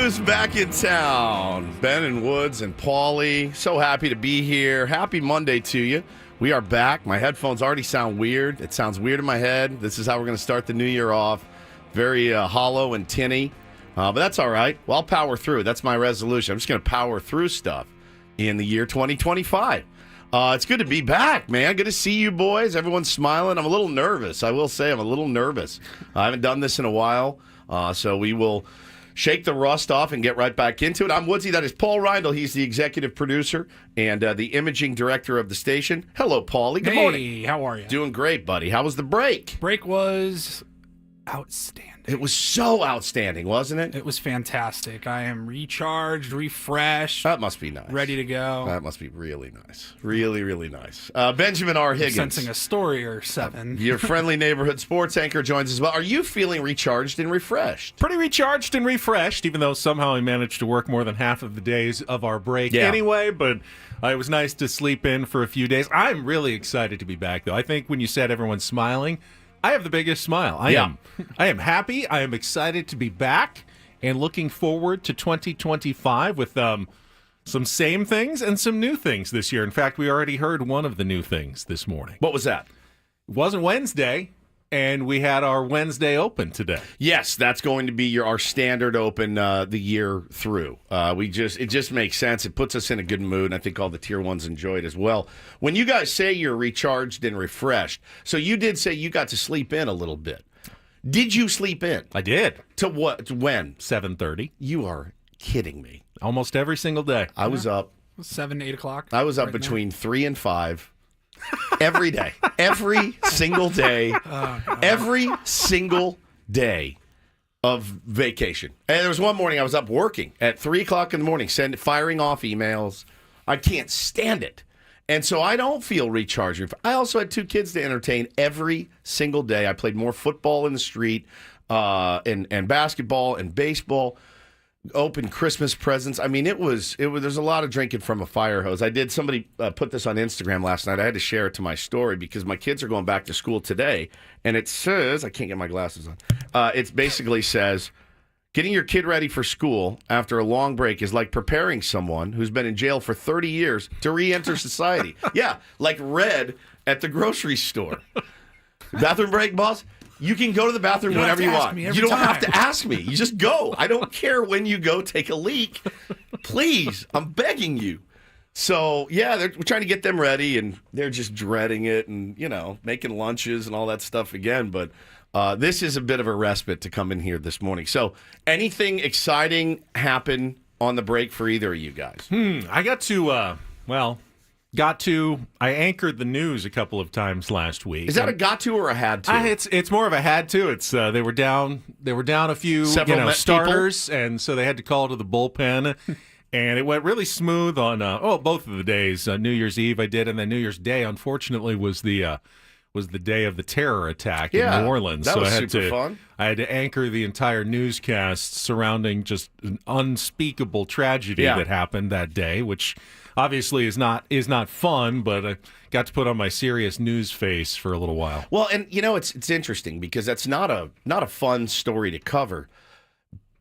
who's back in town? Ben and Woods and Paulie. So happy to be here. Happy Monday to you. We are back. My headphones already sound weird. It sounds weird in my head. This is how we're going to start the new year off. Very hollow and tinny. But that's all right. Well, I'll power through. That's my resolution. I'm just going to power through stuff in the year 2025. It's good to be back, man. Good to see you boys. Everyone's smiling. I'm a little nervous. I will say I'm a little nervous. I haven't done this in a while, so we will shake the rust off and get right back into it. I'm Woodsy. That is Paul Reindl. He's the executive producer and the imaging director of the station. Hello, Paulie. Good morning. Hey, how are you? Doing great, buddy. How was the break? Break was outstanding. It was so outstanding, wasn't it? It was fantastic. I am recharged, refreshed, That must be nice. ready to go. That must be really nice. Really, really nice. Benjamin R. Higgins. Sensing a story or seven. Your friendly neighborhood sports anchor joins as well. Are you feeling recharged and refreshed? Pretty recharged and refreshed, even though somehow I managed to work more than half of the days of our break anyway, but it was nice to sleep in for a few days. I'm really excited to be back, though. I think when you said everyone's smiling, I have the biggest smile. I am happy. I am excited to be back and looking forward to 2025 with some same things and some new things this year. In fact, we already heard one of the new things this morning. What was that? It wasn't Wednesday, and we had our Wednesday open today. Yes, that's going to be our standard open the year through. It just makes sense. It puts us in a good mood, and I think all the tier ones enjoy it as well. When you guys say you're recharged and refreshed, so you did say you got to sleep in a little bit. Did you sleep in? I did. To what? To when? 7:30. You are kidding me. Almost every single day. I was up. 7 to 8 o'clock. I was up right between 3 and 5 every day. Every single day. Every single day of vacation. And there was one morning I was up working at 3 o'clock in the morning, firing off emails. I can't stand it. And so I don't feel recharged. I also had 2 kids to entertain every single day. I played more football in the street and basketball and baseball. Open Christmas presents. I mean, it was. There's a lot of drinking from a fire hose. Somebody put this on Instagram last night. I had to share it to my story because my kids are going back to school today, and it says, I can't get my glasses on. It basically says, getting your kid ready for school after a long break is like preparing someone who's been in jail for 30 years to re-enter society. Yeah, like Red at the grocery store. Bathroom break, boss? You can go to the bathroom whenever you want. You don't have to ask me. You just go. I don't care when you go take a leak. Please, I'm begging you. So, yeah, we're trying to get them ready, and they're just dreading it and, making lunches and all that stuff again. But this is a bit of a respite to come in here this morning. So, anything exciting happen on the break for either of you guys? I I anchored the news a couple of times last week. Is that a got to or a had to? It's more of a had to. It's they were down a few starters, and so they had to call to the bullpen. And it went really smooth on both of the days. New Year's Eve I did, and then New Year's Day, unfortunately, was the day of the terror attack in New Orleans. That was super fun. I had to anchor the entire newscast surrounding just an unspeakable tragedy that happened that day, which obviously is not fun, but I got to put on my serious news face for a little while. Well, and it's interesting because that's not a fun story to cover.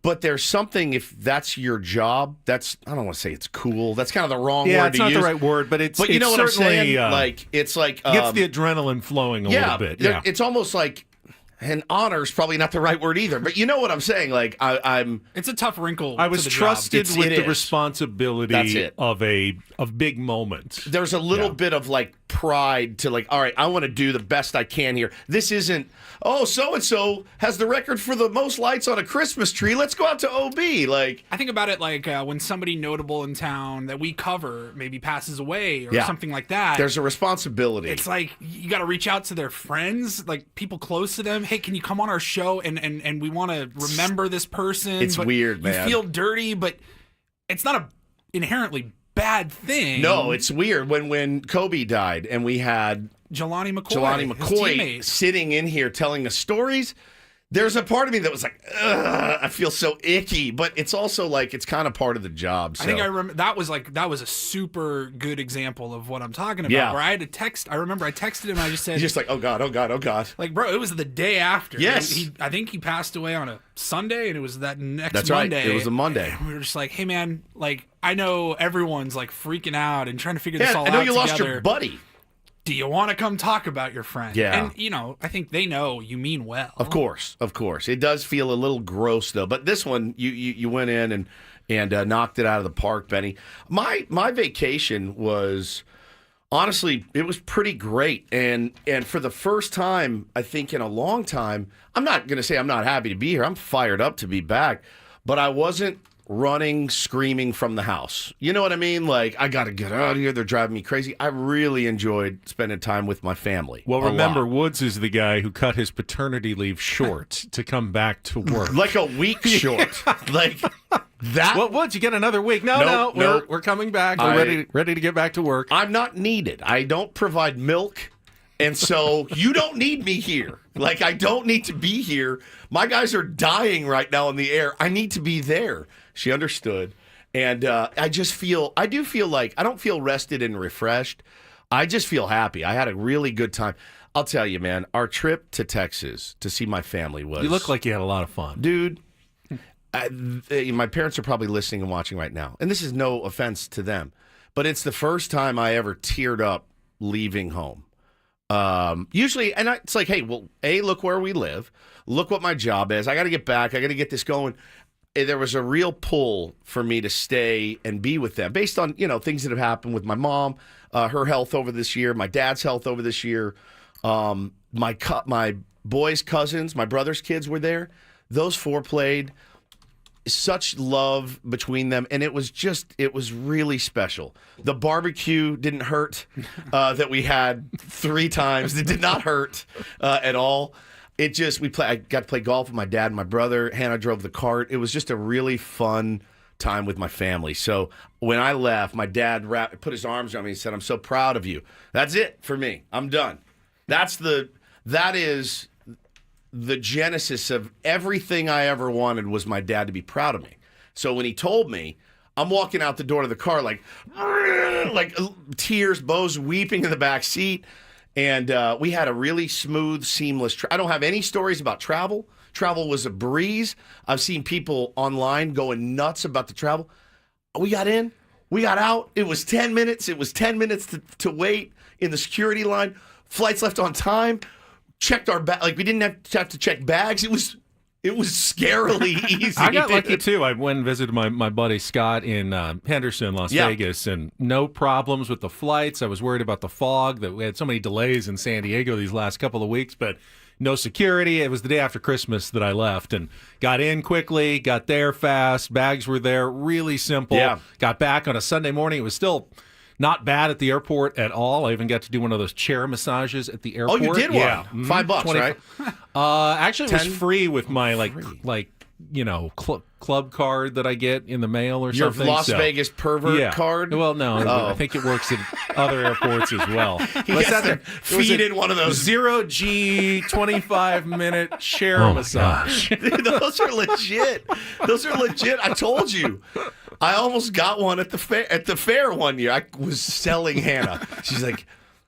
But there's something, if that's your job, I don't want to say it's cool. That's kind of the wrong word to use. Yeah, it's not the right word, but it's you know what I'm saying? Gets the adrenaline flowing a little bit. Yeah, it's almost like, and honor is probably not the right word either, but you know what I'm saying? Like, I'm... It's a tough wrinkle. I was trusted with the is. responsibility of big moments. There's a little bit of, pride to, all right, I want to do the best I can here. This isn't, so-and-so has the record for the most lights on a Christmas tree. Let's go out to OB. I think about it when somebody notable in town that we cover maybe passes away or something like that. There's a responsibility. It's like you got to reach out to their friends, people close to them. Hey, can you come on our show? And we want to remember this person. It's weird, man. You feel dirty, but it's not inherently bad thing. No, it's weird. When Kobe died and we had Jelani McCoy sitting in here telling us stories, There's a part of me that was like, ugh, I feel so icky, but it's also like it's kind of part of the job. So. I think I remember that was a super good example of what I'm talking about. Yeah. Where I had to text. I remember I texted him. And I just said, You're just like, oh God, oh God, oh God. like, bro, it was the day after. Yes. I think he passed away on a Sunday, and it was that next That's Monday. right. It was a Monday. And we were just like, hey man, like I know everyone's like freaking out and trying to figure this all I out know you lost together. your buddy. Do you want to come talk about your friend? Yeah. And I think they know you mean well. Of course. It does feel a little gross though. But this one, you went in and knocked it out of the park, Benny. My vacation was honestly, it was pretty great, and for the first time I think in a long time, I'm not going to say I'm not happy to be here. I'm fired up to be back, but I wasn't running, screaming from the house. You know what I mean? Like, I got to get out of here. They're driving me crazy. I really enjoyed spending time with my family. Well, a remember, lot. Woods is the guy who cut his paternity leave short to come back to work. Like a week short. Like that. Well, Woods, you get another week. No, Nope. we're coming back. We're ready to get back to work. I'm not needed. I don't provide milk. And so you don't need me here. Like, I don't need to be here. My guys are dying right now in the air. I need to be there. She understood. And I do feel like I don't feel rested and refreshed. I just feel happy. I had a really good time. I'll tell you, man, our trip to Texas to see my family was. You look like you had a lot of fun. Dude, my parents are probably listening and watching right now. And this is no offense to them, but it's the first time I ever teared up leaving home. Usually, and it's like, hey, well, look where we live. Look what my job is. I got to get back. I got to get this going. There was a real pull for me to stay and be with them based on, things that have happened with my mom, her health over this year, my dad's health over this year. My boys' cousins, my brother's kids were there. Those four played. Such love between them, and it was really special. The barbecue didn't hurt that we had 3 times. It did not hurt at all. I got to play golf with my dad and my brother. Hannah drove the cart. It was just a really fun time with my family. So when I left, my dad put his arms around me and said, "I'm so proud of you." That's it for me. I'm done. That is the genesis of everything I ever wanted was my dad to be proud of me. So when he told me, I'm walking out the door to the car like tears, Bo's weeping in the back seat. And we had a really smooth, seamless I don't have any stories about travel. Travel was a breeze. I've seen people online going nuts about the travel. We got in. We got out. It was 10 minutes. It was 10 minutes to wait in the security line. Flights left on time. Checked our bag. Like, we didn't have to check bags. It was scarily easy. I got lucky too. I went and visited my buddy Scott in Henderson, Las Vegas, and no problems with the flights. I was worried about the fog, that we had so many delays in San Diego these last couple of weeks, but no security. It was the day after Christmas that I left and got in quickly, got there fast. Bags were there, really simple. Yeah. Got back on a Sunday morning. It was still not bad at the airport at all. I even got to do one of those chair massages at the airport. Oh, you did one? Yeah. $5, right? Actually, it was free with my club card that I get in the mail or Your something. Las Vegas pervert card? Well, no, I think it works at other airports as well. He has to feed in one of those 0G 25-minute chair massage. Dude, those are legit. I told you. I almost got one at the fair one year. I was selling Hannah. She's like,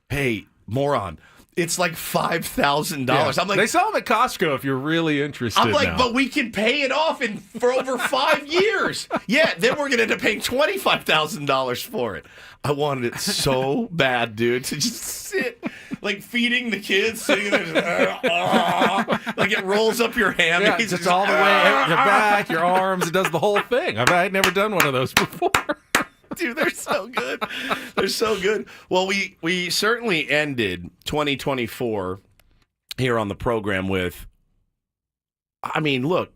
"Hey, moron, it's like $5,000." Yeah. I'm like, they sell them at Costco if you're really interested. I'm like, now. but we can pay it off for over 5 years. Yeah, then we're gonna end up paying $25,000 for it. I wanted it so bad, dude, to just sit, like feeding the kids, sitting there, like it rolls up your hammies. Yeah, it's all the way, your back, your arms. It does the whole thing. I'd never done one of those before. Dude, they're so good. They're so good. Well, we certainly ended 2024 here on the program with, I mean, look,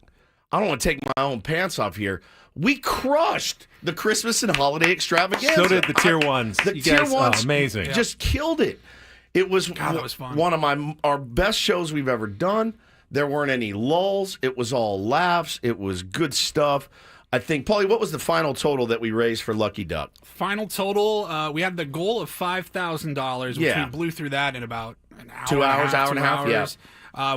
I don't want to take my own pants off here. We crushed the Christmas and holiday extravaganza. So did the tier ones. The You tier guys, ones amazing. just killed it. It was, that was fun. One of our best shows we've ever done. There weren't any lulls. It was all laughs. It was good stuff. I think, Paulie, what was the final total that we raised for Lucky Duck? Final total, we had the goal of $5,000, which Yeah. we blew through that in about an hour. 2 hours, hour and a half, yeah.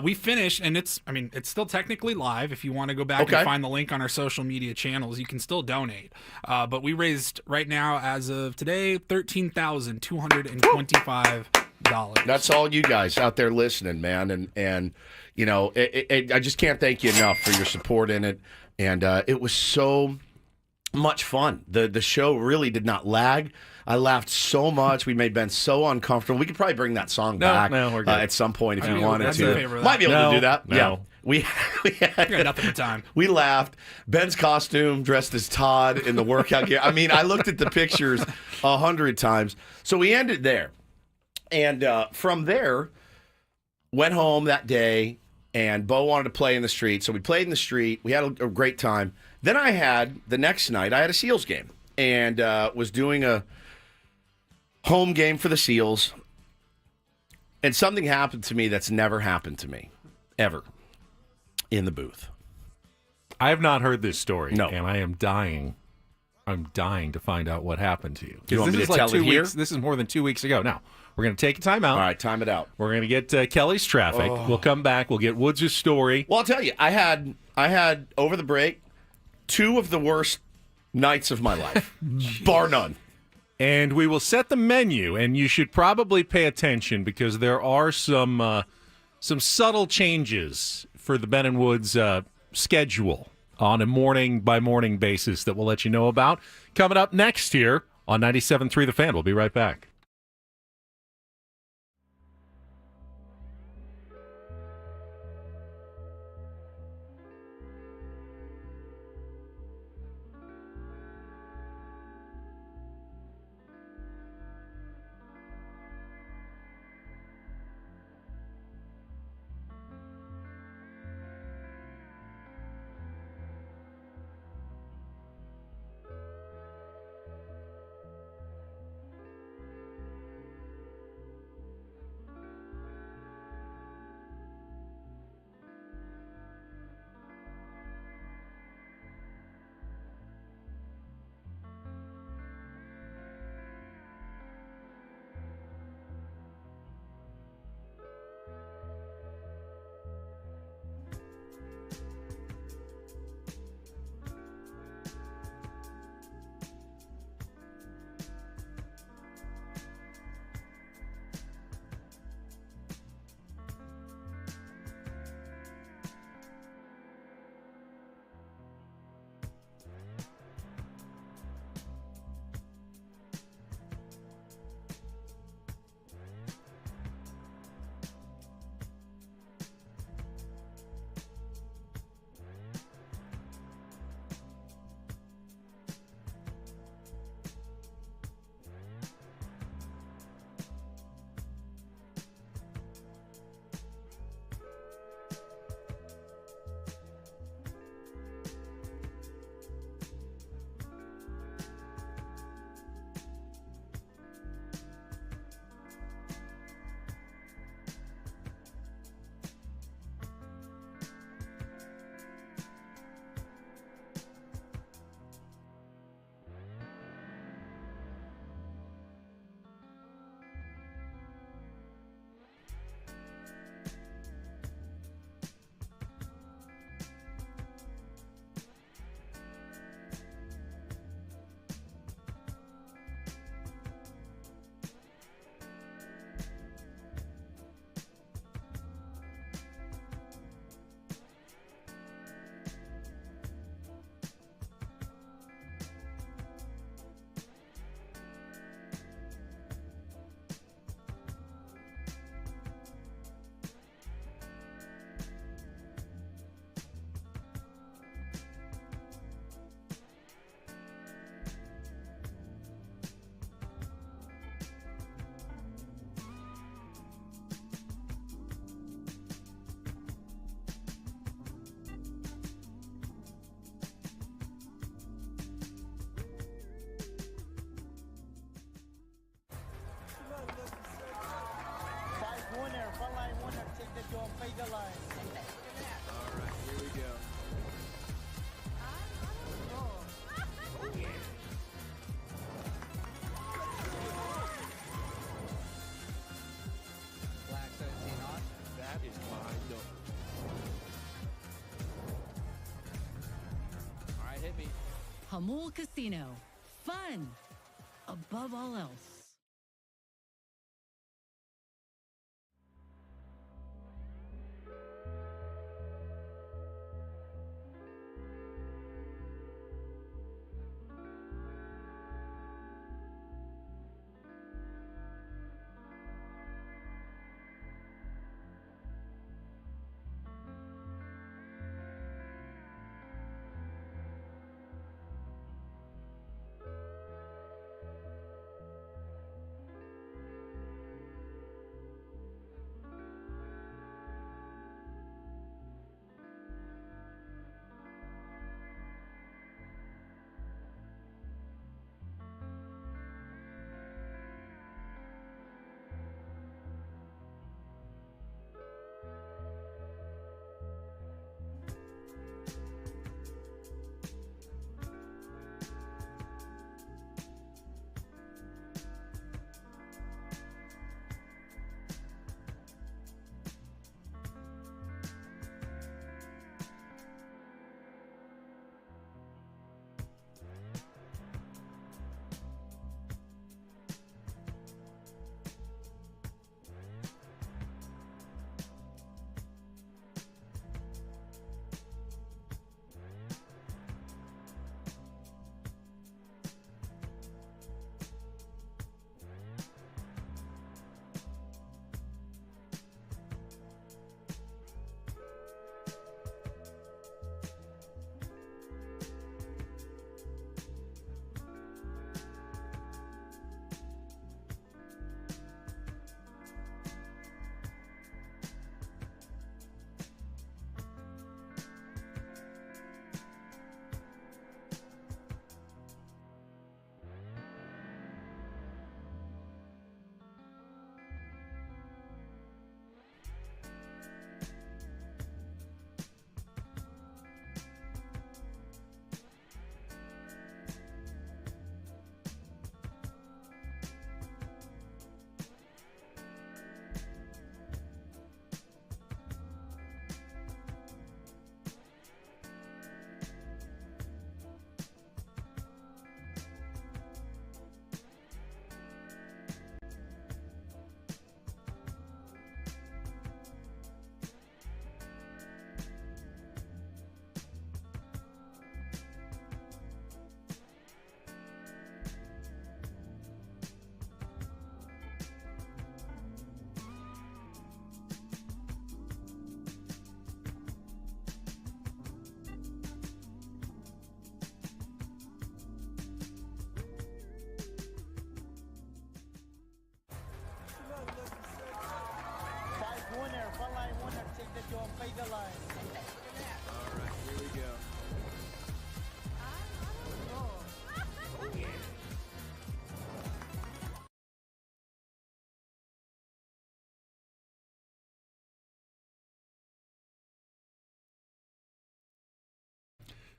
We finished, and it's still technically live. If you want to go back and find the link on our social media channels, you can still donate. But we raised right now, as of today, $13,225. That's all you guys out there listening, man, and you know, I just can't thank you enough for your support in it, and it was so much fun. The show really did not lag. I laughed so much. We made Ben so uncomfortable. We could probably bring that song back we're good. at some point if you wanted that's to. in favor of that. Might be able to do that. No. Yeah. We got nothing but time. We laughed. Ben's costume, dressed as Todd in the workout gear. I mean, I looked at the pictures 100 times. So we ended there. And from there, went home that day, and Bo wanted to play in the street. So we played in the street. We had a great time. Then the next night, I had a Seals game and was doing a home game for the Seals. And something happened to me that's never happened to me, ever, in the booth. I have not heard this story. No. And I am dying. I'm dying to find out what happened to you. Do you want this me is to tell it here? This is more than 2 weeks ago. Now, we're going to take a time out. All right, time it out. We're going to get Kelly's traffic. We'll come back. We'll get Woods' story. Well, I'll tell you, I had over the break 2 of the worst nights of my life, bar none. And we will set the menu, and you should probably pay attention because there are some subtle changes for the Ben and Woods schedule on a morning-by-morning basis that we'll let you know about. Coming up next here on 97.3 The Fan. We'll be right back. Black 17 on. That is mine. Jamul Casino. Fun above all else.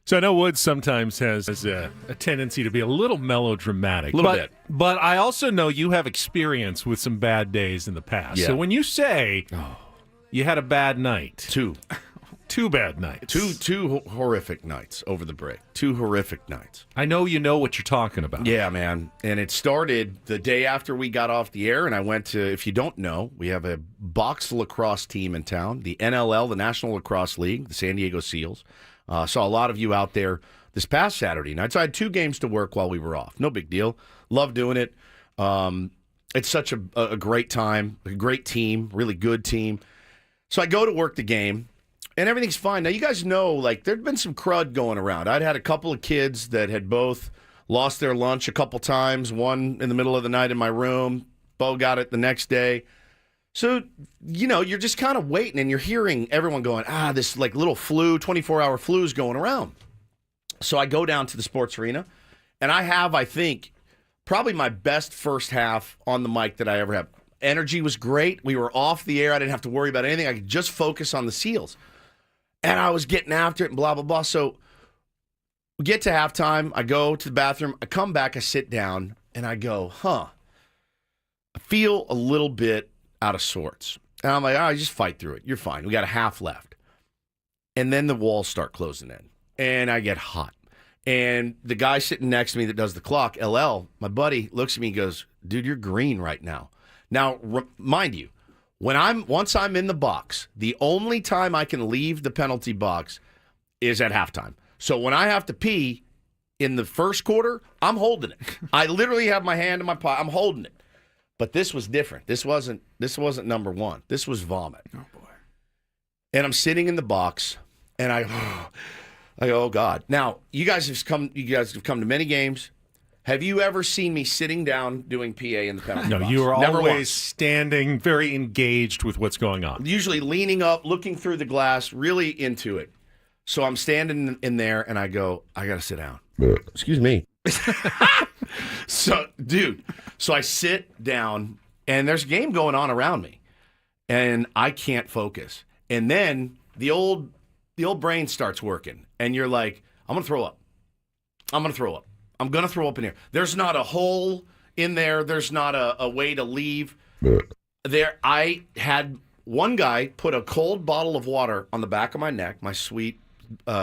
So I know Woods sometimes has a tendency to be a little melodramatic. A little bit. But I also know you have experience with some bad days in the past. Yeah. So when you say you had a bad night. Two bad nights. Two horrific nights over the break. 2 horrific nights. I know you know what you're talking about. Yeah, man. And it started the day after we got off the air, and I went to, if you don't know, we have a box lacrosse team in town, the NLL, the National Lacrosse League, the San Diego Seals. Saw a lot of you out there this past Saturday night. So I had 2 games to work while we were off. No big deal. Love doing it. It's such a great time, a great team, really good team. So I go to work the game, and everything's fine. Now, you guys know, like, there'd been some crud going around. I'd had a couple of kids that had both lost their lunch a couple times, one in the middle of the night in my room. Bo got it the next day. So, you know, you're just kind of waiting, and you're hearing everyone going, this, like, little flu, 24-hour flu is going around. So I go down to the sports arena, and I have, I think, probably my best first half on the mic that I ever have. Energy was great. We were off the air. I didn't have to worry about anything. I could just focus on the Seals. And I was getting after it and blah, blah, blah. So we get to halftime. I go to the bathroom. I come back. I sit down, and I go, I feel a little bit out of sorts. And I'm like, just fight through it. You're fine. We got a half left. And then the walls start closing in, and I get hot. And the guy sitting next to me that does the clock, LL, my buddy, looks at me and goes, dude, you're green right now. Now, mind you, once I'm in the box, the only time I can leave the penalty box is at halftime. So when I have to pee in the first quarter, I'm holding it. I literally have my hand in my pocket. I'm holding it. But this was different. This wasn't number one. This was vomit. Oh boy. And I'm sitting in the box, and I go, oh God. Now, you guys have come to many games. Have you ever seen me sitting down doing PA in the penalty box? No, you are Never always once. standing, very engaged with what's going on. Usually leaning up, looking through the glass, really into it. So I'm standing in there, and I go, I got to sit down. Excuse me. So I sit down, and there's a game going on around me, and I can't focus. And then the old brain starts working, and you're like, I'm going to throw up. I'm going to throw up. I'm going to throw up in here. There's not a hole in there. There's not a way to leave. There, I had one guy put a cold bottle of water on the back of my neck, my sweet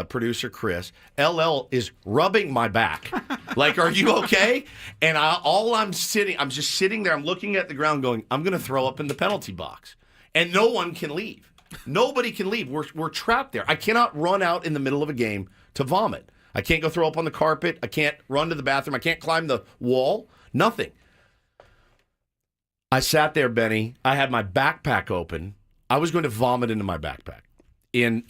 producer, Chris. LL is rubbing my back. Like, are you okay? And I'm just sitting there. I'm looking at the ground going, I'm going to throw up in the penalty box. And no one can leave. Nobody can leave. We're trapped there. I cannot run out in the middle of a game to vomit. I can't go throw up on the carpet. I can't run to the bathroom. I can't climb the wall. Nothing. I sat there, Benny. I had my backpack open. I was going to vomit into my backpack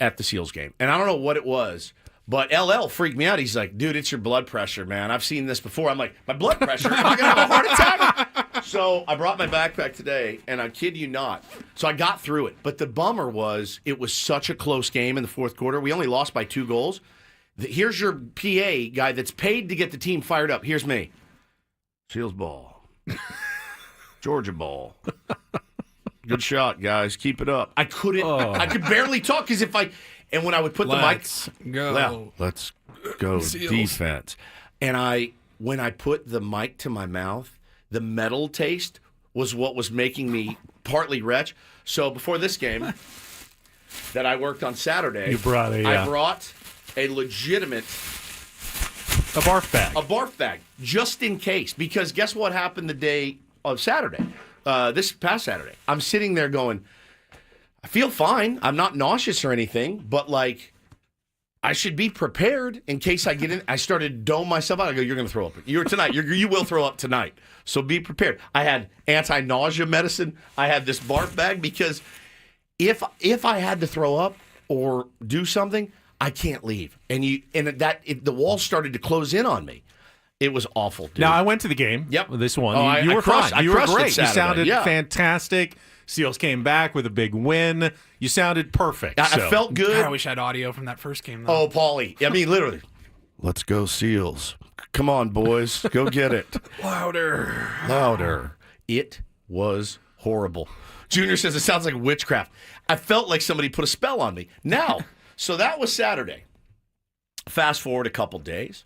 at the Seals game. And I don't know what it was, but LL freaked me out. He's like, dude, it's your blood pressure, man. I've seen this before. I'm like, my blood pressure? Am I going to have a heart attack? So I brought my backpack today, and I kid you not. So I got through it. But the bummer was it was such a close game in the fourth quarter. We only lost by 2 goals. Here's your PA guy that's paid to get the team fired up. Here's me. Seals ball. Georgia ball. Good shot, guys. Keep it up. I couldn't. I could barely talk because and when I would put Let's the mic. go. Let's go Seals. defense. And when I put the mic to my mouth, the metal taste was what was making me partly retch. So before this game that I worked on Saturday, I brought a legitimate A barf bag. A barf bag, just in case. Because guess what happened the day of Saturday? This past Saturday. I'm sitting there going, I feel fine. I'm not nauseous or anything, but like, I should be prepared in case I get in. I started to dome myself out. I go, you're going to throw up. You will throw up tonight. So be prepared. I had anti-nausea medicine. I had this barf bag because if I had to throw up or do something, I can't leave. And the walls started to close in on me. It was awful, dude. Now, I went to the game. Yep. This one. Oh, you were fine. You were great. You sounded yeah. fantastic. Seals came back with a big win. You sounded perfect. I felt good. God, I wish I had audio from that first game, though. Oh, Paulie. I mean, literally. Let's go, Seals. Come on, boys. Go get it. Louder. It was horrible. Junior says it sounds like witchcraft. I felt like somebody put a spell on me. Now, so that was Saturday. Fast forward a couple days.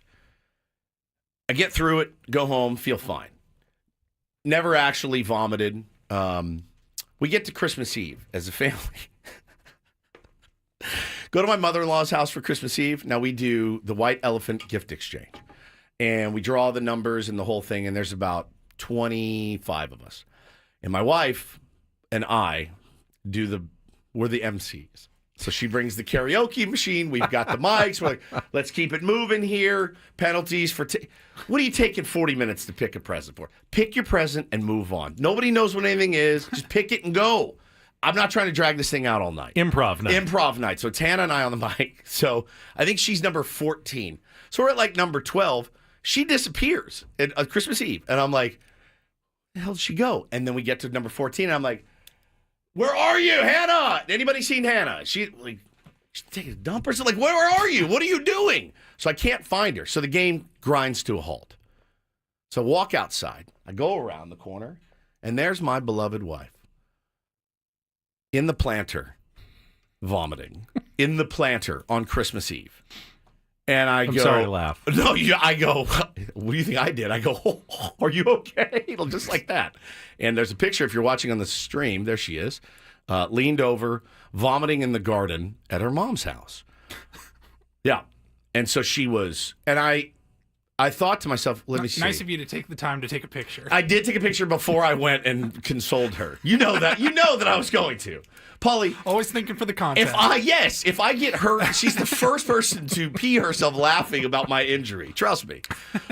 I get through it, go home, feel fine. Never actually vomited. We get to Christmas Eve as a family. Go to my mother-in-law's house for Christmas Eve. Now we do the White Elephant gift exchange. And we draw the numbers and the whole thing, and there's about 25 of us. And my wife and I we're the MCs. So she brings the karaoke machine. We've got the mics. We're like, let's keep it moving here. Penalties for... What are you taking 40 minutes to pick a present for? Pick your present and move on. Nobody knows what anything is. Just pick it and go. I'm not trying to drag this thing out all night. Improv night. So it's Hannah and I on the mic. So I think she's number 14. So we're at like number 12. She disappears at Christmas Eve. And I'm like, where the hell did she go? And then we get to number 14. And I'm like, where are you, Hannah? Anybody seen Hannah? She's taking a dump or something. Like, where are you? What are you doing? So I can't find her. So the game grinds to a halt. So I walk outside. I go around the corner, and there's my beloved wife in the planter, vomiting in the planter on Christmas Eve. And I'm sorry to laugh. No, I go, what do you think I did? I go, oh, are you okay? Just like that. And there's a picture, if you're watching on the stream, there she is, leaned over, vomiting in the garden at her mom's house. Yeah. And so she was, and I thought to myself, let me see. Nice of you to take the time to take a picture. I did take a picture before I went and consoled her. You know that. You know that I was going to. Paulie, always thinking for the content. If I get hurt, she's the first person to pee herself laughing about my injury. Trust me.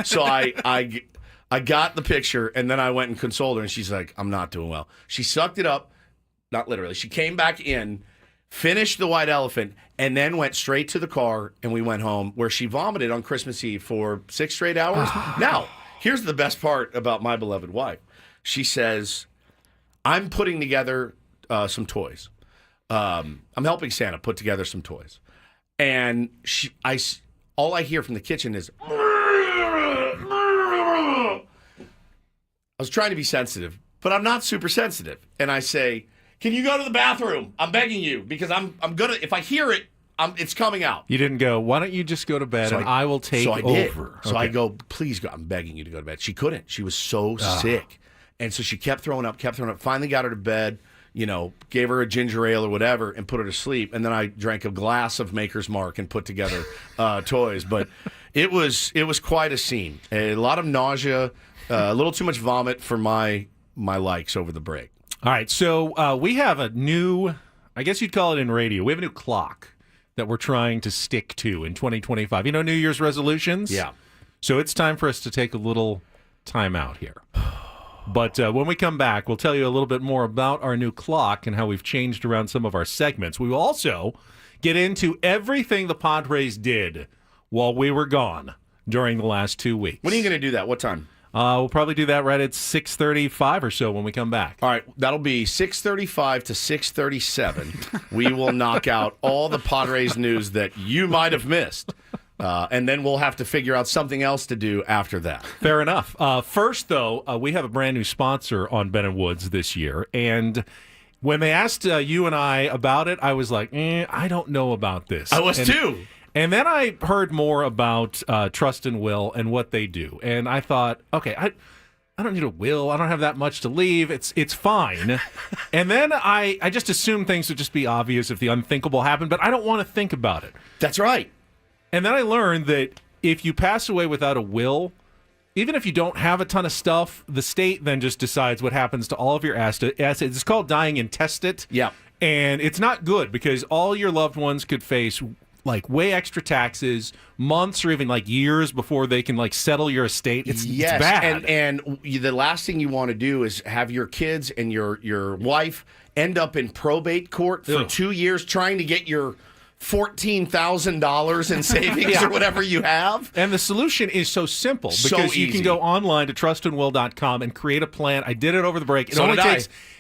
So I got the picture, and then I went and consoled her, and she's like, I'm not doing well. She sucked it up, not literally. She came back in, finished the white elephant, and then went straight to the car, and we went home, where she vomited on Christmas Eve for 6 straight hours. Now, here's the best part about my beloved wife. She says, I'm putting together some toys. I'm helping Santa put together some toys. And all I hear from the kitchen is, I was trying to be sensitive, but I'm not super sensitive. And I say, can you go to the bathroom? I'm begging you, because I'm gonna, if I hear it, it's coming out. You didn't go, why don't you just go to bed and I will take over? So I go, please go. I'm begging you to go to bed. She couldn't. She was so sick. And so she kept throwing up. Finally got her to bed, gave her a ginger ale or whatever and put her to sleep. And then I drank a glass of Maker's Mark and put together toys. But it was quite a scene. A lot of nausea, a little too much vomit for my likes over the break. All right, so we have a new, I guess you'd call it in radio, we have a new clock that we're trying to stick to in 2025. New Year's resolutions? Yeah. So it's time for us to take a little time out here. But when we come back, we'll tell you a little bit more about our new clock and how we've changed around some of our segments. We will also get into everything the Padres did while we were gone during the last 2 weeks. When are you going to do that? What time? We'll probably do that right at 6:35 or so when we come back. All right, that'll be 6:35 to 6:37. We will knock out all the Padres news that you might have missed, and then we'll have to figure out something else to do after that. Fair enough. First, though, we have a brand new sponsor on Ben & Woods this year, and when they asked you and I about it, I was like, I don't know about this. I was too. And then I heard more about Trust and Will and what they do. And I thought, okay, I don't need a will. I don't have that much to leave. It's fine. And then I just assumed things would just be obvious if the unthinkable happened, but I don't want to think about it. That's right. And then I learned that if you pass away without a will, even if you don't have a ton of stuff, the state then just decides what happens to all of your assets. It's called dying intestate. Yeah. And it's not good because all your loved ones could face way extra taxes, months or even years before they can settle your estate. It's bad. And the last thing you want to do is have your kids and your wife end up in probate court for 2 years trying to get your $14,000 in savings or whatever you have. And the solution is so simple because you can go online to trustandwill.com and create a plan. I did it over the break.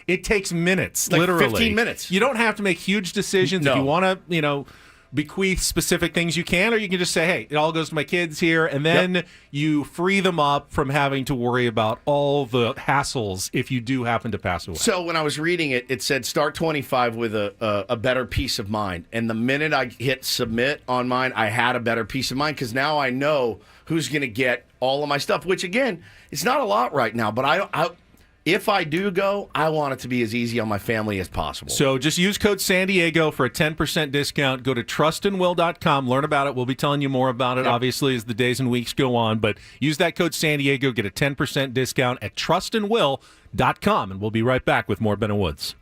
It takes minutes, literally 15 minutes. You don't have to make huge decisions. No. If you want to, bequeath specific things you can, or you can just say, hey, it all goes to my kids here, and then you free them up from having to worry about all the hassles if you do happen to pass away. So when I was reading it, it said start 25 with a better peace of mind. And the minute I hit submit on mine, I had a better peace of mind because now I know who's going to get all of my stuff, which again, it's not a lot right now, but if I do go, I want it to be as easy on my family as possible. So just use code San Diego for a 10% discount. Go to trustandwill.com. Learn about it. We'll be telling you more about it, obviously, as the days and weeks go on. But use that code San Diego. Get a 10% discount at trustandwill.com. And we'll be right back with more Ben & Woods.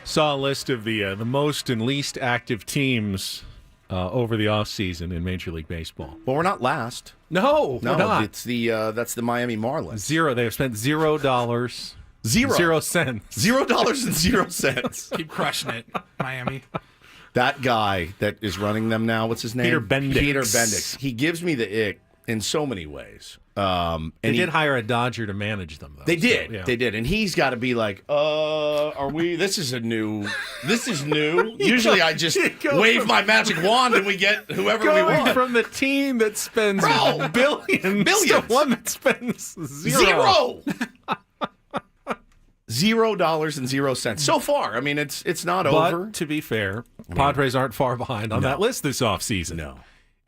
Saw a list of the most and least active teams over the offseason in Major League Baseball. Well, we're not last. No, we're not. It's that's the Miami Marlins. Zero. They have spent $0. Zero. 0 cents. $0.00. Keep crushing it, Miami. That guy that is running them now, what's his name? Peter Bendix. Peter Bendix. He gives me the ick in so many ways. And they did hire a Dodger to manage them, though. They did. So, yeah. They did. And he's got to be like, are we? This is new. Usually I just wave my magic wand and we get whoever we want. From the team that spends billions to one that spends zero. $0.00 so far. I mean, it's not over. But to be fair, Padres aren't far behind on that list this offseason. No.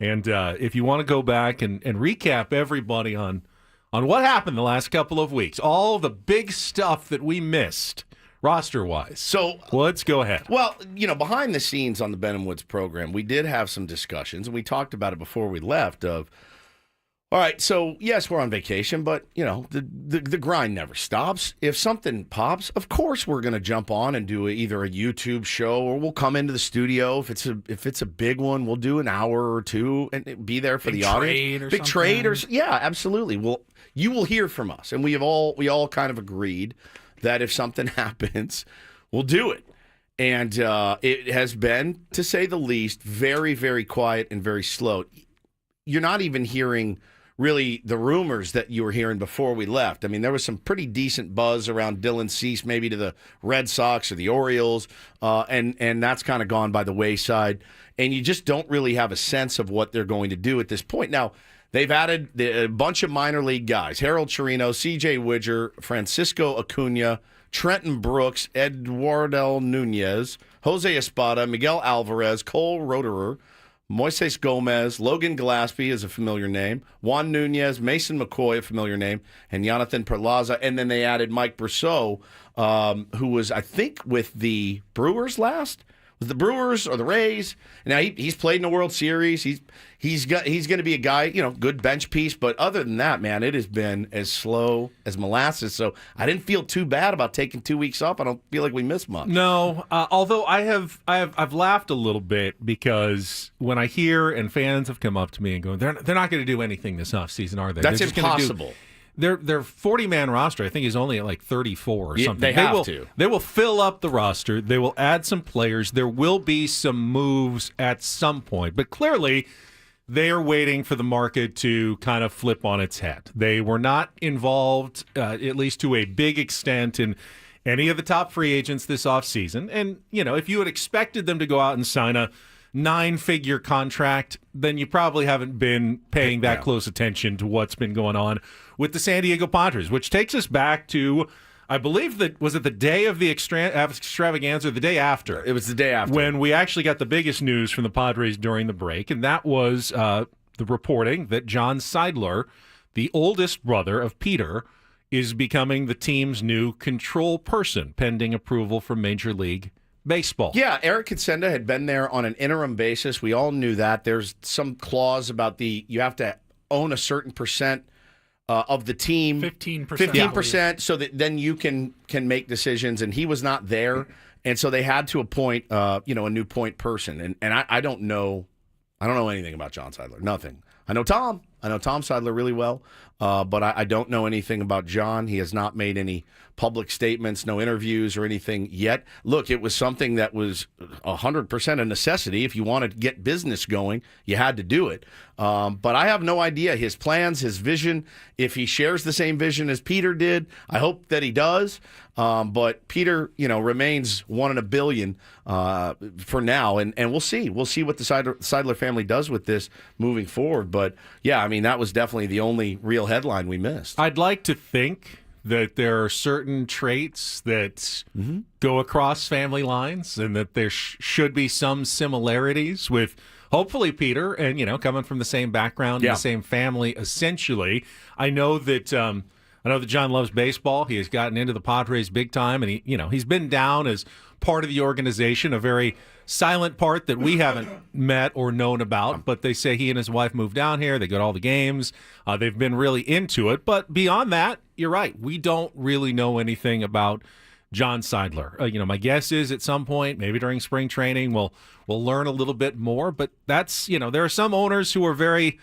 And if you want to go back and recap everybody on what happened the last couple of weeks, all the big stuff that we missed roster-wise. So let's go ahead. Well, behind the scenes on the Ben and Woods program, we did have some discussions, and we talked about it before we left of, all right, so yes, we're on vacation, but the grind never stops. If something pops, of course we're going to jump on and do either a YouTube show or we'll come into the studio. If it's a big one, we'll do an hour or two and be there for the audience. Big trade or yeah, absolutely. You will hear from us, and we all kind of agreed that if something happens, we'll do it. And it has been, to say the least, very, very quiet and very slow. You're not even hearing really the rumors that you were hearing before we left. I mean, there was some pretty decent buzz around Dylan Cease, maybe to the Red Sox or the Orioles, and that's kind of gone by the wayside. And you just don't really have a sense of what they're going to do at this point. Now, they've added a bunch of minor league guys: Harold Chirino, C.J. Widger, Francisco Acuna, Trenton Brooks, Eduardo Nunez, Jose Espada, Miguel Alvarez, Cole Roederer, Moises Gomez, Logan Gillespie is a familiar name, Juan Nunez, Mason McCoy, a familiar name, and Jonathan Perlaza. And then they added Mike Brousseau, who was, I think, with the Brewers last. Was the Brewers or the Rays? Now he's played in the World Series. He's going to be a guy, good bench piece. But other than that, man, it has been as slow as molasses. So I didn't feel too bad about taking 2 weeks off. I don't feel like we missed much. No, although I've laughed a little bit because when I hear and fans have come up to me and go, they're not going to do anything this offseason, are they? That's impossible. Their 40-man roster, I think, is only at like 34 or something. They have to. They will fill up the roster. They will add some players. There will be some moves at some point. But clearly, they are waiting for the market to kind of flip on its head. They were not involved, at least to a big extent, in any of the top free agents this offseason. And, if you had expected them to go out and sign a 9-figure contract, then you probably haven't been paying that close attention to what's been going on with the San Diego Padres, which takes us back to, I believe was it the day of the extravaganza or the day after? It was the day after. When we actually got the biggest news from the Padres during the break, and that was the reporting that John Seidler, the oldest brother of Peter, is becoming the team's new control person, pending approval from Major League Baseball. Yeah, Eric Katsenda had been there on an interim basis. We all knew that. There's some clause about you have to own a certain percent of the team. 15%. 15%, so that then you can make decisions. And he was not there. And so they had to appoint a new point person. And I don't know anything about John Seidler. Nothing. I know Tom Seidler really well, but I don't know anything about John. He has not made any public statements, no interviews or anything yet. Look, it was something that was 100% a necessity. If you wanted to get business going, you had to do it. But I have no idea his plans, his vision, if he shares the same vision as Peter did. I hope that he does. But Peter, remains one in a billion for now. And we'll see. We'll see what the Seidler family does with this moving forward. But, yeah, I mean, that was definitely the only real headline we missed. I'd like to think that there are certain traits that go across family lines and that there should be some similarities with hopefully Peter and, coming from the same background and the same family, essentially. I know that John loves baseball. He has gotten into the Padres big time, and he's been down as part of the organization, a very silent part that we haven't met or known about, but they say he and his wife moved down here. They go to all the games. They've been really into it. But beyond that, you're right. We don't really know anything about John Seidler. My guess is at some point, maybe during spring training, we'll learn a little bit more. But that's, there are some owners who are very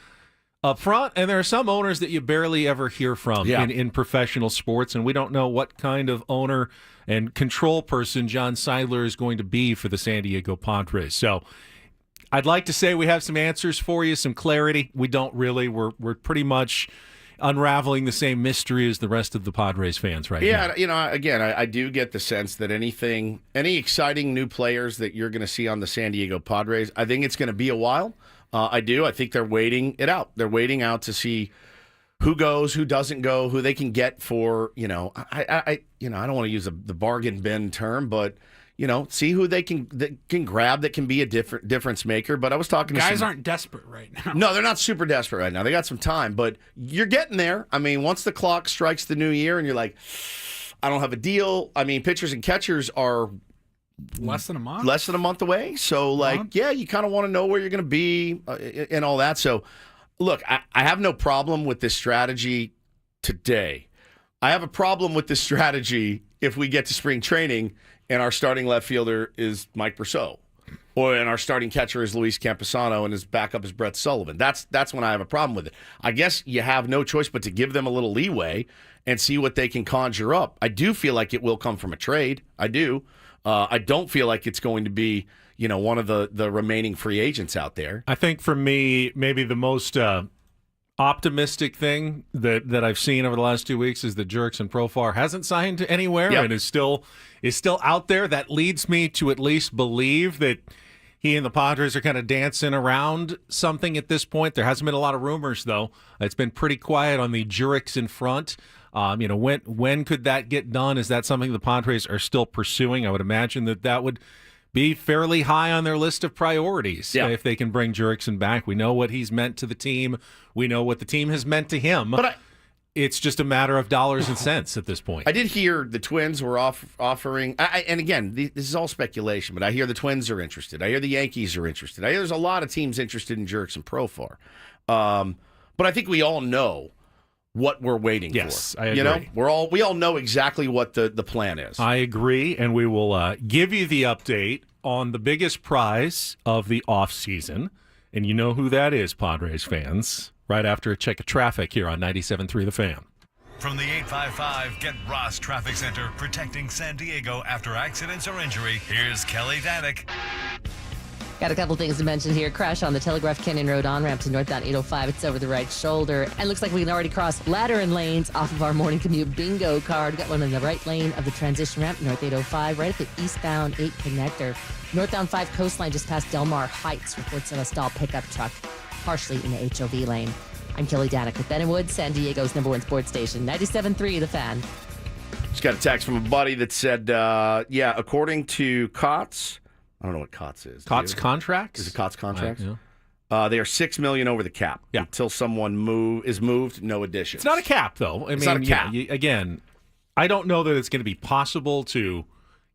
upfront, and there are some owners that you barely ever hear from in professional sports, and we don't know what kind of owner and control person John Seidler is going to be for the San Diego Padres. So I'd like to say we have some answers for you, some clarity. We don't really. We're pretty much unraveling the same mystery as the rest of the Padres fans now. Yeah, again, I do get the sense that any exciting new players that you're going to see on the San Diego Padres, I think it's going to be a while. I do. I think they're waiting it out. They're waiting out to see who goes, who doesn't go, who they can get for, I don't want to use the bargain bin term, but see who they can grab that can be a difference maker. But I was talking to guys aren't desperate right now. No, they're not super desperate right now. They got some time, but you're getting there. I mean, once the clock strikes the new year and you're like, I don't have a deal. I mean, pitchers and catchers are less than a month away. So, you kind of want to know where you're going to be and all that. So, look, I have no problem with this strategy today. I have a problem with this strategy if we get to spring training and our starting left fielder is Mike Brousseau, and our starting catcher is Luis Camposano, and his backup is Brett Sullivan. That's when I have a problem with it. I guess you have no choice but to give them a little leeway and see what they can conjure up. I do feel like it will come from a trade. I do. I don't feel like it's going to be, one of the remaining free agents out there. I think for me, maybe the most optimistic thing that I've seen over the last 2 weeks is that Jurickson Profar hasn't signed anywhere and is still out there. That leads me to at least believe that he and the Padres are kind of dancing around something at this point. There hasn't been a lot of rumors, though. It's been pretty quiet on the Jurickson front. When could that get done? Is that something the Padres are still pursuing? I would imagine that would be fairly high on their list of priorities if they can bring Jurickson back. We know what he's meant to the team. We know what the team has meant to him. But it's just a matter of dollars and cents at this point. I did hear the Twins were offering, and again, this is all speculation, but I hear the Twins are interested. I hear the Yankees are interested. I hear there's a lot of teams interested in Jurickson Profar. But I think we all know what we're waiting for. Yes, I agree. We all know exactly what the plan is. I agree, and we will give you the update on the biggest prize of the offseason. And you know who that is, Padres fans, right after a check of traffic here on 97.3 The Fan. From the 855 Get Ross Traffic Center, protecting San Diego after accidents or injury, here's Kelly Danek. Got a couple things to mention here. Crash on the Telegraph Canyon Road on-ramp to northbound 805. It's over the right shoulder. And looks like we can already cross Lateran lanes off of our morning commute bingo card. Got one in the right lane of the transition ramp, north 805, right at the eastbound 8 connector. Northbound 5 coastline just past Delmar Heights. Reports of a stalled pickup truck, partially in the HOV lane. I'm Kelly Danek with Ben & Wood, San Diego's #1 sports station, 97.3 The Fan. Just got a text from a buddy that said, according to COTS, I don't know what COTS is. COTS contracts? Is it COTS contracts? They are $6 million over the cap. Yeah. Until someone is moved, no additions. It's not a cap, though. It's not a cap. Again, I don't know that it's going to be possible to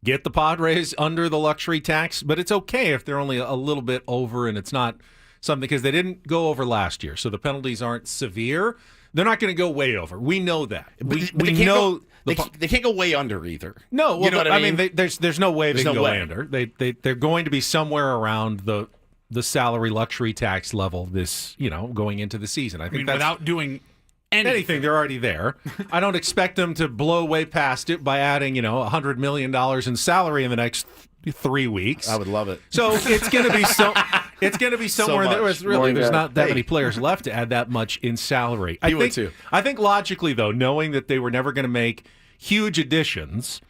get the Padres under the luxury tax, but it's okay if they're only a little bit over and it's not something, because they didn't go over last year, so the penalties aren't severe. They're not going to go way over. We know that. We know. They can't go way under either. No, well, you know what I mean? There's no way they can go under. They're going to be somewhere around the salary luxury tax level going into the season. I think that's, without doing anything, they're already there. I don't expect them to blow way past it by adding $100 million in salary in the next 3 weeks. I would love it. So it's going to be somewhere there's not that many players left to add that much in salary. I think logically, though, knowing that they were never going to make huge additions,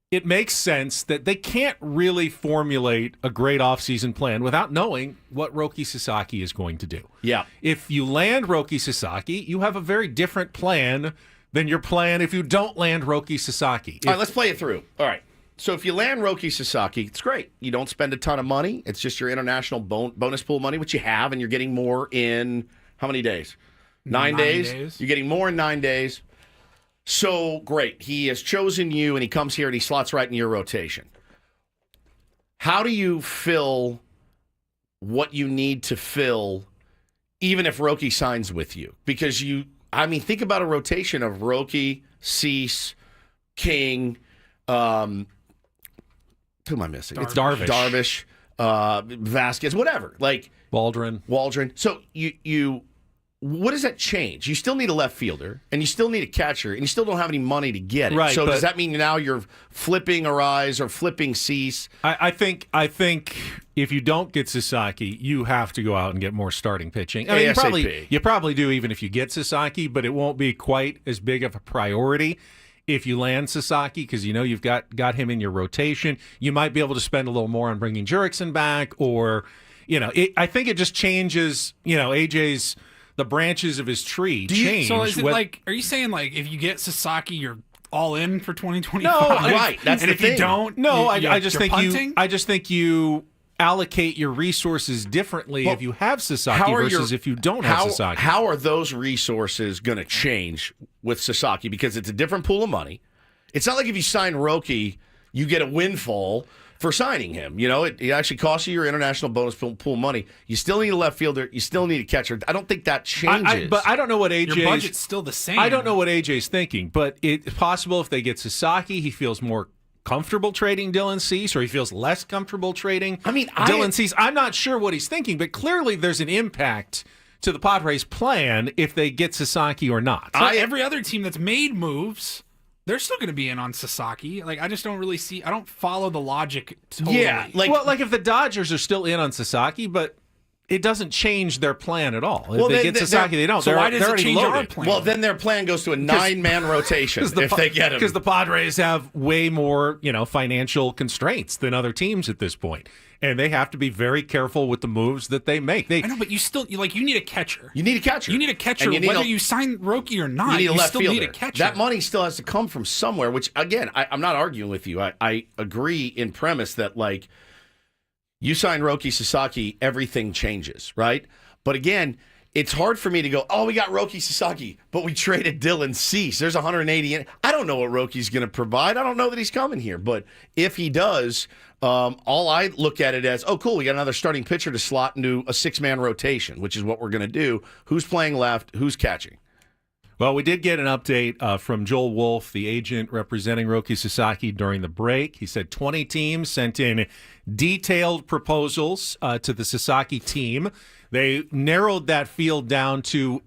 it makes sense that they can't really formulate a great offseason plan without knowing what Roki Sasaki is going to do. Yeah. If you land Roki Sasaki, you have a very different plan than your plan if you don't land Roki Sasaki. All right, let's play it through. All right. So if you land Roki Sasaki, it's great. You don't spend a ton of money. It's just your international bonus pool money, which you have, and you're getting more in how many days? 9 days? You're getting more in 9 days. So great. He has chosen you, and he comes here, and he slots right in your rotation. How do you fill what you need to fill, even if Roki signs with you? Because think about a rotation of Roki, Cease, King, Who am I missing? It's Darvish. Vasquez, whatever. Like Waldron. So you what does that change? You still need a left fielder, and you still need a catcher, and you still don't have any money to get it. Right, so does that mean now you're flipping Arise or flipping Cease? I think if you don't get Sasaki, you have to go out and get more starting pitching. I mean, ASAP. you probably do even if you get Sasaki, but it won't be quite as big of a priority if you land Sasaki because you know you've got him in your rotation. You might be able to spend a little more on bringing Jurickson back, or I think it just changes. AJ's. The branches of his tree change. So is it are you saying if you get Sasaki, you're all in for 2025? No, right. That's and the if thing. you don't, I just think punting? I just think you allocate your resources differently if you have Sasaki versus if you don't have Sasaki. How are those resources going to change with Sasaki? Because it's a different pool of money. It's not like if you sign Roki, you get a windfall for signing him. It actually costs you your international bonus pool money. You still need a left fielder. You still need a catcher. I don't think that changes. But I don't know what AJ's... Your budget's still the same. I don't know what AJ's thinking, but it's possible if they get Sasaki, he feels more comfortable trading Dylan Cease, or he feels less comfortable trading Dylan Cease. I'm not sure what he's thinking, but clearly there's an impact to the Padres' plan if they get Sasaki or not. So every other team that's made moves... They're still going to be in on Sasaki. I just don't really see. I don't follow the logic totally. Yeah, if the Dodgers are still in on Sasaki, but it doesn't change their plan at all. If they get Sasaki, they don't. So why does it change our loaded. plan? Well, then their plan goes to a 9-man rotation if they get him. Because the Padres have way more, financial constraints than other teams at this point. And they have to be very careful with the moves that they make. I know, but you still you need a catcher. You need a catcher. You need a catcher, whether you sign Roki or not. You need a left still fielder. need a catcher. That money still has to come from somewhere. Which again, I'm not arguing with you. I agree in premise that you sign Roki Sasaki, everything changes, right? But again, it's hard for me to go, we got Roki Sasaki, but we traded Dylan Cease. There's 180. I don't know what Roki's going to provide. I don't know that he's coming here. But if he does, all I look at it as, cool, we got another starting pitcher to slot into a 6-man rotation, which is what we're going to do. Who's playing left? Who's catching? Well, we did get an update from Joel Wolf, the agent representing Roki Sasaki during the break. He said 20 teams sent in detailed proposals to the Sasaki team. They narrowed that field down to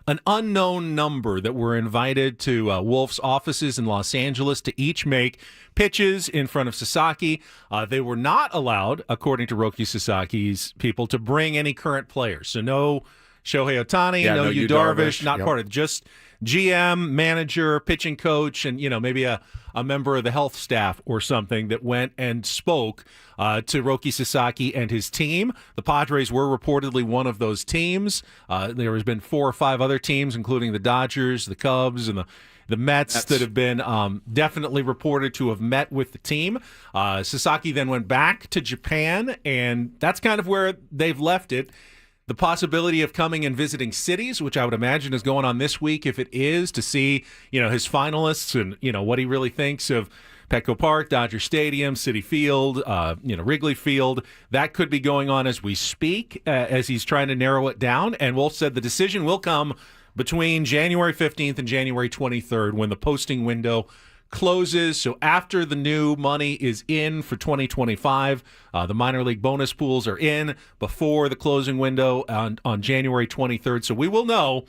an unknown number that were invited to Wolf's offices in Los Angeles to each make pitches in front of Sasaki. They were not allowed, according to Roki Sasaki's people, to bring any current players. So no Shohei Ohtani, no Yu Darvish, not part of it. Just GM, manager, pitching coach, and maybe a member of the health staff or something that went and spoke to Roki Sasaki and his team. The Padres were reportedly one of those teams. There has been 4 or 5 other teams, including the Dodgers, the Cubs, and the Mets that have been definitely reported to have met with the team. Sasaki then went back to Japan, and that's kind of where they've left it. The possibility of coming and visiting cities, which I would imagine is going on this week if it is, to see, his finalists and, what he really thinks of Petco Park, Dodger Stadium, Citi Field, Wrigley Field. That could be going on as we speak, as he's trying to narrow it down. And Wolf said the decision will come between January 15th and January 23rd when the posting window closes. So after the new money is in for 2025, the minor league bonus pools are in before the closing window on January 23rd. So we will know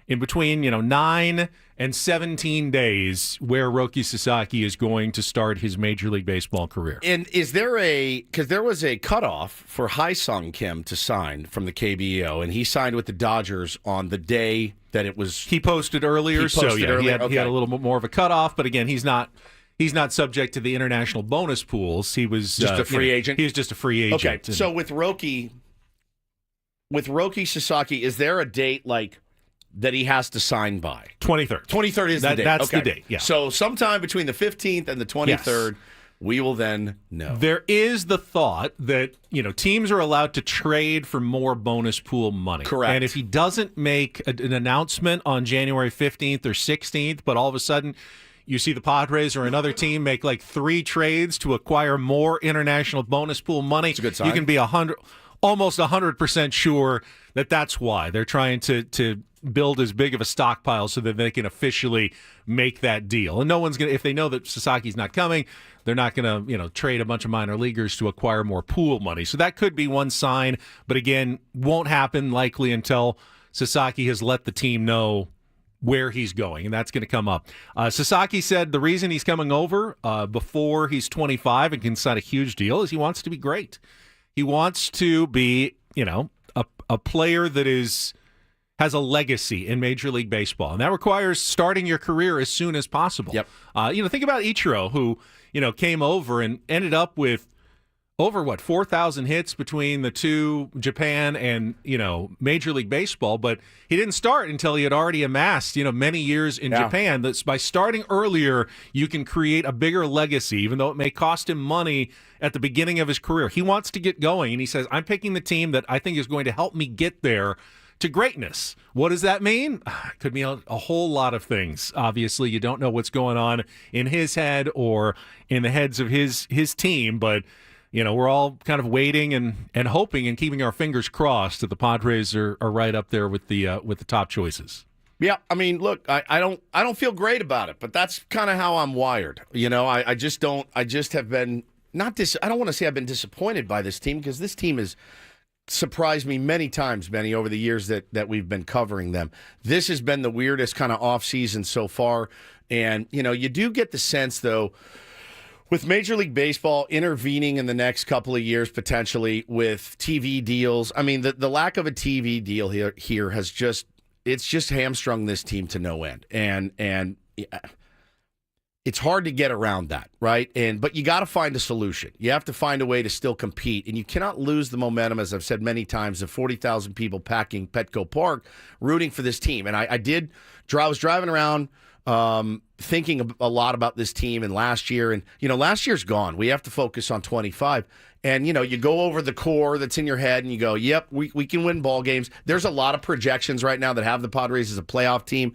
in between 9 and 17 days where Roki Sasaki is going to start his Major League Baseball career. And is there because there was a cutoff for Hai-Sung Kim to sign from the KBO, and he signed with the Dodgers on the day that it was. He posted earlier, he had a little bit more of a cutoff, but again, he's not subject to the international bonus pools. He was just a free agent. He was just a free agent. Okay, so with Roki Sasaki, is there a date that he has to sign by? 23rd. 23rd is the date. That's the date, yeah. So sometime between the 15th and the 23rd, we will then know. There is the thought that, teams are allowed to trade for more bonus pool money. Correct. And if he doesn't make an announcement on January 15th or 16th, but all of a sudden you see the Padres or another team make 3 trades to acquire more international bonus pool money, it's a good sign. You can be almost 100% sure that that's why. They're trying to build as big of a stockpile so that they can officially make that deal. And no one's going to, if they know that Sasaki's not coming, they're not going to, trade a bunch of minor leaguers to acquire more pool money. So that could be one sign, but again, won't happen likely until Sasaki has let the team know where he's going, and that's going to come up. Sasaki said the reason he's coming over before he's 25 and can sign a huge deal is he wants to be great. He wants to be, a player that has a legacy in Major League Baseball, and that requires starting your career as soon as possible. Yep. Think about Ichiro, who came over and ended up with over 4,000 hits between the two, Japan and Major League Baseball, but he didn't start until he had already amassed many years in Japan. That's by starting earlier, you can create a bigger legacy, even though it may cost him money at the beginning of his career. He wants to get going, and he says, "I'm picking the team that I think is going to help me get there to greatness." What does that mean? It could mean a whole lot of things. Obviously, you don't know what's going on in his head or in the heads of his team, but we're all kind of waiting and hoping and keeping our fingers crossed that the Padres are right up there with the top choices. Yeah, I mean, look, I don't feel great about it, but that's kind of how I'm wired. I just don't. I just have been I don't want to say I've been disappointed by this team, because this team has surprised me many times, Benny, over the years that we've been covering them. This has been the weirdest kind of off season so far, and you do get the sense though, with Major League Baseball intervening in the next couple of years potentially with TV deals. I mean, the lack of a TV deal here has just hamstrung this team to no end, and it's hard to get around that, right? But you got to find a solution. You have to find a way to still compete, and you cannot lose the momentum, as I've said many times, of 40,000 people packing Petco Park rooting for this team. And I was driving around thinking a lot about this team and last year, and last year's gone. We have to focus on 25. And you go over the core that's in your head and you go, yep, we can win ball games. There's a lot of projections right now that have the Padres as a playoff team.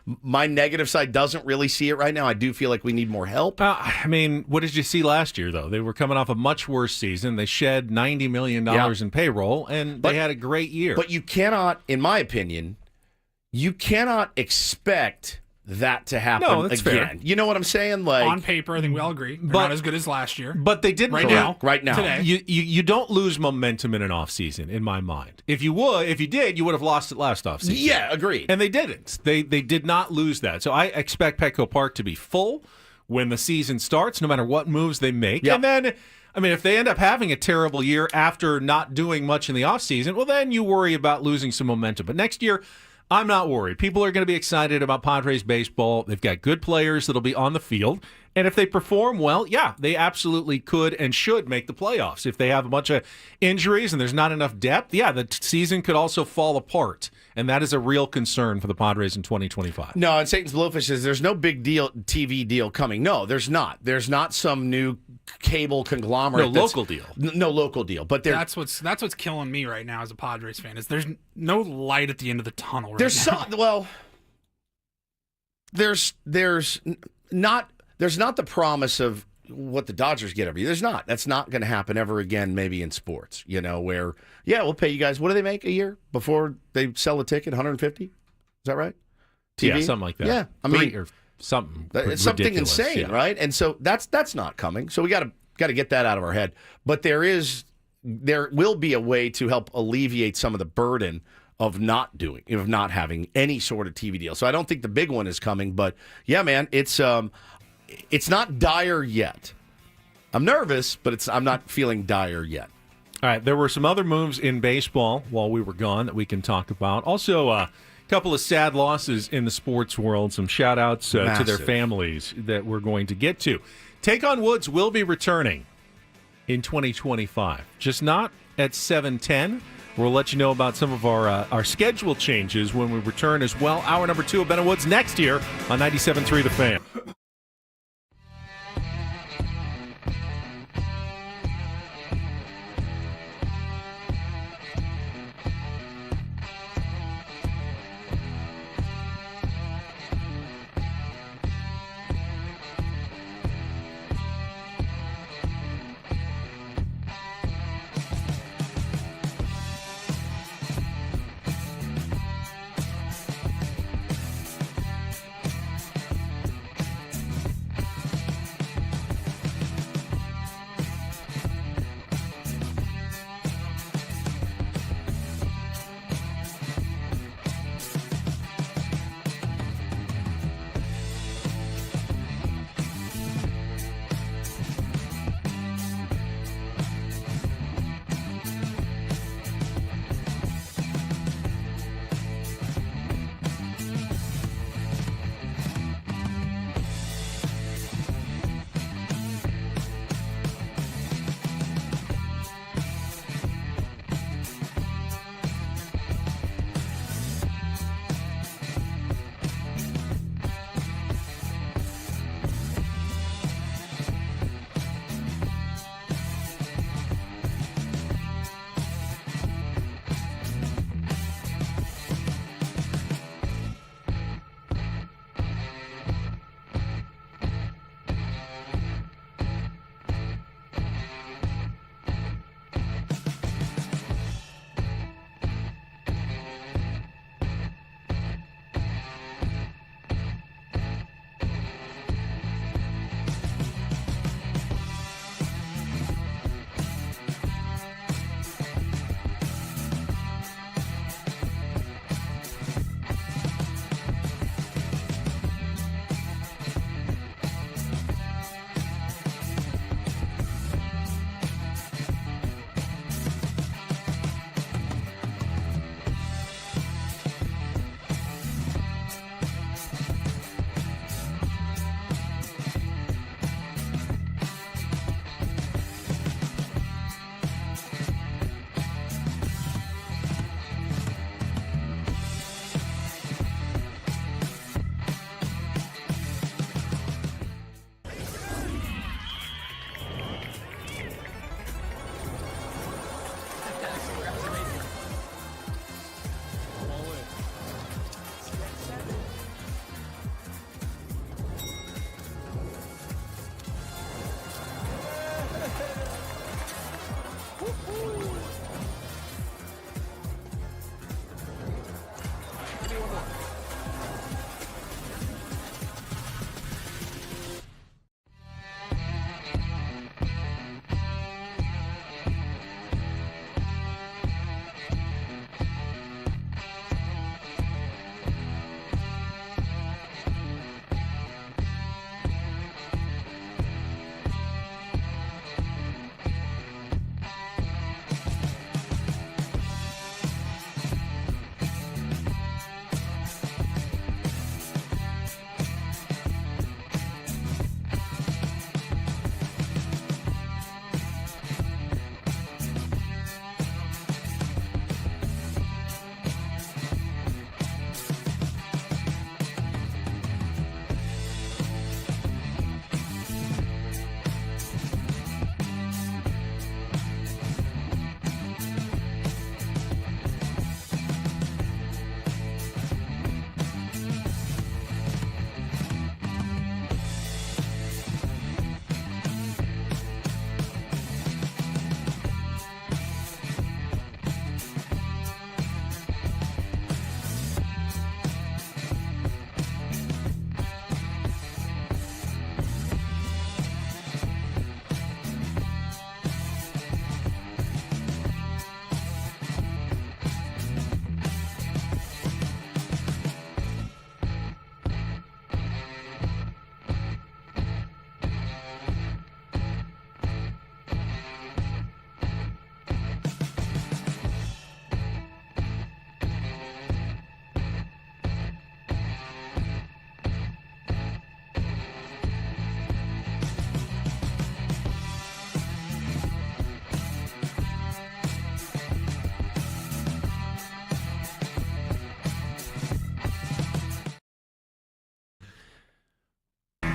My negative side doesn't really see it right now. I do feel like we need more help. What did you see last year, though? They were coming off a much worse season. They shed $90 million in payroll, and they had a great year. But you cannot, in my opinion, expect that to happen again. Fair. You know what I'm saying? Like, on paper, I think we all agree they're not as good as last year. But they didn't right now. Today. You don't lose momentum in an offseason, in my mind. If you did, you would have lost it last offseason. Yeah, agreed. And they didn't. They did not lose that. So I expect Petco Park to be full when the season starts, no matter what moves they make. Yep. And then, if they end up having a terrible year after not doing much in the offseason, well, then you worry about losing some momentum. But next year, I'm not worried. People are going to be excited about Padres baseball. They've got good players that'll be on the field. And if they perform well, yeah, they absolutely could and should make the playoffs. If they have a bunch of injuries and there's not enough depth, yeah, the season could also fall apart. And that is a real concern for the Padres in 2025. No, and Satan's Blowfish says there's no big deal TV deal coming. No, there's not. There's not some new cable conglomerate. No local deal. No local deal. But that's what's killing me right now as a Padres fan, is there's no light at the end of the tunnel right there's not the promise of what the Dodgers get every year. There's not. That's not going to happen ever again, maybe in sports, where, we'll pay you guys. What do they make a year before they sell a ticket? 150? Is that right? TV? Yeah, something like that. Yeah. Or something. It's something insane, right? And so that's not coming. So we got to get that out of our head. But there will be a way to help alleviate some of the burden of not having any sort of TV deal. So I don't think the big one is coming, but yeah, man, it's not dire yet. I'm nervous, but I'm not feeling dire yet. All right, there were some other moves in baseball while we were gone that we can talk about. Also, a couple of sad losses in the sports world. Some shout-outs to their families that we're going to get to. Take on Woods will be returning in 2025, just not at 7:10. We'll let you know about some of our schedule changes when we return as well. Hour number 2 of Ben and Woods next year on 97.3 The Fan.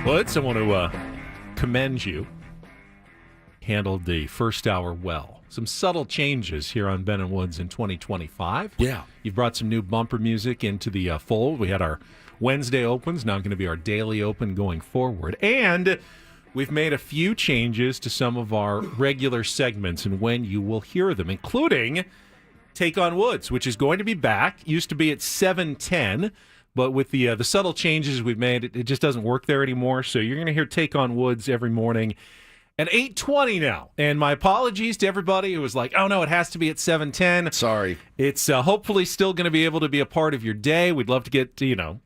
Woods, I want to commend you. Handled the first hour well. Some subtle changes here on Ben and Woods in 2025. Yeah. You've brought some new bumper music into the fold. We had our Wednesday opens, now going to be our daily open going forward. And we've made a few changes to some of our regular segments and when you will hear them, including Take on Woods, which is going to be back. Used to be at 7:10. But with the subtle changes we've made, it just doesn't work there anymore. So you're going to hear Take on Woods every morning at 8:20 now. And my apologies to everybody who was like, oh, no, it has to be at 7:10. Sorry. It's hopefully still going to be able to be a part of your day. We'd love to get,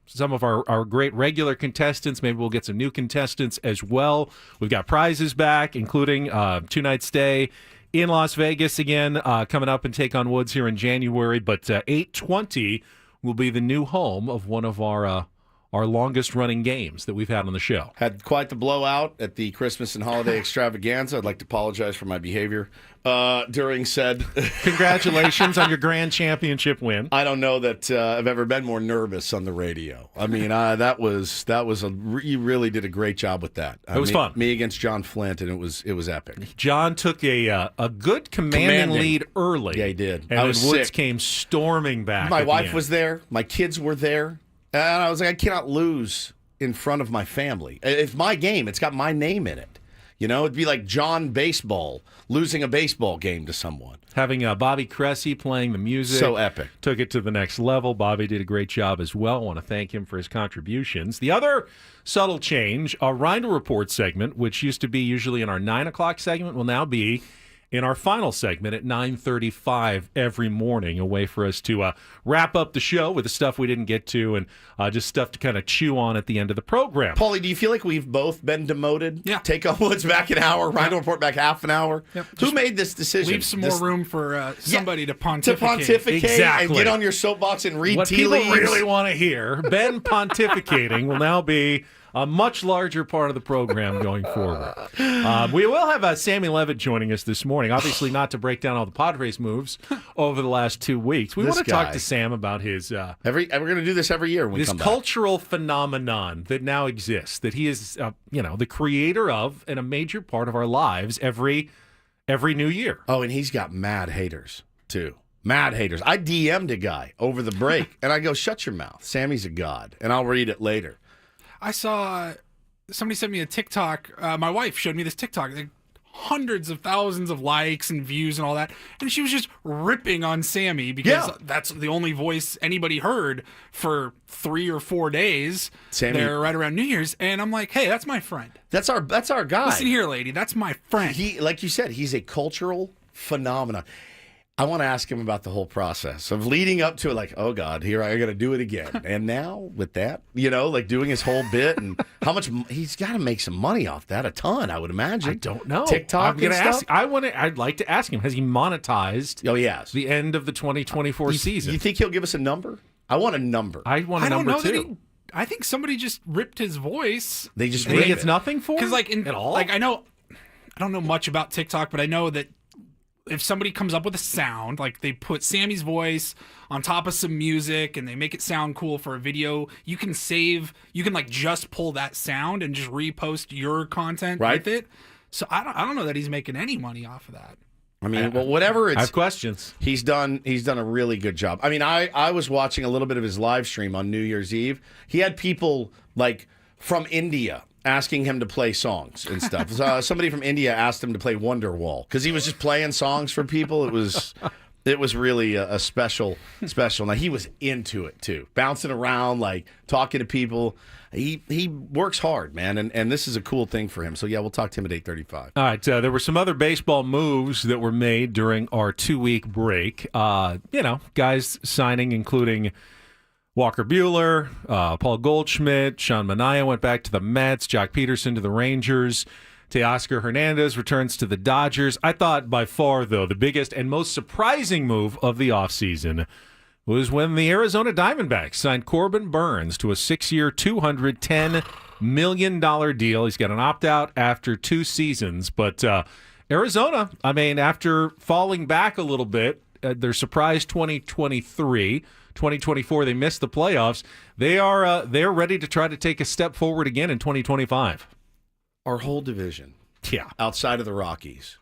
some of our great regular contestants. Maybe we'll get some new contestants as well. We've got prizes back, including 2-night stay in Las Vegas again, coming up and Take on Woods here in January. But 8:20 will be the new home of one of our longest-running games that we've had on the show. Had quite the blowout at the Christmas and holiday extravaganza. I'd like to apologize for my behavior during said. Congratulations on your grand championship win. I don't know that I've ever been more nervous on the radio. I mean, you really did a great job with that. It was fun. Me against John Flint, and it was epic. John took a good commanding lead early. Yeah, he did. And I then was Woods sick. came storming back. My at the wife end. was there. My kids were there. And I was like, I cannot lose in front of my family. It's my game. It's got my name in it. It'd be like John Baseball losing a baseball game to someone. Having Bobby Cressy playing the music. So epic. Took it to the next level. Bobby did a great job as well. I want to thank him for his contributions. The other subtle change, our Reindl Report segment, which used to be usually in our 9 o'clock segment, will now be in our final segment at 9:35 every morning, a way for us to wrap up the show with the stuff we didn't get to and just stuff to kind of chew on at the end of the program. Paulie, do you feel like we've both been demoted? Yeah. Take on Woods back an hour, Reindl Report back half an hour? Yep. Who Just made this decision? Leave some more room for somebody to pontificate. To pontificate Exactly. and get on your soapbox and read What tea people leaves? really want to hear, Ben pontificating, will now be a much larger part of the program going forward. We will have Sammy Levitt joining us this morning. Obviously, not to break down all the Padres moves over the last 2 weeks. We This want to talk guy. to Sam about his We're going to do this every year when we this come back. cultural phenomenon that now exists. That he is, the creator of and a major part of our lives every new year. Oh, and he's got mad haters, too. Mad haters. I DM'd a guy over the break, and I go, shut your mouth. Sammy's a god, and I'll read it later. I saw somebody sent me a TikTok. My wife showed me this TikTok. Like hundreds of thousands of likes and views and all that. And she was just ripping on Sammy because that's the only voice anybody heard for 3 or 4 days. Sammy, there right around New Year's. And I'm like, hey, that's my friend. That's our guy. Listen here, lady. That's my friend. He, like you said, he's a cultural phenomenon. I want to ask him about the whole process of leading up to it, like, oh, God, here I got to do it again. And now with that, like doing his whole bit and how much he's got to make some money off that, a ton, I would imagine. I don't know. TikTok I'm gonna and ask. stuff? I'd like to ask him. Has he monetized Oh, he has. the end of the 2024 season? You think he'll give us a number? I want a number. I want a I don't number know too. I think somebody just ripped his voice. They just And he rip gets it. nothing for Because it at all. I don't know much about TikTok, but I know that if somebody comes up with a sound, like they put Sammy's voice on top of some music and they make it sound cool for a video, you can like just pull that sound and just repost your content Right. with it. So I don't know that he's making any money off of that. I mean, well, whatever I it's. have questions. He's done a really good job. I mean, I was watching a little bit of his live stream on New Year's Eve. He had people like from India asking him to play songs and stuff. Somebody from India asked him to play Wonderwall because he was just playing songs for people. It was really a special. Now he was into it too, bouncing around, like talking to people. He works hard, man, and this is a cool thing for him. So yeah, we'll talk to him at 8:35. All right, there were some other baseball moves that were made during our 2-week break. Guys signing, including Walker Buehler, Paul Goldschmidt, Sean Manaea went back to the Mets, Jock Peterson to the Rangers, Teoscar Hernandez returns to the Dodgers. I thought by far, though, the biggest and most surprising move of the offseason was when the Arizona Diamondbacks signed Corbin Burns to a 6-year, $210 million deal. He's got an opt-out after 2 seasons, but Arizona, I mean, after falling back a little bit their surprise 2023, 2024. They missed the playoffs. They're ready to try to take a step forward again in 2025. Our whole division, Yeah. outside of the Rockies,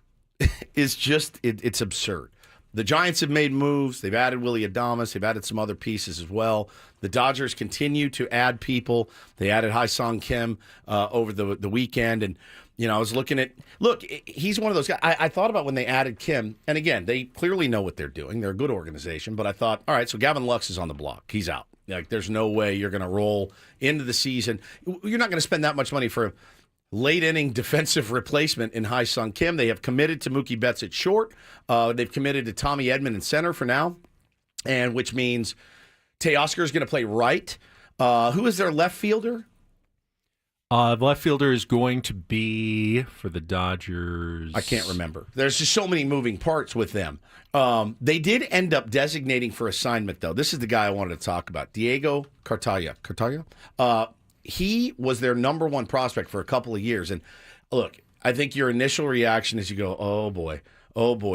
is just it's absurd. The Giants have made moves. They've added Willie Adames. They've added some other pieces as well. The Dodgers continue to add people. They added Hai-Sung Kim over the weekend. And, I was looking at – look, he's one of those guys. I thought about when they added Kim. And, again, they clearly know what they're doing. They're a good organization. But I thought, all right, so Gavin Lux is on the block. He's out. Like, there's no way you're going to roll into the season. You're not going to spend that much money for – late-inning defensive replacement in Hai-Sung Kim. They have committed to Mookie Betts at short. They've committed to Tommy Edman in center for now, and which means Teoscar is going to play right. Who is their left fielder? The left fielder is going to be for the Dodgers. I can't remember. There's just so many moving parts with them. They did end up designating for assignment, though. This is the guy I wanted to talk about, Diego Cartaya. He was their number one prospect for a couple of years. And look, I think your initial reaction is you go, oh boy,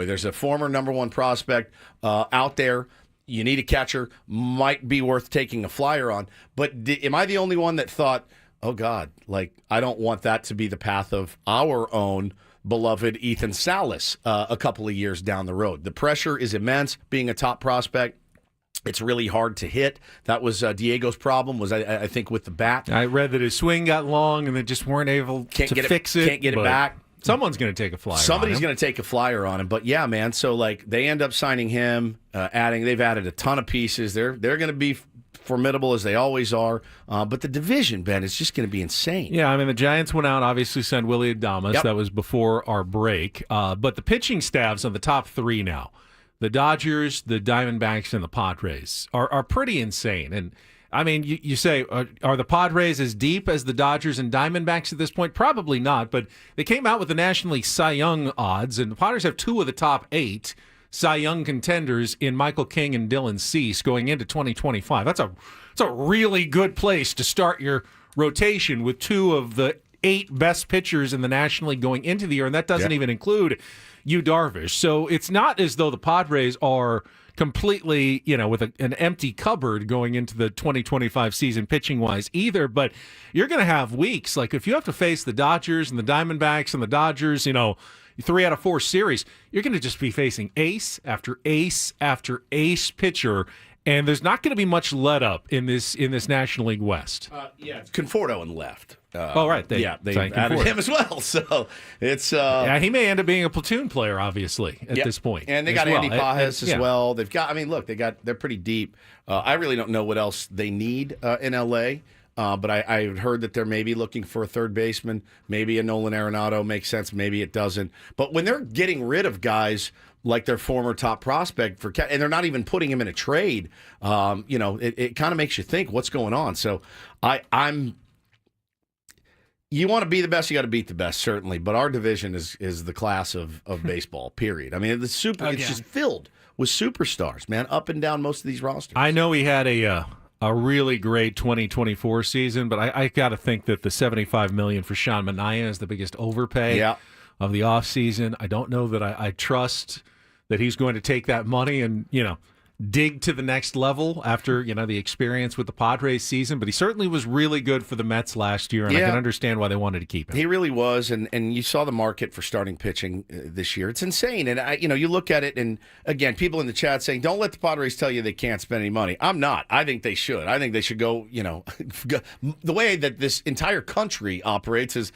there's a former number one prospect out there. You need a catcher, might be worth taking a flyer on. But am I the only one that thought, oh God, like I don't want that to be the path of our own beloved Ethan Salas a couple of years down the road? The pressure is immense being a top prospect. It's really hard to hit. That was Diego's problem, was I think with the bat. I read that his swing got long and they just weren't able to fix it. Can't get it back. Someone's going to take a flyer. Somebody's going to take a flyer on him. But yeah, man. So like they end up signing him, they've added a ton of pieces. They're going to be formidable as they always are. But the division, Ben, is just going to be insane. Yeah, I mean the Giants went out, obviously sent Willie Adames. Yep. That was before our break. But the pitching staffs on the top three now. The Dodgers, the Diamondbacks, and the Padres are pretty insane. And, I mean, you say, are the Padres as deep as the Dodgers and Diamondbacks at this point? Probably not, but they came out with the National League Cy Young odds, and the Padres have 2 of the top 8 Cy Young contenders in Michael King and Dylan Cease going into 2025. That's a really good place to start your rotation with 2 of the 8 best pitchers in the National League going into the year, and that doesn't even include Yu Darvish. So it's not as though the Padres are completely, with an empty cupboard going into the 2025 season pitching-wise either, but you're going to have weeks. Like if you have to face the Dodgers and the Diamondbacks and the Dodgers, 3 out of 4 series, you're going to just be facing ace after ace after ace pitcher, and there's not going to be much let up in this National League West. It's Conforto and left. Right. They added him as well. So it's he may end up being a platoon player, obviously, at this point. And they got Andy Pajes as well. They've got. I mean, look, they're pretty deep. I really don't know what else they need in LA. But I heard that they're maybe looking for a third baseman. Maybe a Nolan Arenado makes sense. Maybe it doesn't. But when they're getting rid of guys like their former top prospect and they're not even putting him in a trade, it kind of makes you think what's going on. So I'm. You want to be the best, you got to beat the best, certainly. But our division is the class of baseball. Period. I mean, it's just filled with superstars, man, up and down most of these rosters. I know he had a really great 2024 season, but I got to think that the $75 million for Sean Manaea is the biggest overpay of the offseason. I don't know that I trust that he's going to take that money and dig to the next level after the experience with the Padres season, but he certainly was really good for the Mets last year, and I can understand why they wanted to keep him. He really was, and you saw the market for starting pitching this year. It's insane, and you look at it, and again, people in the chat saying, "Don't let the Padres tell you they can't spend any money." I'm not. I think they should. I think they should go. The way that this entire country operates is.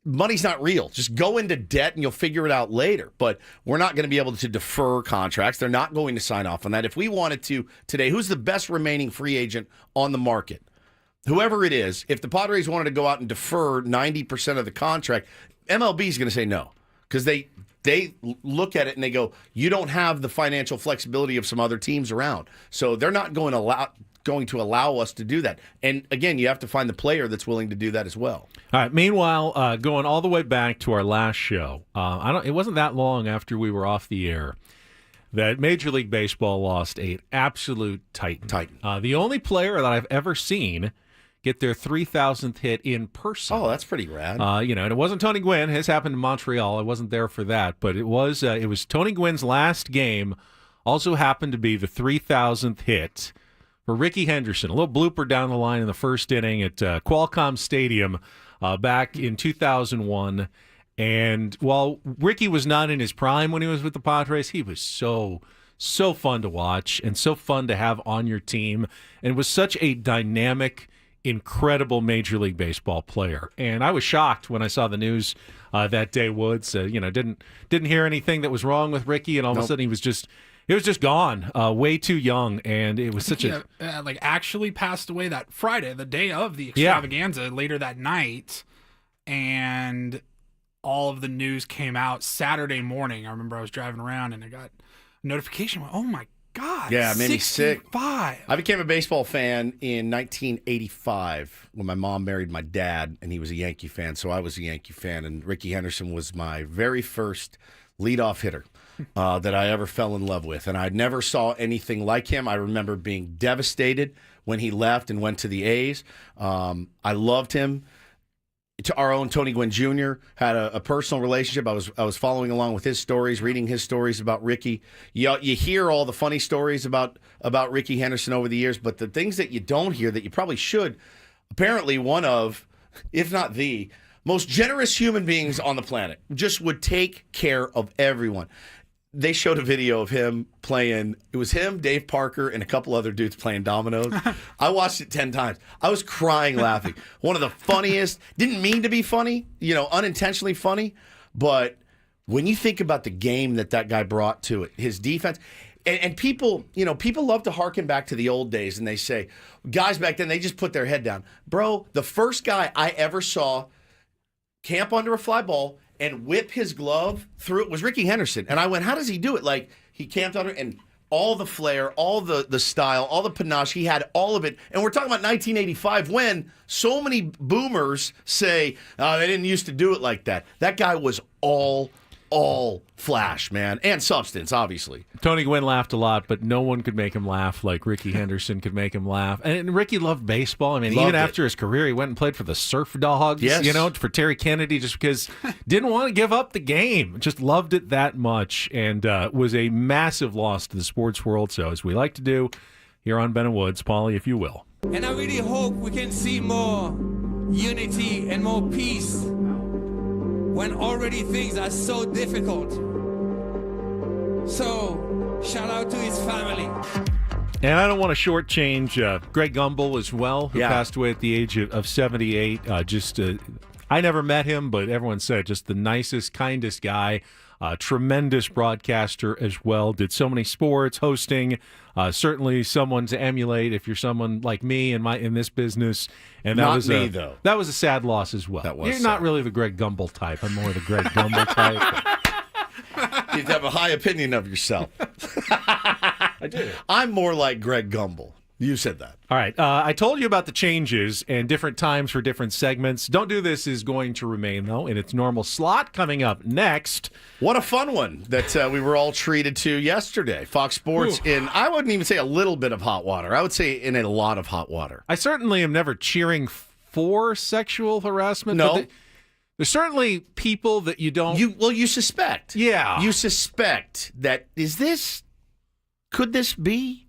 Money's not real. Just go into debt and you'll figure it out later. But we're not going to be able to defer contracts. They're not going to sign off on that. If we wanted to today, who's the best remaining free agent on the market? Whoever it is, if the Padres wanted to go out and defer 90% of the contract, MLB is going to say no. Because they look at it and they go, you don't have the financial flexibility of some other teams around. So they're not going to allow us to do that. And again, you have to find the player that's willing to do that as well. All right. Meanwhile, going all the way back to our last show, it wasn't that long after we were off the air that Major League Baseball lost an absolute titan. The only player that I've ever seen get their 3,000th hit in person. Oh, that's pretty rad. And it wasn't Tony Gwynn. His happened in Montreal. I wasn't there for that, but it was Tony Gwynn's last game also happened to be the 3,000th hit for Ricky Henderson. A little blooper down the line in the first inning at Qualcomm Stadium back in 2001. And while Ricky was not in his prime when he was with the Padres, he was so fun to watch and so fun to have on your team, and was such a dynamic, incredible Major League Baseball player. And I was shocked when I saw the news that day. Woods, didn't hear anything that was wrong with Ricky, and all of a sudden he was just gone, way too young, and it was such actually passed away that Friday, the day of the extravaganza, later that night, and all of the news came out Saturday morning. I remember I was driving around and I got a notification. Oh my God. Yeah, it made me sick. 65. I became a baseball fan in 1985 when my mom married my dad, and he was a Yankee fan, so I was a Yankee fan, and Ricky Henderson was my very first leadoff hitter that I ever fell in love with, and I never saw anything like him. I remember being devastated when he left and went to the A's. I loved him. To our own Tony Gwynn Jr. had a personal relationship. I was following along with his stories, reading his stories about Ricky. You hear all the funny stories about Ricky Henderson over the years, but the things that you don't hear that you probably should, apparently one of, if not the, most generous human beings on the planet, just would take care of everyone. They showed a video of him playing. It was him, Dave Parker, and a couple other dudes playing dominoes. I watched it 10 times. I was crying laughing. One of the funniest. Didn't mean to be funny, unintentionally funny. But when you think about the game that guy brought to it, his defense, and people, people love to harken back to the old days, and they say, guys back then, they just put their head down. Bro, the first guy I ever saw camp under a fly ball and whip his glove through it was Ricky Henderson. And I went, how does he do it? Like, he camped under, and all the flair, all the style, all the panache, he had all of it. And we're talking about 1985 when so many boomers say, they didn't used to do it like that. That guy was all flash, man, and substance, obviously. Tony Gwynn laughed a lot, but no one could make him laugh like Ricky Henderson could make him laugh. And Ricky loved baseball. I mean, even after his career, he went and played for the Surf Dogs, for Terry Kennedy, just because didn't want to give up the game. Just loved it that much, and was a massive loss to the sports world. So, as we like to do here on Ben and Woods, Paulie, if you will. And I really hope we can see more unity and more peace when already things are so difficult. So, shout out to his family. And I don't want to shortchange Greg Gumbel as well, who passed away at the age of 78. I never met him, but everyone said just the nicest, kindest guy. Tremendous broadcaster as well. Did so many sports, hosting. Certainly someone to emulate if you're someone like me in this business. And that though. That was a sad loss as well. That was You're sad. not really the Greg Gumbel type. I'm more the Greg Gumbel type. You have a high opinion of yourself. I do. I'm more like Greg Gumbel. You said that. All right. I told you about the changes and different times for different segments. Don't Do This is going to remain, though, in its normal slot. Coming up next. What a fun one that we were all treated to yesterday. Fox Sports I wouldn't even say a little bit of hot water. I would say in a lot of hot water. I certainly am never cheering for sexual harassment. No. But there's certainly people that you don't... You suspect. Yeah. You suspect that, could this be?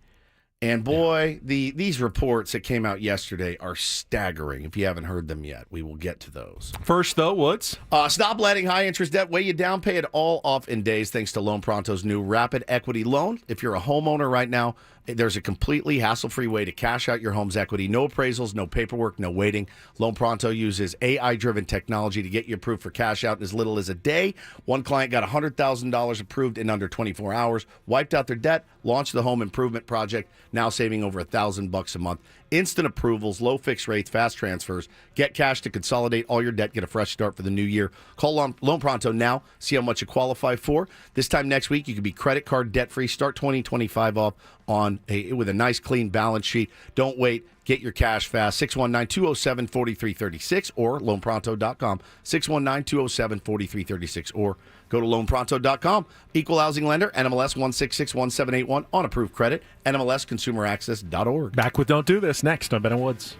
And boy, these reports that came out yesterday are staggering. If you haven't heard them yet, we will get to those. First, though, Woods. Stop letting high-interest debt weigh you down. Pay it all off in days thanks to Loan Pronto's new Rapid Equity Loan. If you're a homeowner right now, there's a completely hassle-free way to cash out your home's equity. No appraisals, no paperwork, no waiting. Loan Pronto uses AI-driven technology to get you approved for cash out in as little as a day. One client got $100,000 approved in under 24 hours, wiped out their debt, launched the home improvement project, now saving over $1,000 a month. Instant approvals, low fixed rates, fast transfers. Get cash to consolidate all your debt. Get a fresh start for the new year. Call Loan Pronto now. See how much you qualify for. This time next week, you can be credit card debt free. Start 2025 off with a nice clean balance sheet. Don't wait. Get your cash fast. 619-207-4336 or loanpronto.com. 619-207-4336 or go to loanpronto.com. Equal housing lender, NMLS 1661781 on approved credit, NMLSconsumeraccess.org. Back with Don't Do This next on Ben and Woods.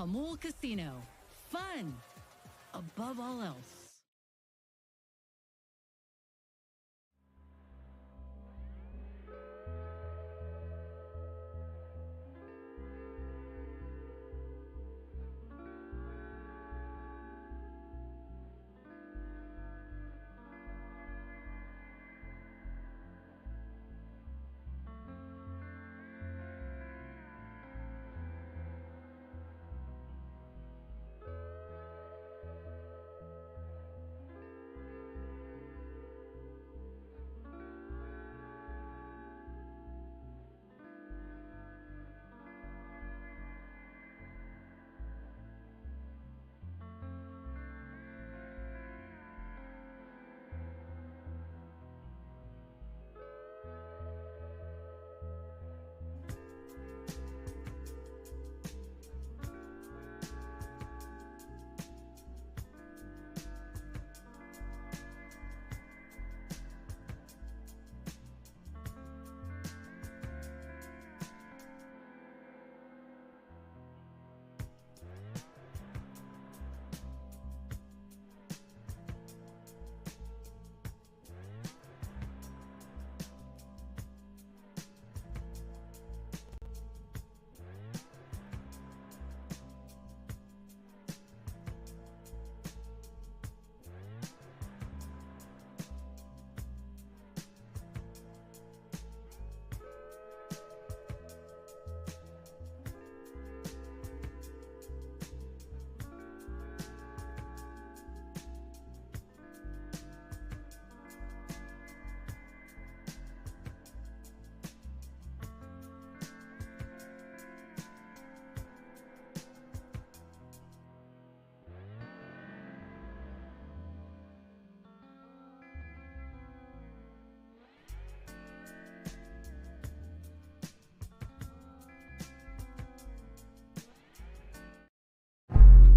Jamul Casino. Fun above all else.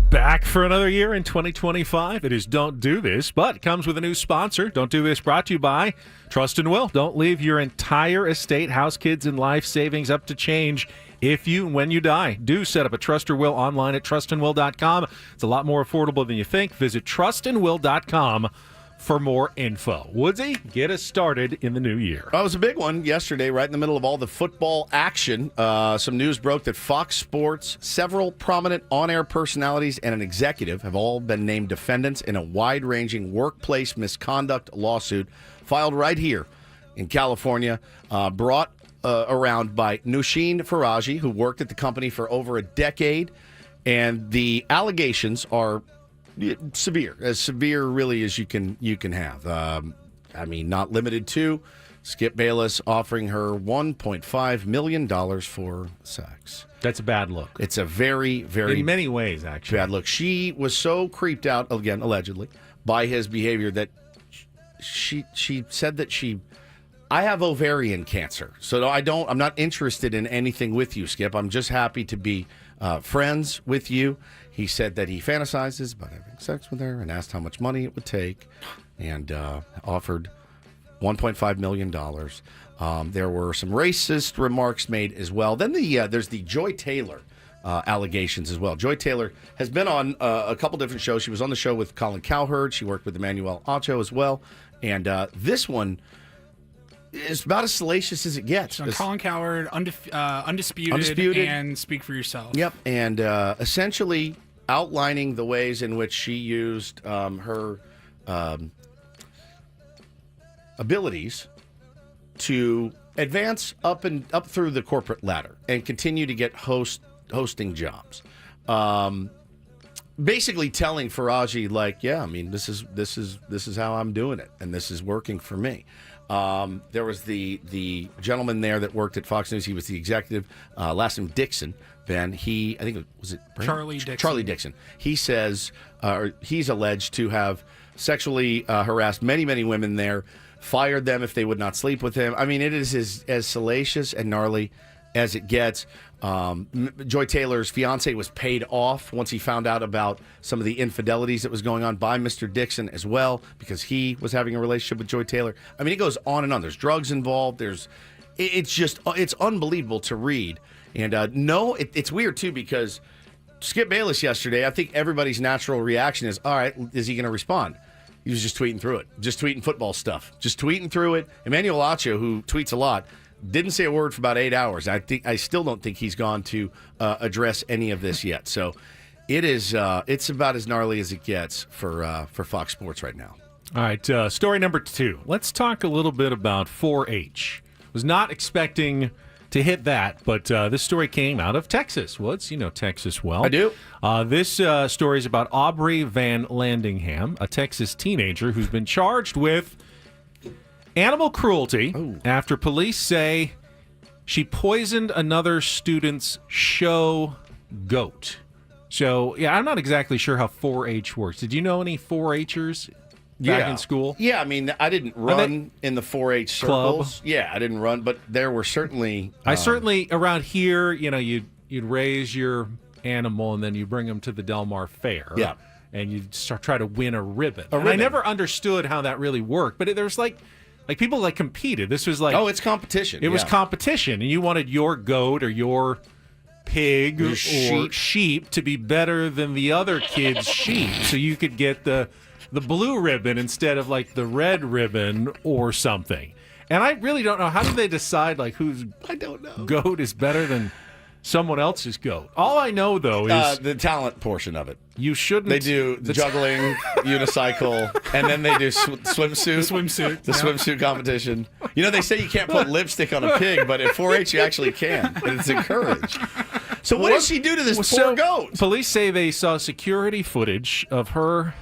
Back for another year in 2025. It is Don't Do This, but it comes with a new sponsor. Don't Do This brought to you by Trust and Will. Don't leave your entire estate, house, kids, and life savings up to change if you and when you die. Do set up a Trust or Will online at trustandwill.com. It's a lot more affordable than you think. Visit trustandwill.com for more info. Woodsy, get us started in the new year. Oh, it was a big one yesterday, right in the middle of all the football action. Some news broke that Fox Sports, several prominent on-air personalities, and an executive have all been named defendants in a wide-ranging workplace misconduct lawsuit filed right here in California, brought around by Noosheen Faraji, who worked at the company for over a decade. And the allegations are severe, as severe really as you can have. I mean, not limited to Skip Bayless offering her $1.5 million for sex. That's a bad look. It's a very, very in many ways, actually, bad look. She was so creeped out, again, allegedly, by his behavior that she said that I have ovarian cancer, so I'm not interested in anything with you, Skip. I'm just happy to be friends with you. He said that he fantasizes about having sex with her and asked how much money it would take, and offered $1.5 million. There were some racist remarks made as well. Then there's the Joy Taylor allegations as well. Joy Taylor has been on a couple different shows. She was on the show with Colin Cowherd. She worked with Emmanuel Acho as well. And this one is about as salacious as it gets. So Colin Cowherd, undisputed, and Speak for Yourself. Yep, and essentially outlining the ways in which she used her abilities to advance up through the corporate ladder and continue to get hosting jobs. Basically telling Faraji, like, yeah, I mean, this is how I'm doing it, and this is working for me. There was the gentleman there that worked at Fox News. He was the executive, last name Dixon. Ben, I think it was Charlie Dixon. Charlie Dixon. He says, he's alleged to have sexually harassed many, many women there, fired them if they would not sleep with him. I mean, it is as salacious and gnarly as it gets. Joy Taylor's fiance was paid off once he found out about some of the infidelities that was going on by Mr. Dixon as well, because he was having a relationship with Joy Taylor. I mean, it goes on and on. There's drugs involved. It's unbelievable to read. And it's weird too, because Skip Bayless yesterday, I think everybody's natural reaction is, all right, is he going to respond? He was just tweeting through it, just tweeting football stuff, just tweeting through it. Emmanuel Acho, who tweets a lot, didn't say a word for about 8 hours. I still don't think he's gone to address any of this yet. So it's about as gnarly as it gets for Fox Sports right now. All right, story number 2. Let's talk a little bit about 4-H. Was not expecting to hit that, but this story came out of Texas. Woods, you know Texas well. I do. This story is about Aubrey Van Landingham, a Texas teenager who's been charged with animal cruelty after police say she poisoned another student's show goat. So, yeah, I'm not exactly sure how 4-H works. Did you know any 4-Hers back in school? Yeah, I mean, I didn't run in the 4-H circles. Yeah, I didn't run, but there were certainly... I certainly, around here, you know, you'd raise your animal and then you bring them to the Del Mar Fair. Yeah. And you'd try to win a ribbon. And I never understood how that really worked, but there's like people like competed. This was like... Oh, it's competition. It was competition, and you wanted your goat or your pig or sheep. sheep to be better than the other kid's sheep, so you could get the blue ribbon instead of like the red ribbon or something. And I really don't know, how do they decide like whose goat is better than someone else's goat? All I know though is the talent portion of it. You shouldn't. They do the juggling, unicycle, and then they do swimsuit. The swimsuit competition. You know, they say you can't put lipstick on a pig, but at 4-H you actually can, and it's encouraged. So what did she do to this poor goat? Police say they saw security footage of her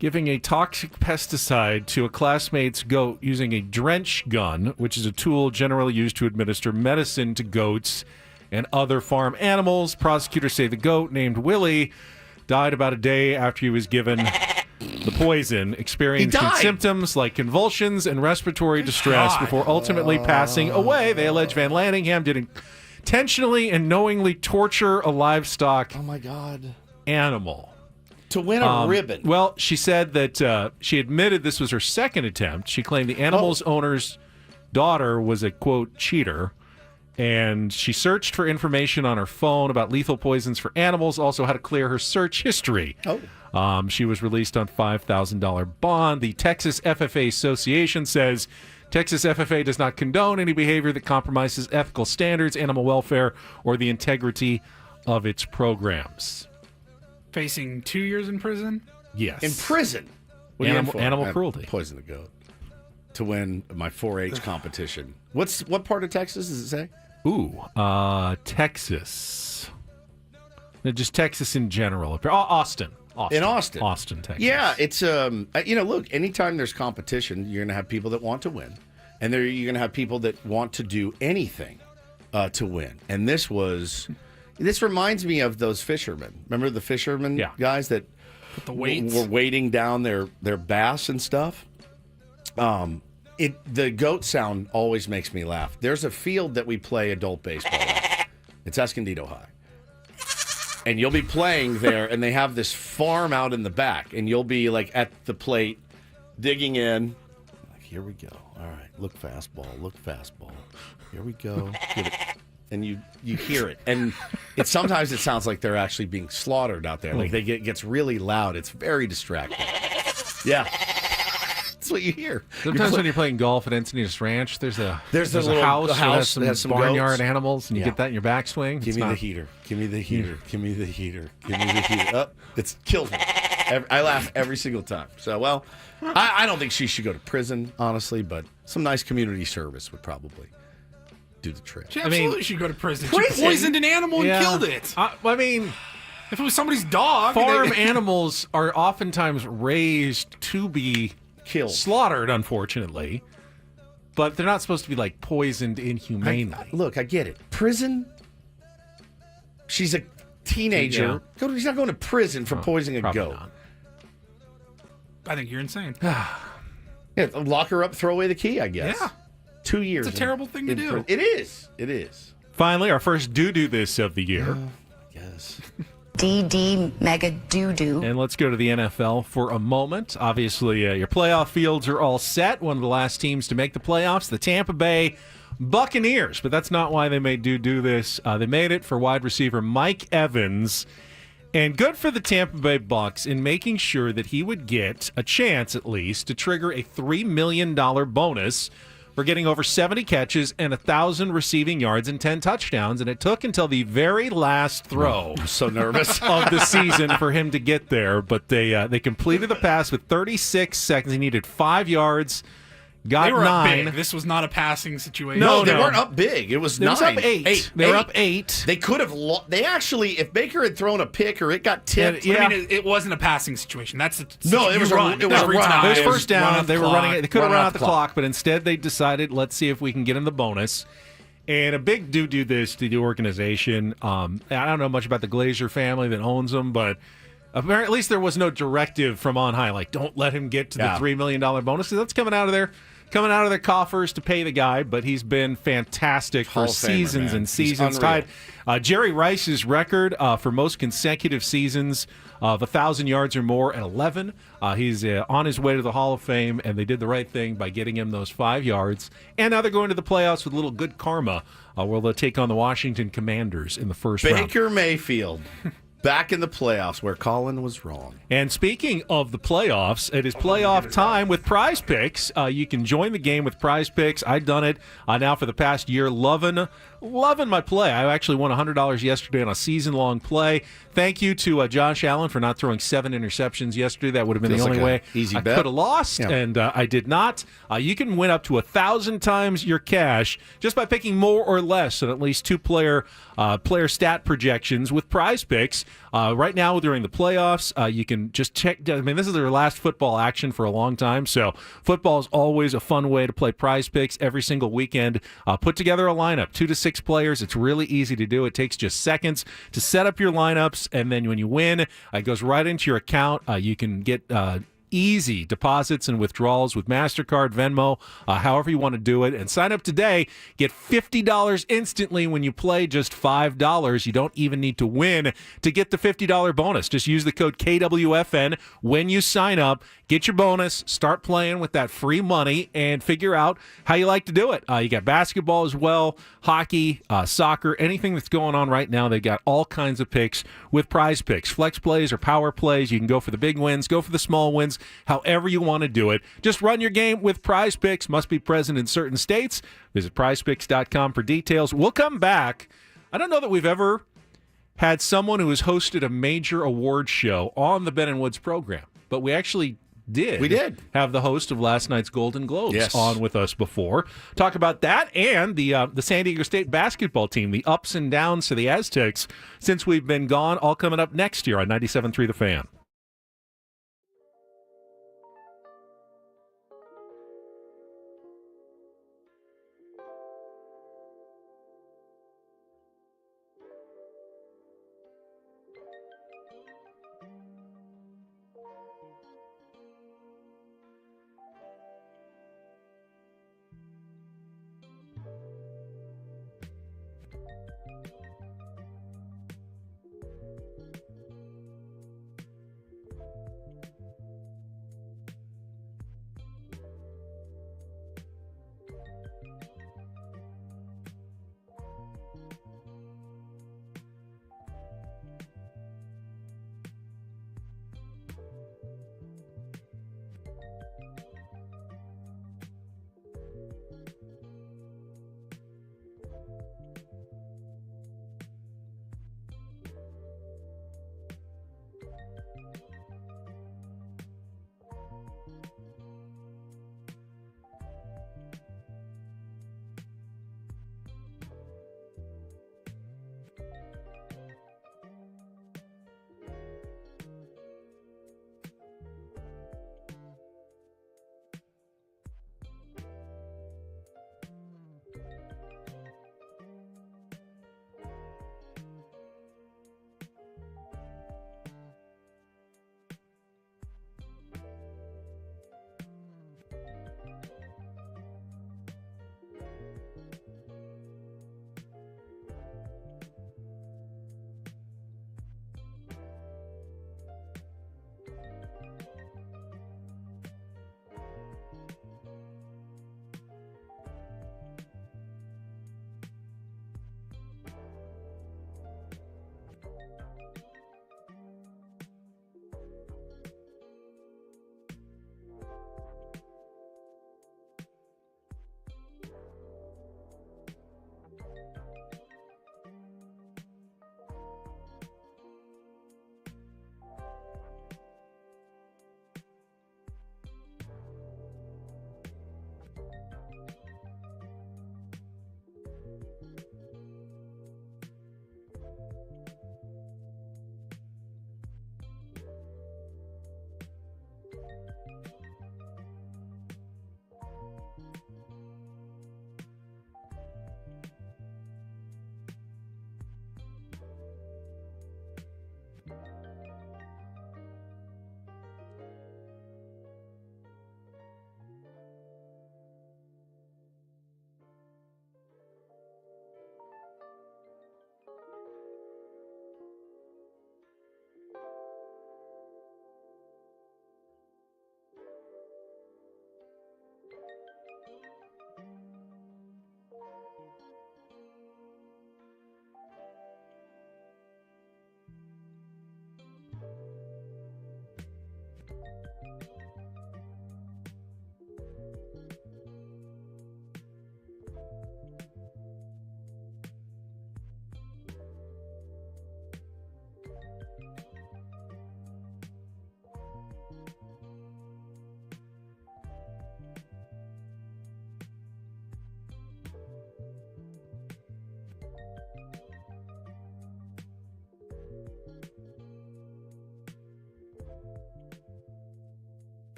giving a toxic pesticide to a classmate's goat using a drench gun, which is a tool generally used to administer medicine to goats and other farm animals. Prosecutors say the goat, named Willie, died about a day after he was given the poison, experiencing symptoms like convulsions and respiratory distress before ultimately passing away. They allege Van Landingham did intentionally and knowingly torture a livestock animal. To win a ribbon. Well, she said that she admitted this was her second attempt. She claimed the animal's owner's daughter was a, quote, cheater. And she searched for information on her phone about lethal poisons for animals, also how to clear her search history. She was released on $5,000 bond. The Texas FFA Association says Texas FFA does not condone any behavior that compromises ethical standards, animal welfare, or the integrity of its programs. Facing 2 years in prison? Yes. In prison? Animal cruelty. Poison the goat. To win my 4-H competition. What part of Texas does it say? Texas. Just Texas in general. Austin. In Austin. Austin, Texas. Yeah, it's, look, anytime there's competition, you're going to have people that want to win. And you're going to have people that want to do anything to win. And this reminds me of those fishermen. Remember the fishermen guys that put the weights? Were weighting down their bass and stuff? The goat sound always makes me laugh. There's a field that we play adult baseball at. It's Escondido High. And you'll be playing there, and they have this farm out in the back, and you'll be like at the plate, digging in. Like, here we go. All right, look fastball. Here we go. Get it. And you hear it, and sometimes it sounds like they're actually being slaughtered out there. Like it gets really loud. It's very distracting. Yeah. That's what you hear. Sometimes when you're playing golf at Encinitas Ranch, there's a little house that has some barnyard goats. Animals, and you get that in your backswing. Give me the heater. Give me the heater. Give me the heater. Give me the heater. Oh, it kills me. I laugh every single time. So, well, I don't think she should go to prison, honestly, but some nice community service would probably do the trick. She absolutely should go to prison. She poisoned an animal and killed it. If it was somebody's dog. Farm animals are oftentimes raised to be killed, slaughtered, unfortunately, but they're not supposed to be like poisoned inhumanely. Look, I get it. Prison. She's a teenager. Yeah. She's not going to prison for poisoning a goat. Not. I think you're insane. Lock her up, throw away the key, I guess. Yeah. 2 years. It's a terrible thing to do. It is. It is. Finally, our first do this of the year. Yes. DD Mega Doo-Doo. And let's go to the NFL for a moment. Obviously, your playoff fields are all set. One of the last teams to make the playoffs, the Tampa Bay Buccaneers, but that's not why they made Dude do this. They made it for wide receiver Mike Evans. And good for the Tampa Bay Bucs in making sure that he would get a chance, at least, to trigger a $3 million bonus for getting over 70 catches and 1,000 receiving yards and 10 touchdowns. And it took until the very last throw I'm so nervous. of the season for him to get there. But they completed the pass with 36 seconds. He needed 5 yards. Got They were 9. up big. This was not a passing situation. No, they no. weren't up big. It was It 9. was up 8. They were up 8. They could have. They actually, if Baker had thrown a pick or it got tipped. Yeah. I mean, it wasn't a passing situation. That's No, it was a run. It was a every run. time. It was It was first down. They were running it. They could have run out the clock, but instead they decided, let's see if we can get him the bonus. And a big do this to the organization. I don't know much about the Glazer family that owns them, but apparently at least there was no directive from on high, like don't let him get to the $3 million bonus. That's coming out of their coffers to pay the guy. But he's been fantastic Hall for of Famer, seasons man. and He's seasons. unreal. Tied Jerry Rice's record for most consecutive seasons of 1,000 yards or more at 11. He's on his way to the Hall of Fame, and they did the right thing by getting him those 5 yards. And now they're going to the playoffs with a little good karma, where they'll take on the Washington Commanders in the first round. Baker Mayfield back in the playoffs where Colin was wrong. And speaking of the playoffs, it is playoff time with Prize Picks. You can join the game with Prize Picks. I've done it now for the past year. Loving my play. I actually won $100 yesterday on a season-long play. Thank you to Josh Allen for not throwing 7 interceptions yesterday. That would have been Feels the only like way a easy I bet. could have lost, Yeah. and I did not. You can win up to 1,000 times your cash just by picking more or less on at least 2 player stat projections with Prize Picks. Right now, during the playoffs, you can just check. I mean, this is their last football action for a long time, so football is always a fun way to play Prize Picks every single weekend. Put together a lineup, 2 to 6 players. It's really easy to do. It takes just seconds to set up your lineups, and then when you win, it goes right into your account. You can get easy deposits and withdrawals with MasterCard, Venmo, however you want to do it. And sign up today. Get $50 instantly when you play just $5. You don't even need to win to get the $50 bonus. Just use the code KWFN when you sign up. Get your bonus, start playing with that free money, and figure out how you like to do it. You got basketball as well, hockey, soccer, anything that's going on right now. They've got all kinds of picks with Prize Picks. Flex plays or power plays. You can go for the big wins, go for the small wins, however you want to do it. Just run your game with Prize Picks. Must be present in certain states. Visit prizepicks.com for details. We'll come back. I don't know that we've ever had someone who has hosted a major award show on the Ben and Woods program, but we actually did. We did have the host of last night's Golden Globes Yes. on with us before. Talk about that and the San Diego State basketball team, the ups and downs to the Aztecs since we've been gone, all coming up next year on 97.3 The Fan.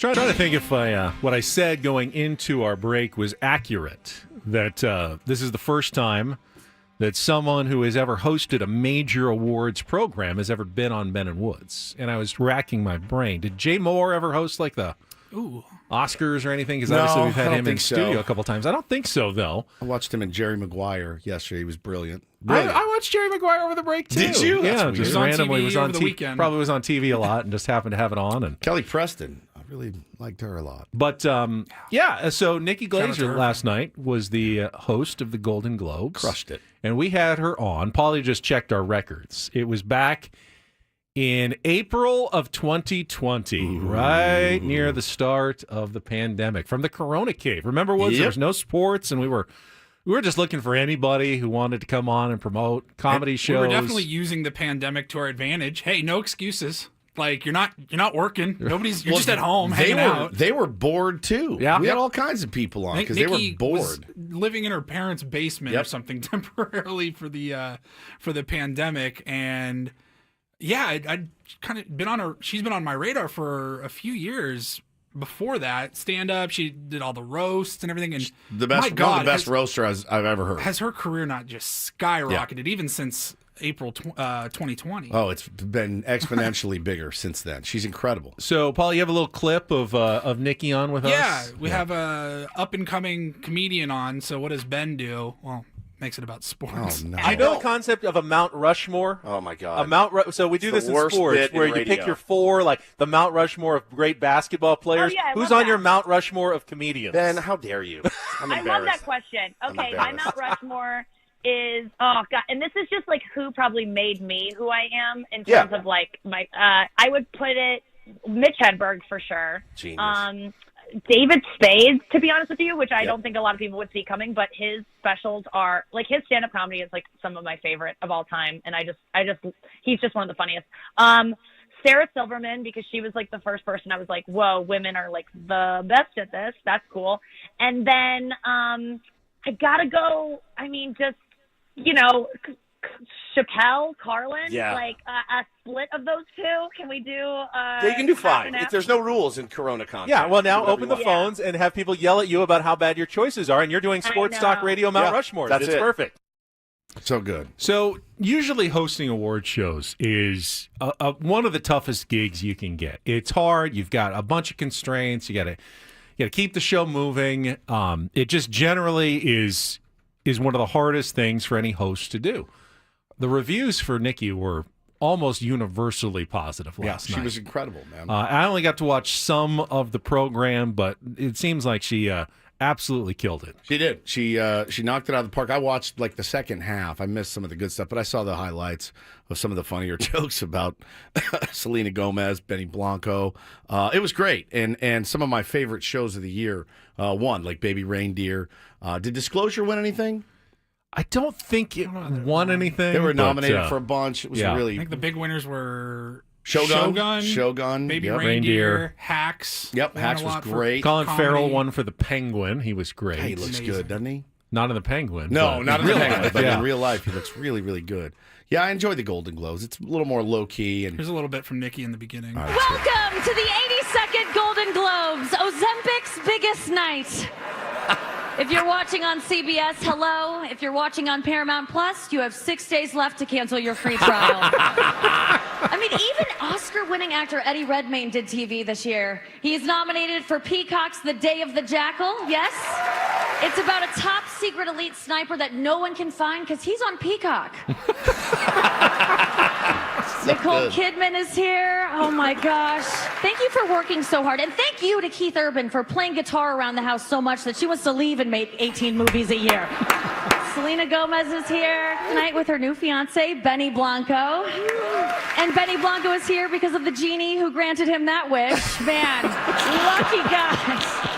Trying to think if what I said going into our break was accurate. That this is the first time that someone who has ever hosted a major awards program has ever been on Ben and Woods. And I was racking my brain. Did Jay Moore ever host like the Oscars or anything? Because obviously we've had him in studio a couple times. I don't think so, though. I watched him and Jerry Maguire yesterday. He was brilliant. I watched Jerry Maguire over the break, too. Did you? Yeah, just randomly was on the TV. weekend. Probably was on TV a lot and just happened to have it on. And Kelly Preston. I really liked her a lot. But, so Nikki Shout out to Glazer her. last night was the host of the Golden Globes. Crushed it. And we had her on. Paulie just checked our records. It was back in April of 2020, right near the start of the pandemic, from the Corona Cave. Remember, Woods? There was no sports, and we were just looking for anybody who wanted to come on and promote comedy shows. We were definitely using the pandemic to our advantage. Hey, no excuses. Like you're not working. You're just at home hanging out. They were bored too. Yeah. We had all kinds of people on because they were Nikki bored. was living in her parents' basement or something temporarily for the pandemic, and I'd kind of been on her. She's been on my radar for a few years. Before that, stand up, she did all the roasts and everything, and The best, my God, one of the best roaster I've ever heard. has her career not just skyrocketed even since April 2020? Oh, it's been exponentially bigger since then. She's incredible. So, Paul, you have a little clip of Nikki on with us? Yeah, we have a up and coming comedian on. So what does Ben do? Well, makes it about sports. Oh, no. I know the concept of a Mount Rushmore. Oh my God! So we do It's this the in worst sports, bit in where you radio. pick your four, like the Mount Rushmore of great basketball players. Oh, yeah, I Who's love on your that. Mount Rushmore of comedians? Ben, how dare you? I'm I embarrassed. love that question. Okay, my embarrassed. Mount Rushmore is and this is just like who probably made me who I am in terms of like my I would put it Mitch Hedberg for sure. Genius. David Spade, to be honest with you, which I don't think a lot of people would see coming, but his specials are like his stand-up comedy is like some of my favorite of all time, and I just he's just one of the funniest. Sarah Silverman, because she was like the first person I was like, whoa, women are like the best at this. That's cool. And then I gotta go. I mean, just Chappelle, Carlin, like a split of those two. Can we do? They can do half fine. and half? There's no rules in Corona content. Yeah, well, now Do open the whatever you want. phones and have people yell at you about how bad your choices are, and you're doing sports talk know. radio Mount Yeah, Rushmore. that's It's it. perfect. So good. So usually hosting award shows is one of the toughest gigs you can get. It's hard. You've got a bunch of constraints. You got to keep the show moving. It just generally is one of the hardest things for any host to do. The reviews for Nikki were almost universally positive last night. She was incredible, man. I only got to watch some of the program, but it seems like she absolutely killed it. She did. She knocked it out of the park. I watched like the second half. I missed some of the good stuff, but I saw the highlights of some of the funnier jokes about Selena Gomez, Benny Blanco. It was great, and some of my favorite shows of the year won, like Baby Reindeer. Did Disclosure win anything? I don't think it won anything. They were but, nominated for a bunch. It was yeah. I really think the big winners were Shogun, Baby yep. Reindeer, Hacks. Yep, won Hacks a was lot for great. Colin comedy. Farrell won for the Penguin. He was great. He looks good, doesn't he? Not in the Penguin. No, but not in the real Penguin, life, but yeah. in real life, he looks really, really good. Yeah, I enjoyed the Golden Globes. It's a little more low key and Here's a little bit from Nikki in the beginning. Welcome to the 82nd Golden Globes, Ozempic's biggest night. If you're watching on CBS, hello. If you're watching on Paramount Plus, you have 6 days left to cancel your free trial. I mean, even Oscar-winning actor Eddie Redmayne did TV this year. He's nominated for Peacock's The Day of the Jackal. Yes, it's about a top-secret elite sniper that no one can find because he's on Peacock. Nicole Kidman is here. Oh my gosh. Thank you for working so hard. And thank you to Keith Urban for playing guitar around the house so much that she wants to leave and make 18 movies a year. Selena Gomez is here tonight with her new fiance, Benny Blanco. And Benny Blanco is here because of the genie who granted him that wish. Man, lucky guy.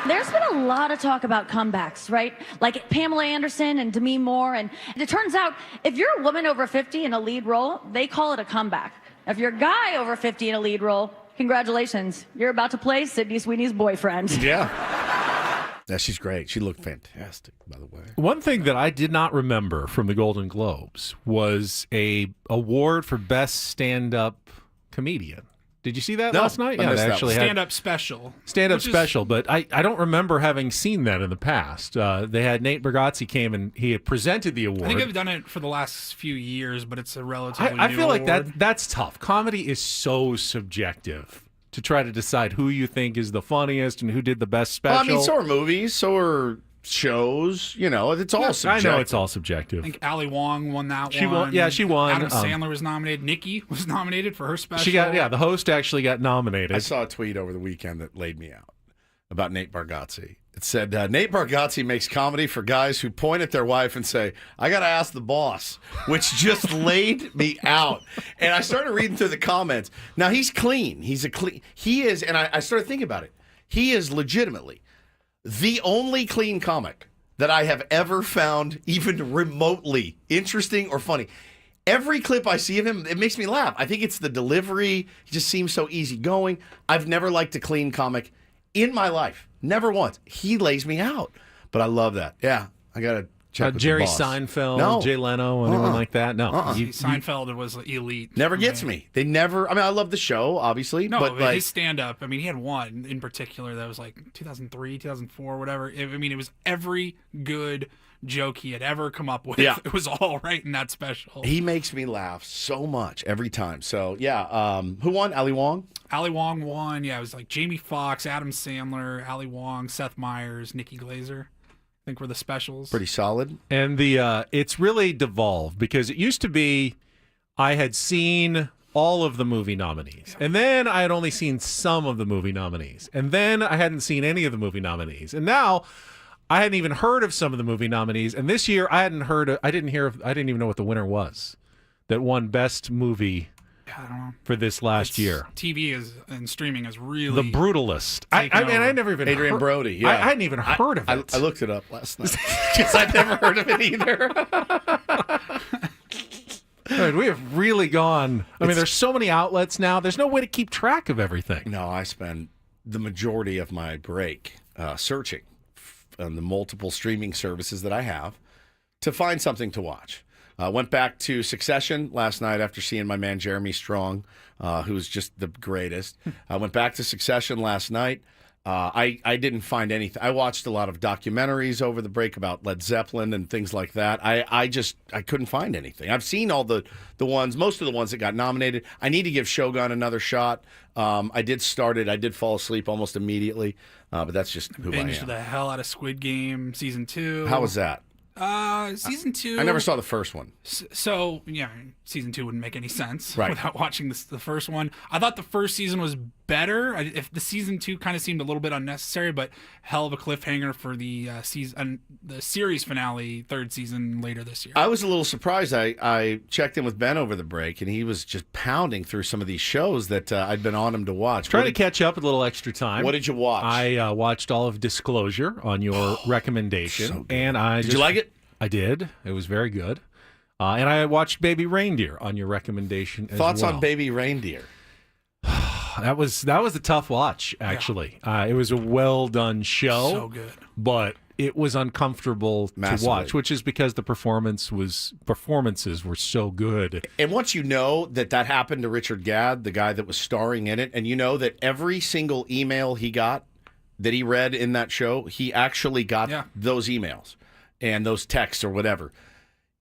There's been a lot of talk about comebacks, right? Like Pamela Anderson and Demi Moore. And it turns out if you're a woman over 50 in a lead role, they call it a comeback. If you're a guy over 50 in a lead role, congratulations. You're about to play Sydney Sweeney's boyfriend. Yeah. Yeah, she's great. She looked fantastic, by the way. One thing that I did not remember from the Golden Globes was a award for best stand-up comedian. Did you see that last night? Yeah, they actually had stand-up special. Stand-up special, but I don't remember having seen that in the past. They had Nate Bargatze came and he had presented the award. I think I've done it for the last few years, but it's a relatively I new feel like award. that's tough. Comedy is so subjective to try to decide who you think is the funniest and who did the best special. Well, I mean, so are movies, so are shows. You know, it's all subjective. I know it's all subjective. I think Ali Wong won that She one. won- yeah, she won. Adam Sandler was nominated. Nikki was nominated for her special. She got the host actually got nominated. I saw a tweet over the weekend that laid me out about Nate Bargatze. It said, Nate Bargatze makes comedy for guys who point at their wife and say, I got to ask the boss, which just laid me out. And I started reading through the comments. Now, he's clean. He is, and I started thinking about it. He is legitimately the only clean comic that I have ever found even remotely interesting or funny. Every clip I see of him, it makes me laugh. I think it's the delivery. He just seems so easygoing. I've never liked a clean comic in my life. Never once. He lays me out. But I love that. Yeah, I got to check with Jerry the boss. Seinfeld, No. Jay Leno, anyone like that? No. Seinfeld was elite. Never gets me. They never. I mean, I love the show, obviously. No, but like, his stand-up. I mean, he had one in particular that was like 2003, 2004, whatever. I mean, it was every good joke he had ever come up with. Yeah. It was all right in that special. he makes me laugh so much every time. So yeah, who won? Ali Wong. Ali Wong won. Yeah, it was like Jamie Foxx, Adam Sandler, Ali Wong, Seth Meyers, Nikki Glazer. I think were the specials. Pretty solid. And it's really devolved because it used to be I had seen all of the movie nominees. And then I had only seen some of the movie nominees. And then I hadn't seen any of the movie nominees. And now I hadn't even heard of some of the movie nominees. And this year I didn't even know what the winner was that won best movie I don't know. for this last year. TV and streaming is really The Brutalist. I mean, I never even Adrian heard, Brody. Yeah, I hadn't even heard of it. I looked it up last night because I'd never heard of it either. Dude, we have really gone. I mean, there's so many outlets now. There's no way to keep track of everything. No, I spend the majority of my break searching on the multiple streaming services that I have to find something to watch. Went back to Succession last night after seeing my man Jeremy Strong, who's just the greatest. I went back to Succession last night. I didn't find anything. I watched a lot of documentaries over the break about Led Zeppelin and things like that. I couldn't find anything. I've seen all the ones, most of the ones that got nominated. I need to give Shogun another shot. I did start it. I did fall asleep almost immediately, but that's just who I binged am. the hell out of Squid Game season 2. How was that? Season 2. I never saw the first one. So, yeah, season 2 wouldn't make any sense Right. without watching the first one. I thought the first season was better. If the season 2 kind of seemed a little bit unnecessary, but hell of a cliffhanger for the season, the series finale, third season later this year. I was a little surprised. I checked in with Ben over the break, and he was just pounding through some of these shows that I'd been on him to watch. Trying to catch up with a little extra time. What did you watch? I watched all of Disclosure on your recommendation, so good. and Did you like it? I did. It was very good. And I watched Baby Reindeer on your recommendation as Thoughts well. on Baby Reindeer? That was a tough watch, actually. It was a well done show. So good. But it was uncomfortable Massively. to watch, which is because the performances were so good. And once you know that happened to Richard Gadd, the guy that was starring in it, and you know that every single email he got that he read in that show, he actually got those emails and those texts or whatever.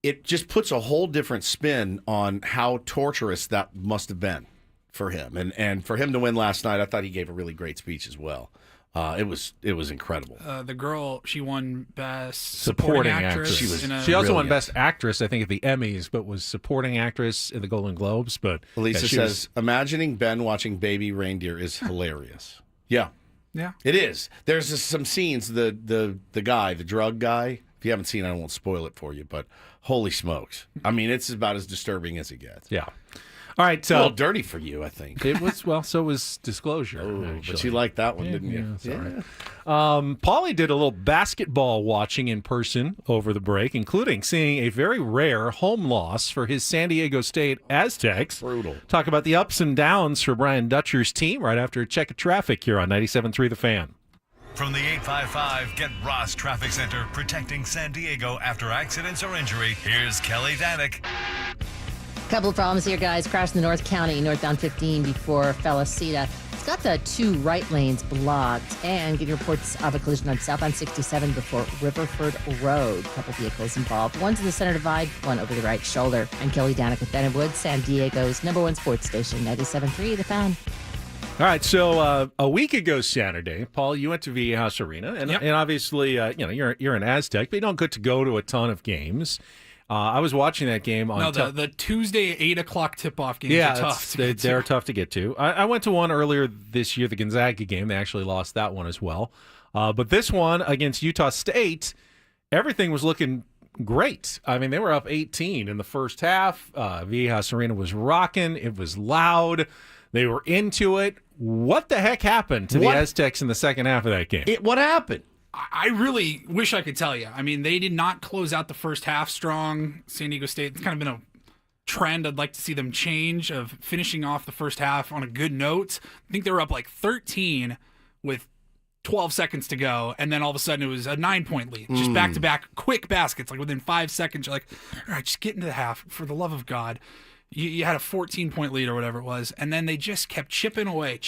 it just puts a whole different spin on how torturous that must have been for him. And for him to win last night, I thought he gave a really great speech as well. It was incredible. The girl, she won Best Supporting Actress. She She also really won good. Best Actress, I think, at the Emmys, but was Supporting Actress in the Golden Globes. But Elisa yeah, she says, imagining Ben watching Baby Reindeer is hilarious. Yeah, Yeah. it is. There's just some scenes, the guy, the drug guy, if you haven't seen it, I won't spoil it for you, but holy smokes. I mean, it's about as disturbing as it gets. Yeah. All right. It's a little dirty for you, I think. It was, well, so was Disclosure. But actually. you liked that one, didn't Yeah, you? it's all right. Paulie did a little basketball watching in person over the break, including seeing a very rare home loss for his San Diego State Aztecs. Brutal. Talk about the ups and downs for Brian Dutcher's team right after a check of traffic here on 97.3 The Fan. From the 855 Get Ross Traffic Center, protecting San Diego after accidents or injury, here's Kelly Danick. Couple of problems here, guys. Crash in the North County, northbound 15 before Felicita. It's got the 2 right lanes blocked. And getting reports of a collision on southbound 67 before Riverford Road. Couple vehicles involved. One's in the center divide, one over the right shoulder. I'm Kelly Danick with Ben and Wood, San Diego's #1 sports station, 97.3 The Fan. All right, so a week ago Saturday, Paul, you went to Viejas Arena, and obviously, you're an Aztec, but you don't get to go to a ton of games. I was watching that game on the Tuesday 8 o'clock tip-off games are tough to get to. They're tough to get to. I went to one earlier this year, the Gonzaga game. They actually lost that one as well. But this one against Utah State, everything was looking great. I mean, they were up 18 in the first half. Viejas Arena was rocking. It was loud. They were into it. What the heck happened to the Aztecs in the second half of that game? What happened? I really wish I could tell you. I mean, they did not close out the first half strong. San Diego State, it's kind of been a trend I'd like to see them change of finishing off the first half on a good note. I think they were up like 13 with 12 seconds to go, and then all of a sudden it was a 9-point lead. Just back-to-back quick baskets, like within 5 seconds. You're like, all right, just get into the half, for the love of God. You had a 14-point lead or whatever it was, and then they just kept chipping away,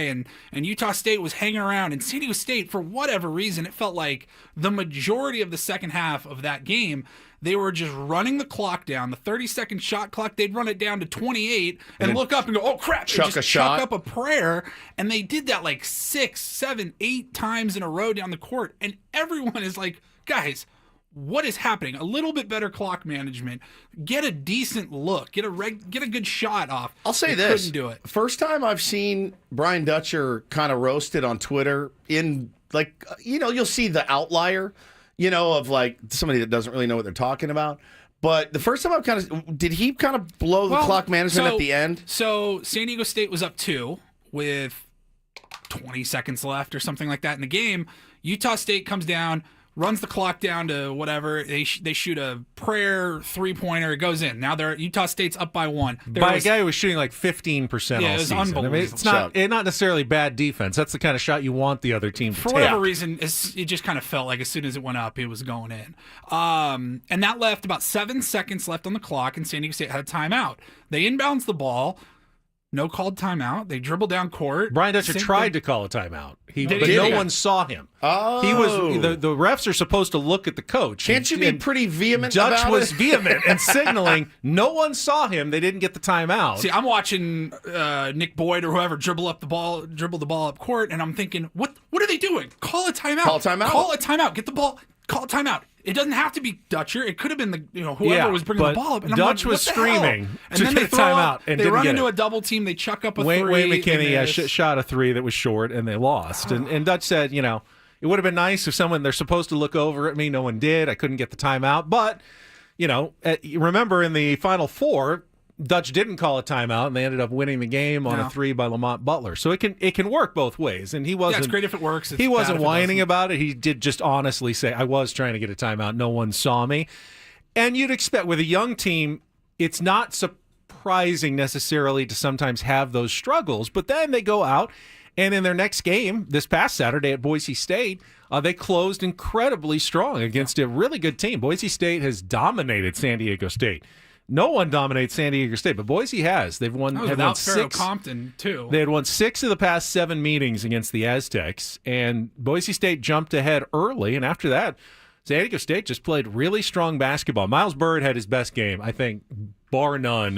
and Utah State was hanging around. And San Diego State, for whatever reason, it felt like the majority of the second half of that game, they were just running the clock down, the 30-second shot clock. They'd run it down to 28 and look up and go, oh, crap, chuck and just a shot. chuck up a prayer. And they did that like 6, 7, 8 times in a row down the court. And everyone is like, guys, what is happening? A little bit better clock management. Get a decent look. Get a good shot off. I'll say They this. couldn't do it. First time I've seen Brian Dutcher kind of roasted on Twitter in, like, you'll see the outlier, of like somebody that doesn't really know what they're talking about. But the first time did he kind of blow the clock management at the end? So San Diego State was up 2 with 20 seconds left or something like that in the game. Utah State comes down, runs the clock down to whatever. They shoot a prayer 3-pointer. It goes in. Now Utah State's up by 1. A guy who was shooting like 15% all it was season. unbelievable. I mean, it's not necessarily bad defense. That's the kind of shot you want the other team to For take. whatever reason, it just kind of felt like as soon as it went up, it was going in. And that left about 7 seconds left on the clock, and San Diego State had a timeout. They inbounds the ball. No called timeout. They dribble down court. Brian Dutcher tried to call a timeout, but no one saw him. Oh, he was the refs are supposed to look at the coach. Can't you be pretty vehement Dutch about was it? vehement and signaling. No one saw him. They didn't get the timeout. See, I'm watching Nick Boyd or whoever dribble the ball up court, and I'm thinking, what are they doing? Call a timeout. Call a timeout. Call a timeout. Get the ball. Call a timeout. It doesn't have to be Dutcher. It could have been whoever was bringing the ball up. And Dutch I'm like, was what the hell? screaming and to then get they a throw timeout up, and they didn't run get into it. a double team. They chuck up a Wayne three. McKinney shot a 3 that was short, and they lost. And Dutch said, it would have been nice if they're supposed to look over at me. No one did. I couldn't get the timeout. But, remember in the Final Four, Dutch didn't call a timeout, and they ended up winning the game on a 3 by Lamont Butler. So it can work both ways. And he wasn't. Yeah, it's great if it works. He wasn't whining about it. He did just honestly say, "I was trying to get a timeout. No one saw me." And you'd expect with a young team, it's not surprising necessarily to sometimes have those struggles. But then they go out, and in their next game this past Saturday at Boise State, they closed incredibly strong against a really good team. Boise State has dominated San Diego State. No one dominates San Diego State, but Boise has. They've won. Without Pharaoh 6. Compton too. They had won 6 of the past 7 meetings against the Aztecs, and Boise State jumped ahead early, and after that, San Diego State just played really strong basketball. Miles Byrd had his best game, I think, bar none,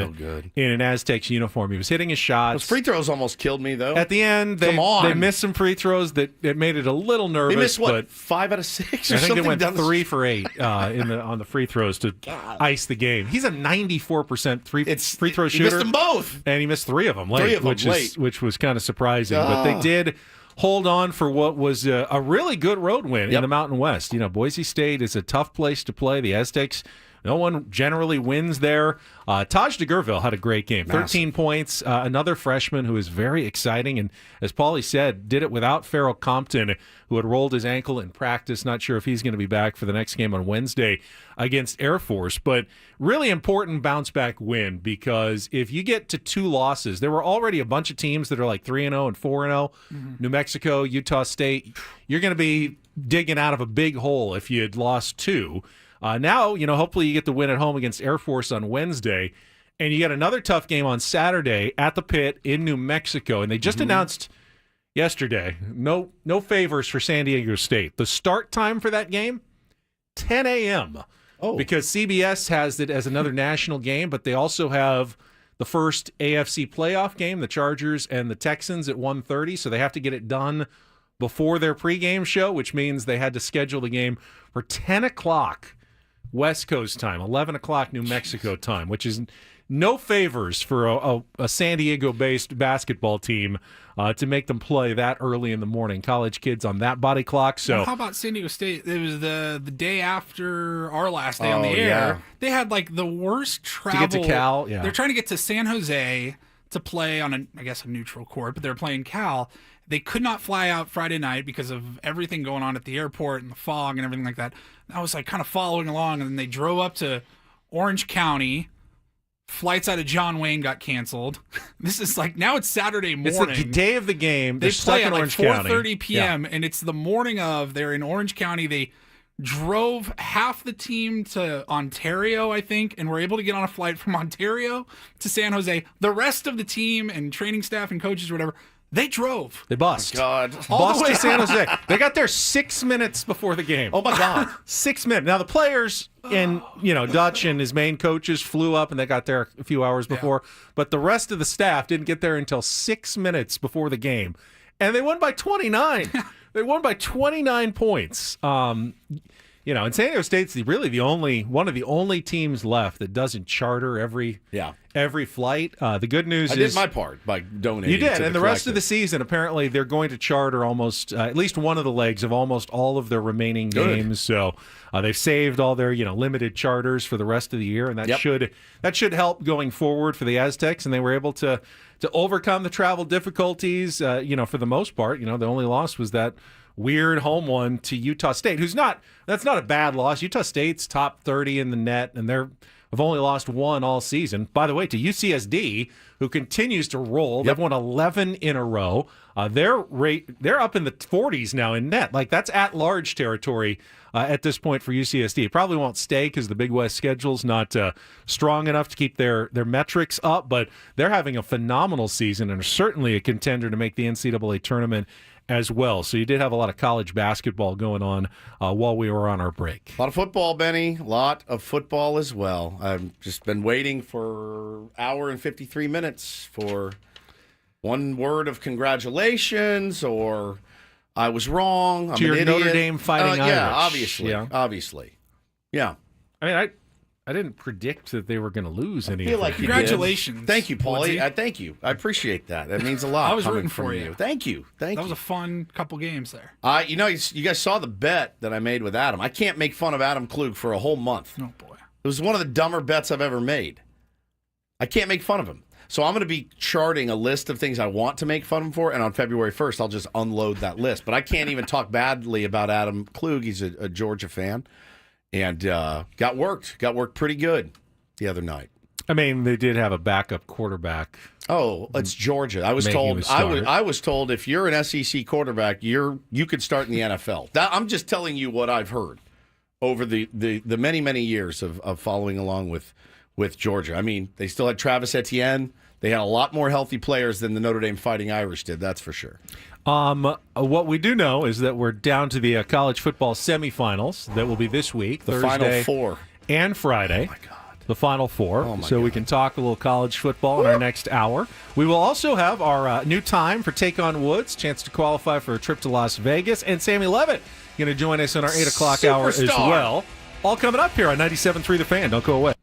in an Aztecs uniform. He was hitting his shots. Those free throws almost killed me, though. At the end, they missed some free throws that made it a little nervous. They missed, what, but 5 out of 6 or I think something? they went 3 for 8 on the free throws to ice the game. He's a 94% free throw shooter. He missed them both. And he missed 3 of them late, 3 of them which was kind of surprising. But they did hold on for what was a really good road win in the Mountain West. You know, Boise State is a tough place to play. The Aztecs, no one generally wins there. Taj DeGurville had a great game. 13 points. Another freshman who is very exciting. And as Paulie said, did it without Farrell Compton, who had rolled his ankle in practice. Not sure if he's going to be back for the next game on Wednesday against Air Force. But really important bounce-back win, because if you get to 2 losses, there were already a bunch of teams that are like 3-0 and 4-0. New Mexico, Utah State. You're going to be digging out of a big hole if you had lost 2. Now, hopefully you get the win at home against Air Force on Wednesday, and you got another tough game on Saturday at the Pit in New Mexico. And they just announced yesterday, no favors for San Diego State. The start time for that game, 10 a.m. Oh. Because CBS has it as another national game, but they also have the first AFC playoff game, the Chargers and the Texans at 1:30, so they have to get it done before their pregame show, which means they had to schedule the game for 10 o'clock West Coast time, 11 o'clock New Mexico time, which is no favors for a San Diego-based basketball team to make them play that early in the morning. College kids on that body clock. So now, how about San Diego State? It was the day after our last day on the air. Yeah. They had like the worst travel. To get to Cal, yeah. They're trying to get to San Jose to play on a neutral court, but they're playing Cal. They could not fly out Friday night because of everything going on at the airport and the fog and everything like that. I was like kind of following along, and then they drove up to Orange County. Flights out of John Wayne got canceled. This is like, now it's Saturday morning. It's the day of the game. They They're play stuck at in like Orange County. 4:30 p.m. and it's the morning of. They're in Orange County. They drove half the team to Ontario, I think, and were able to get on a flight from Ontario to San Jose. The rest of the team and training staff and coaches or whatever, they drove. They bust. God. Bust to San Jose. They got there 6 minutes before the game. Oh, my God. 6 minutes. Now, the players and, Dutch and his main coaches flew up, and they got there a few hours before. Yeah. But the rest of the staff didn't get there until 6 minutes before the game. And they won by 29. They won by 29 points. And San Diego State's one of the only teams left that doesn't charter every flight. The good news is I did my part by donating. You did, to and the rest of the season, apparently, they're going to charter almost at least one of the legs of almost all of their remaining games. So they've saved all their limited charters for the rest of the year, and that should help going forward for the Aztecs. And they were able to overcome the travel difficulties. For the most part, the only loss was that weird home one to Utah State, that's not a bad loss. Utah State's top 30 in the net, and they've only lost 1 all season. By the way, to UCSD, who continues to roll. They've won 11 in a row. They're up in the 40s now in net. Like, that's at-large territory at this point for UCSD. It probably won't stay because the Big West schedule's not strong enough to keep their metrics up, but they're having a phenomenal season and are certainly a contender to make the NCAA tournament as well. So you did have a lot of college basketball going on while we were on our break. A lot of football, Benny. A lot of football as well. I've just been waiting for an hour and 53 minutes for one word of congratulations or I was wrong. I'm to your an idiot. Notre Dame Fighting Irish. Yeah, obviously. Yeah. I mean, I didn't predict that they were going to lose any. I feel like congratulations. Thank you, Paulie. Thank you. I appreciate that. That means a lot. I was rooting from for you. Thank you. That was a fun couple games there. You guys saw the bet that I made with Adam. I can't make fun of Adam Klug for a whole month. Oh, boy. It was one of the dumber bets I've ever made. I can't make fun of him. So I'm going to be charting a list of things I want to make fun of him for, and on February 1st, I'll just unload that list. But I can't even talk badly about Adam Klug. He's a Georgia fan. And got worked pretty good the other night. I mean, they did have a backup quarterback. Oh, it's Georgia. I was told if you're an SEC quarterback, you could start in the NFL. I'm just telling you what I've heard over the many, many years of following along with Georgia. I mean, they still had Travis Etienne. They had a lot more healthy players than the Notre Dame Fighting Irish did, that's for sure. What we do know is that we're down to the college football semifinals that will be this week, The Thursday Final Four. and Friday. Oh my God. The Final Four. Oh my so we can talk a little college football in our next hour. We will also have our new time for Take on Woods, chance to qualify for a trip to Las Vegas, and Sammy Levitt going to join us in our 8 o'clock hour as Superstar. well. All coming up here on 97.3 The Fan. Don't go away.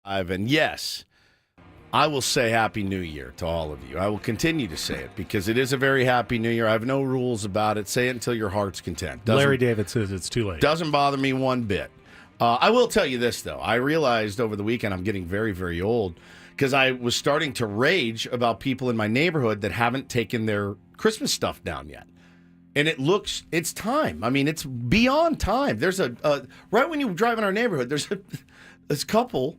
And yes, I will say Happy New Year to all of you. I will continue to say it because it is a very Happy New Year. I have no rules about it. Say it until your heart's content. Larry David says it's too late. Doesn't bother me one bit. I will tell you this, though. I realized over the weekend I'm getting very, very old because I was starting to rage about people in my neighborhood that haven't taken their Christmas stuff down yet. And it's time. I mean, it's beyond time. There's right when you drive in our neighborhood, there's this couple,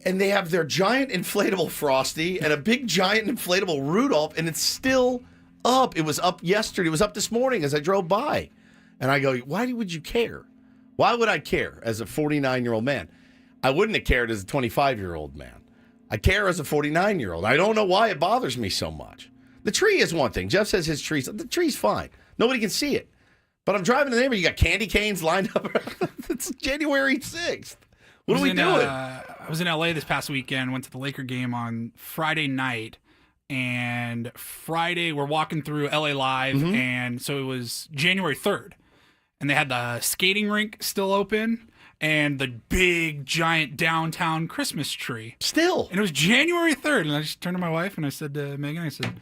and they have their giant inflatable Frosty and a big giant inflatable Rudolph, and it's still up. It was up yesterday. It was up this morning as I drove by. And I go, why would you care? Why would I care as a 49-year-old man? I wouldn't have cared as a 25-year-old man. I care as a 49-year-old. I don't know why it bothers me so much. The tree is one thing. Jeff says his tree's... The tree's fine. Nobody can see it. But I'm driving to the neighborhood. You got candy canes lined up. It's January 6th. What are we doing? I was in L.A. this past weekend, went to the Laker game on Friday night. And Friday, we're walking through L.A. Live. And so it was January 3rd. And they had the skating rink still open and the big, giant downtown Christmas tree. Still. And it was January 3rd. And I just turned to my wife and I said to Megan, I said,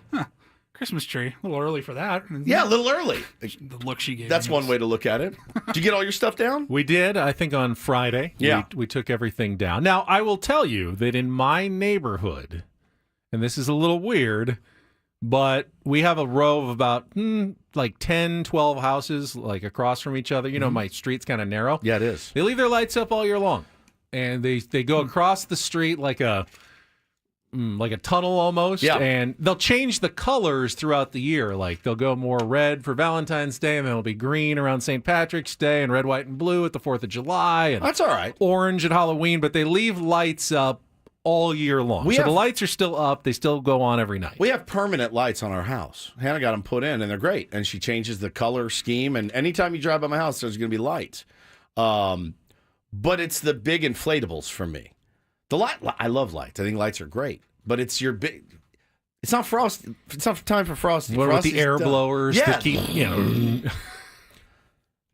Christmas tree. A little early for that. And yeah, a little early. The look she gave That's me one way to look at it. Did you get all your stuff down? We did, I think, on Friday. Yeah. We took everything down. Now, I will tell you that in my neighborhood, and this is a little weird, but we have a row of about like 10, 12 houses like across from each other. You know, my street's kind of narrow. Yeah, it is. They leave their lights up all year long. And they go across the street like a tunnel almost. Yeah. And they'll change the colors throughout the year. Like they'll go more red for Valentine's Day, and then it'll be green around St. Patrick's Day, and red, white, and blue at the 4th of July. And that's all right. Orange at Halloween, but they leave lights up all year long. The lights are still up. They still go on every night. We have permanent lights on our house. Hannah got them put in, and they're great. And she changes the color scheme. And anytime you drive by my house, there's going to be lights. But it's the big inflatables for me. I love lights. I think lights are great. But it's your big... It's not Frosty. It's not time for Frosty. What about the air blowers yeah. that keep, you know...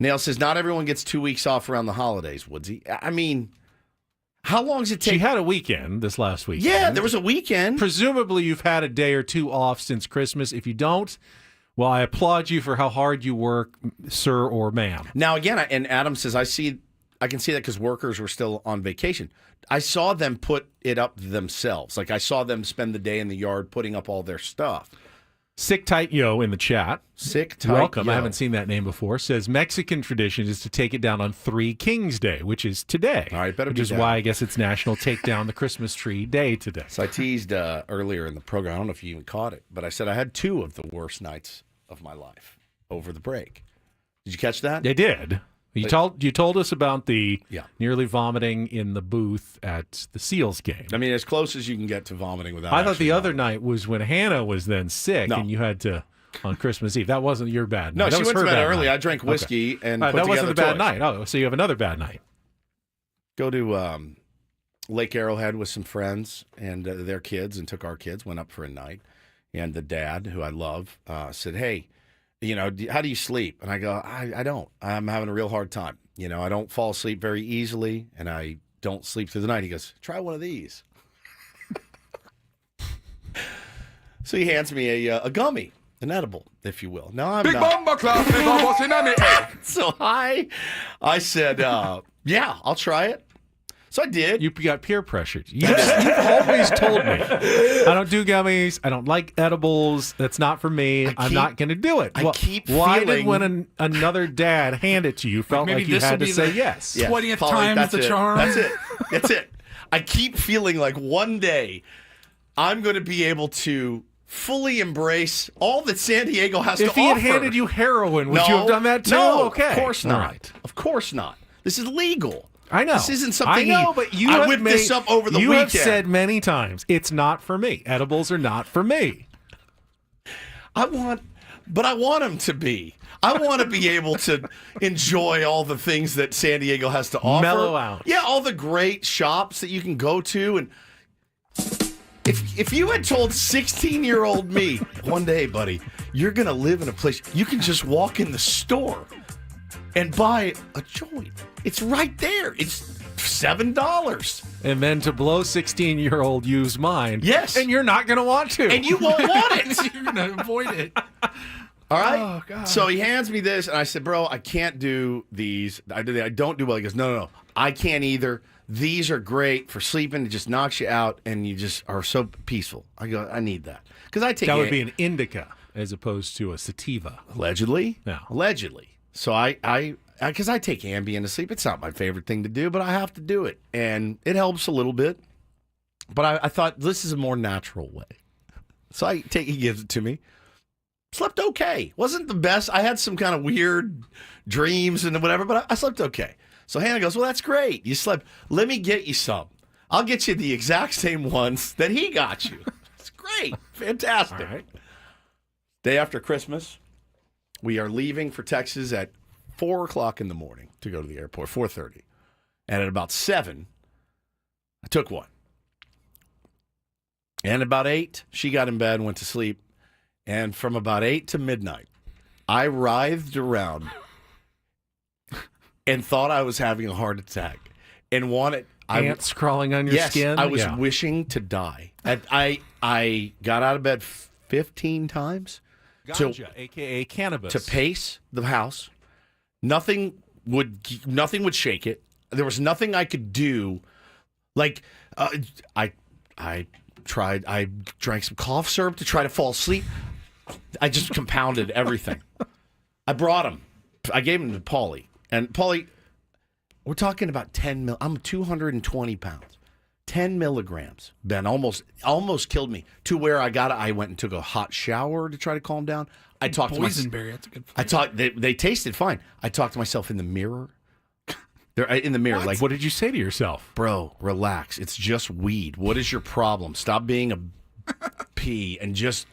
Nail says, not everyone gets 2 weeks off around the holidays, Woodsy. I mean... How long does it take? She had a weekend this last weekend. Yeah, there was a weekend. Presumably you've had a day or two off since Christmas. If you don't, well, I applaud you for how hard you work, sir or ma'am. Now, again, and Adam says, I can see that because workers were still on vacation. I saw them put it up themselves. Like I saw them spend the day in the yard putting up all their stuff. Sick Tight Yo in the chat. Sick Tight Welcome. Yo. I haven't seen that name before. Says Mexican tradition is to take it down on 3 Kings Day, which is today. All right, better which be is down. why I guess it's National Take Down the Christmas Tree Day today. So I teased earlier in the program. I don't know if you even caught it, but I said I had 2 of the worst nights of my life over the break. Did you catch that? They did. You told us about the Yeah. nearly vomiting in the booth at the Seals game. I mean, as close as you can get to vomiting without. I thought actually the other night was when Hannah was then sick No. and you had to on Christmas Eve. That wasn't your bad night. No, That she was went to her bed bad early. night. I drank whiskey and All right, put that wasn't a together bad toys. night. Oh, so you have another bad night. Go to Lake Arrowhead with some friends and their kids, and took our kids. Went up for a night, and the dad, who I love, said, "Hey, you know, how do you sleep?" And I go, "I don't. I'm having a real hard time. You know, I don't fall asleep very easily, and I don't sleep through the night." He goes, "Try one of these." So he hands me a gummy, an edible, if you will. Now I'm Big not. bomber class, big boss in the head. So I said, "Yeah, I'll try it." So I did. You got peer pressured. You've always told me, I don't do gummies. I don't like edibles. That's not for me. I'm not going to do it. Why did when another dad hand it to you felt maybe like you this had will to be say the yes? 20th Polly, time's that's the it. charm. That's it. That's it. I keep feeling like one day I'm going to be able to fully embrace all that San Diego has to offer. If he had handed you heroin, would you have done that too? No, Okay. of course All not. right. Of course not. This is legal. I know. This isn't something I know, but you I have whipped this up over the you weekend. have said many times, it's not for me. Edibles are not for me. I want them to be. I want to be able to enjoy all the things that San Diego has to offer. Mellow out. Yeah, all the great shops that you can go to. And if you had told 16-year-old me, one day, buddy, you're going to live in a place you can just walk in the store and buy a joint. It's right there. It's $7. And then to blow 16-year-old you's mind. Yes. And you're not going to want to. And you won't want it. You're going to avoid it. All right. Oh, God. So he hands me this, and I said, bro, I can't do these. I don't do well. He goes, no. I can't either. These are great for sleeping. It just knocks you out, and you just are so peaceful. I go, I need that. Because I take that would be an indica as opposed to a sativa. Allegedly. Yeah. Allegedly. So because I take Ambien to sleep. It's not my favorite thing to do, but I have to do it. And it helps a little bit. But I thought this is a more natural way. So he gives it to me. Slept okay. Wasn't the best. I had some kind of weird dreams and whatever, but I slept okay. So Hannah goes, well, that's great. You slept. Let me get you some. I'll get you the exact same ones that he got you. It's great. Fantastic. All right. Day after Christmas, we are leaving for Texas at 4 o'clock in the morning to go to the airport, 4:30. And at about 7, I took one. And about 8, she got in bed and went to sleep. And from about 8 to midnight, I writhed around and thought I was having a heart attack and wanted ants crawling on your skin. I was wishing to die. I got out of bed 15 times. Ganja, a.k.a. cannabis. To pace the house. Nothing would shake it. There was nothing I could do. Like, I drank some cough syrup to try to fall asleep. I just compounded everything. I brought him. I gave him to Paulie. And Paulie, we're talking about 10 mil. I'm 220 pounds. 10 milligrams, Ben, almost killed me. To where I went and took a hot shower to try to calm down. I talked to myself. Boysenberry, that's a good They tasted fine. I talked to myself in the mirror. They're in the mirror. What did you say to yourself? Bro, relax. It's just weed. What is your problem? Stop being a pea and just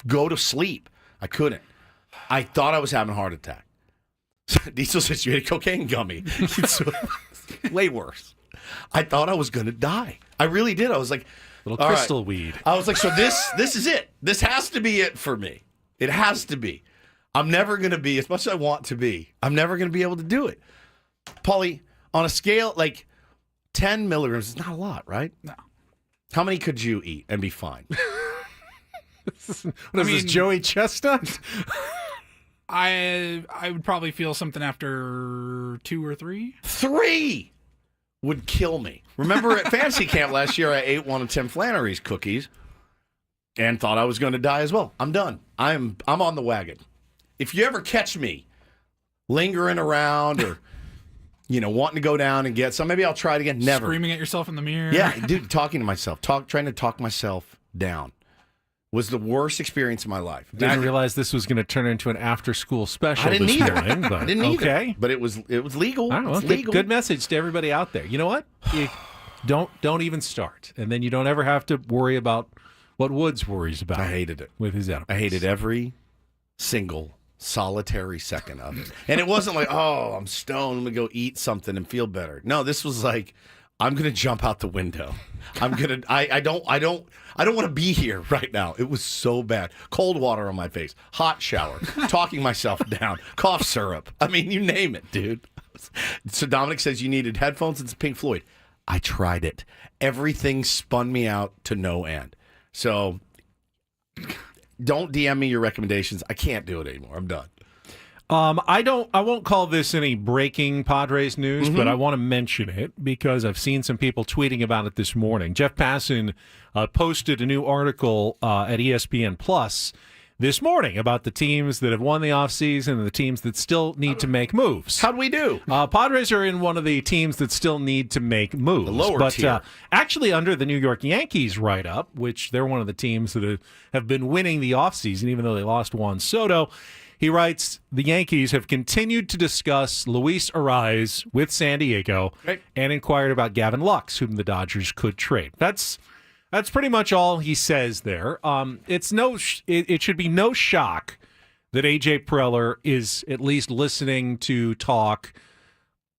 go to sleep. I couldn't. I thought I was having a heart attack. Diesel says you ate a cocaine gummy. It's way worse. I thought I was going to die. I really did. I was like, little crystal weed. I was like, so this is it. This has to be it for me. It has to be. I'm never going to be, as much as I want to be, I'm never going to be able to do it. Paulie, on a scale, like 10 milligrams is not a lot, right? No. How many could you eat and be fine? What is this, Joey Chestnut? I would probably feel something after 2 or 3. 3 would kill me. Remember at fantasy camp last year, I ate one of Tim Flannery's cookies and thought I was going to die as well. I'm done. I'm on the wagon. If you ever catch me lingering around or wanting to go down and get some, maybe I'll try it again. Never. Screaming at yourself in the mirror. Yeah, dude, talking to myself, trying to talk myself down was the worst experience of my life. Didn't realize this was going to turn into an after-school special. I didn't this either. morning, but I didn't either. Okay, but it was legal. I don't know. It's legal. Good message to everybody out there. You know what? You don't even start, and then you don't ever have to worry about what Woods worries about. I hated it with his edibles. I hated every single solitary second of it. And it wasn't like, oh, I'm stoned, I'm gonna go eat something and feel better. No, this was like, I'm gonna jump out the window. I don't want to be here right now. It was so bad. Cold water on my face, hot shower, talking myself down, cough syrup. I mean, you name it, dude. So Dominic says you needed headphones and some Pink Floyd. I tried it. Everything spun me out to no end. So don't DM me your recommendations. I can't do it anymore. I'm done. I won't call this any breaking Padres news, but I want to mention it because I've seen some people tweeting about it this morning. Jeff Passan posted a new article at ESPN Plus this morning about the teams that have won the offseason and the teams that still need to make moves. How'd we do? Padres are in one of the teams that still need to make moves. The lower tier. Actually under the New York Yankees write-up, which they're one of the teams that have been winning the offseason, even though they lost Juan Soto. He writes, the Yankees have continued to discuss Luis Arraez with San Diego and inquired about Gavin Lux, whom the Dodgers could trade. That's pretty much all he says there. It should be no shock that A.J. Preller is at least listening to talk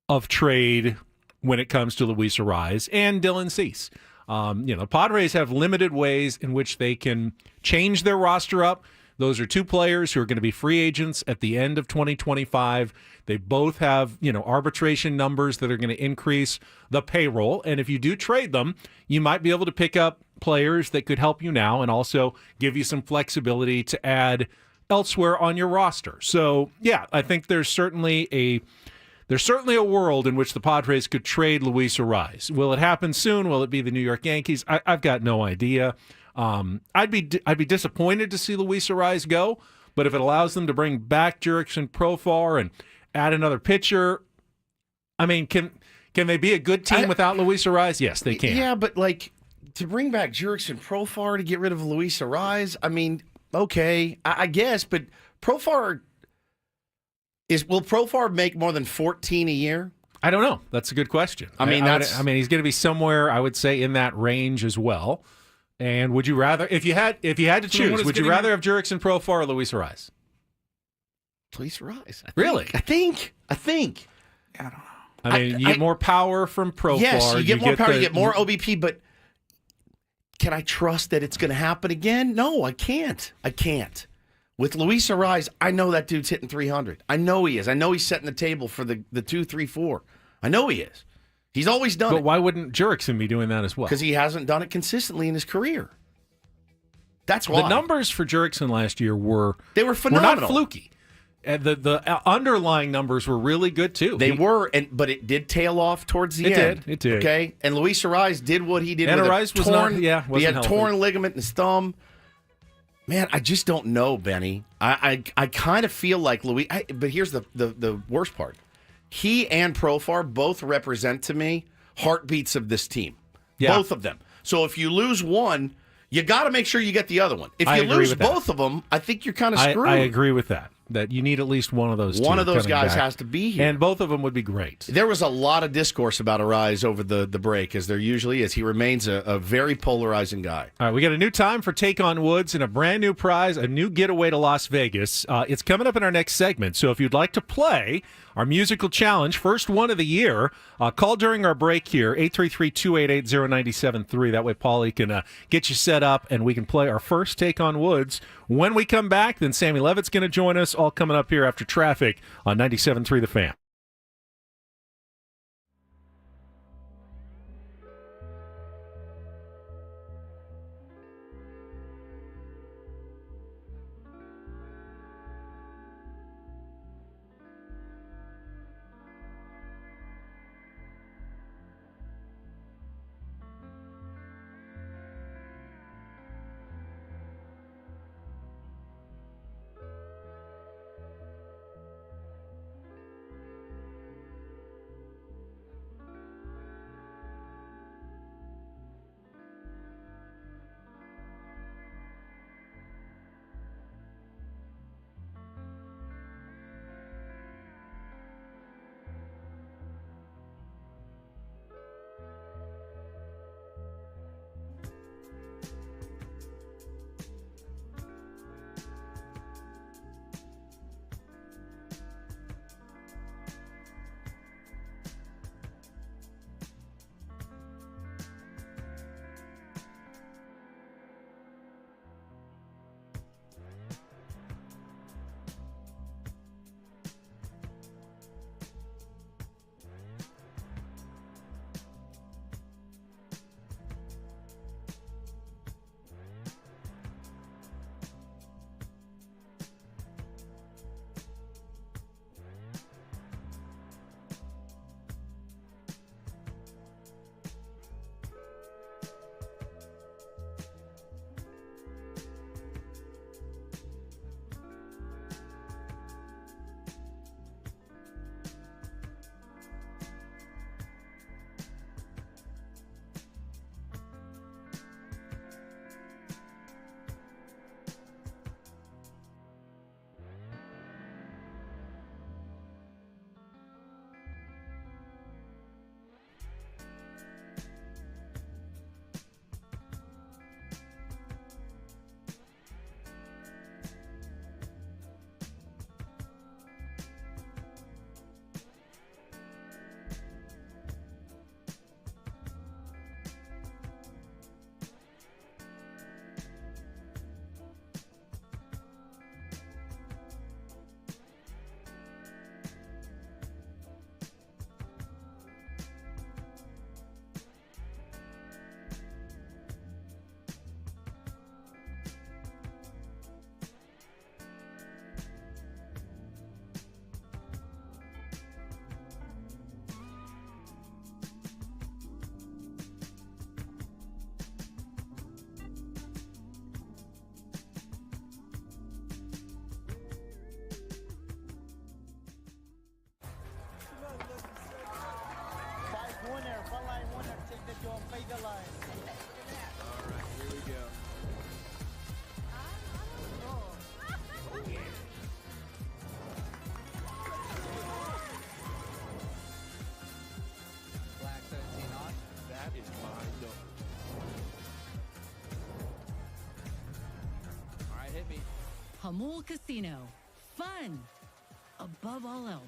of trade when it comes to Luis Arraez and Dylan Cease. Padres have limited ways in which they can change their roster up. Those are two players who are going to be free agents at the end of 2025. They both have, arbitration numbers that are going to increase the payroll. And if you do trade them, you might be able to pick up players that could help you now and also give you some flexibility to add elsewhere on your roster. So, yeah, I think there's certainly a world in which the Padres could trade Luis Arraez. Will it happen soon? Will it be the New York Yankees? I've got no idea. I'd be disappointed to see Luis Arraez go, but if it allows them to bring back Jurickson Profar and add another pitcher, I mean, can they be a good team without Luis Arraez? Yes, they can. Yeah, but to bring back Jurickson Profar to get rid of Luis Arraez, I mean, okay, I guess, but Profar will Profar make more than 14 a year? I don't know. That's a good question. I mean, he's going to be somewhere, I would say, in that range as well. And would you rather, if you had to choose, would you rather have Jurickson Profar or Luis Arraez? Luis Arraez. Really? I think. I don't know. I mean, you get more power from Profar. Yes, you get more power, you get more OBP, but can I trust that it's going to happen again? No, I can't. With Luis Arraez, I know that dude's hitting 300. I know he is. I know he's setting the table for the 2, 3, 4. I know he is. He's always done it. But why wouldn't Jurickson be doing that as well? Because he hasn't done it consistently in his career. That's why. The numbers for Jurickson last year were phenomenal. Were not fluky. And the underlying numbers were really good too. They were, but it did tail off towards the end. It did. Okay, and Luis Arraez did what he did. And with Arraez was torn. he had a torn ligament in his thumb. Man, I just don't know, Benny. I kind of feel like Luis. But here's the worst part. He and Profar both represent to me heartbeats of this team. Yeah. Both of them. So if you lose one, you got to make sure you get the other one. If you lose both of them, I think you're kind of screwed. I agree with that. That you need at least one of those. One two of those guys back. has to be here, and both of them would be great. There was a lot of discourse about Arraez over the break, as there usually is. He remains a very polarizing guy. All right, we got a new time for Take on Woods and a brand new prize, a new getaway to Las Vegas. It's coming up in our next segment, so if you'd like to play our musical challenge, first one of the year, call during our break here, 833-288-0973. That way Paulie can get you set up, and we can play our first Take on Woods. When we come back, then Sammy Levitt's going to join us, all coming up here after traffic on 97.3 The Fan. Jamul Casino. Fun above all else.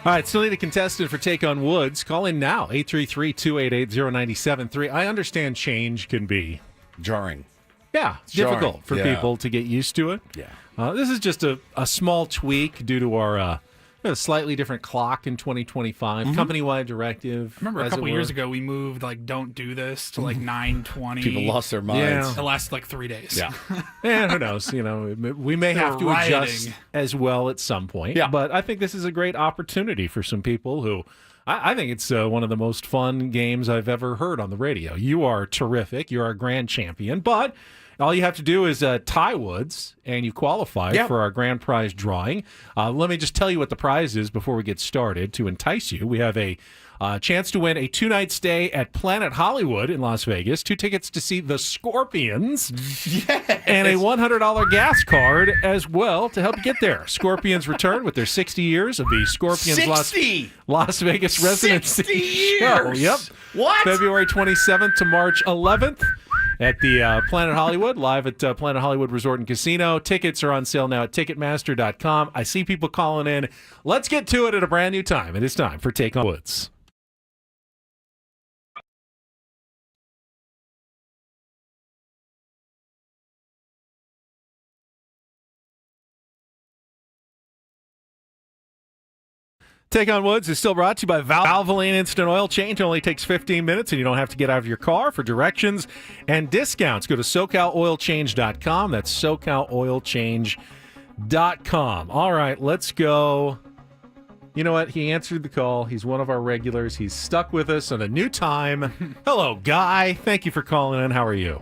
All right, still need a contestant for Take on Woods. Call in now, 833-288-0973. I understand change can be jarring. Yeah, difficult for people to get used to it. Yeah. This is just a small tweak due to our a slightly different clock in 2025, company-wide directive. I remember a couple years ago we moved don't do this to 9:20. People lost their minds. Yeah. It lasted 3 days. Yeah. And who knows? We may have to adjust as well at some point. Yeah. But I think this is a great opportunity for some people who. I think it's one of the most fun games I've ever heard on the radio. You are terrific. You're our grand champion. But all you have to do is tie Woods, and you qualify for our grand prize drawing. Let me just tell you what the prize is before we get started to entice you. We have a chance to win a 2-night stay at Planet Hollywood in Las Vegas, 2 tickets to see the Scorpions, and a $100 gas card as well to help you get there. Scorpions return with their 60 years of the Scorpions Las Vegas residency 60 show. years. Yep. What? February 27th to March 11th. At the Planet Hollywood, live at Planet Hollywood Resort and Casino. Tickets are on sale now at Ticketmaster.com. I see people calling in. Let's get to it at a brand new time. It is time for Take on Woods. Take on Woods is still brought to you by Valvoline Instant Oil Change. It only takes 15 minutes, and you don't have to get out of your car. For directions and discounts, go to SoCalOilChange.com. That's SoCalOilChange.com. All right, let's go. You know what? He answered the call. He's one of our regulars. He's stuck with us on a new time. Hello, Guy. Thank you for calling in. How are you?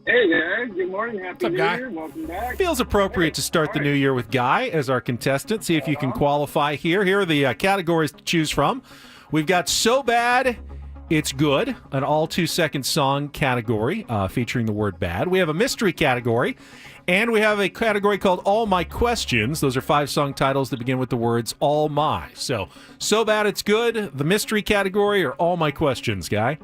Hey, guys. Good morning. Happy New Guy? Year. Welcome back. Feels appropriate to start the new year with Guy as our contestant. See if you can qualify here. Here are the categories to choose from. We've got So Bad It's Good, an all 2-second song category featuring the word bad. We have a mystery category, and we have a category called All My Questions. Those are 5 song titles that begin with the words all my. So Bad It's Good, the mystery category, or All My Questions, Guy?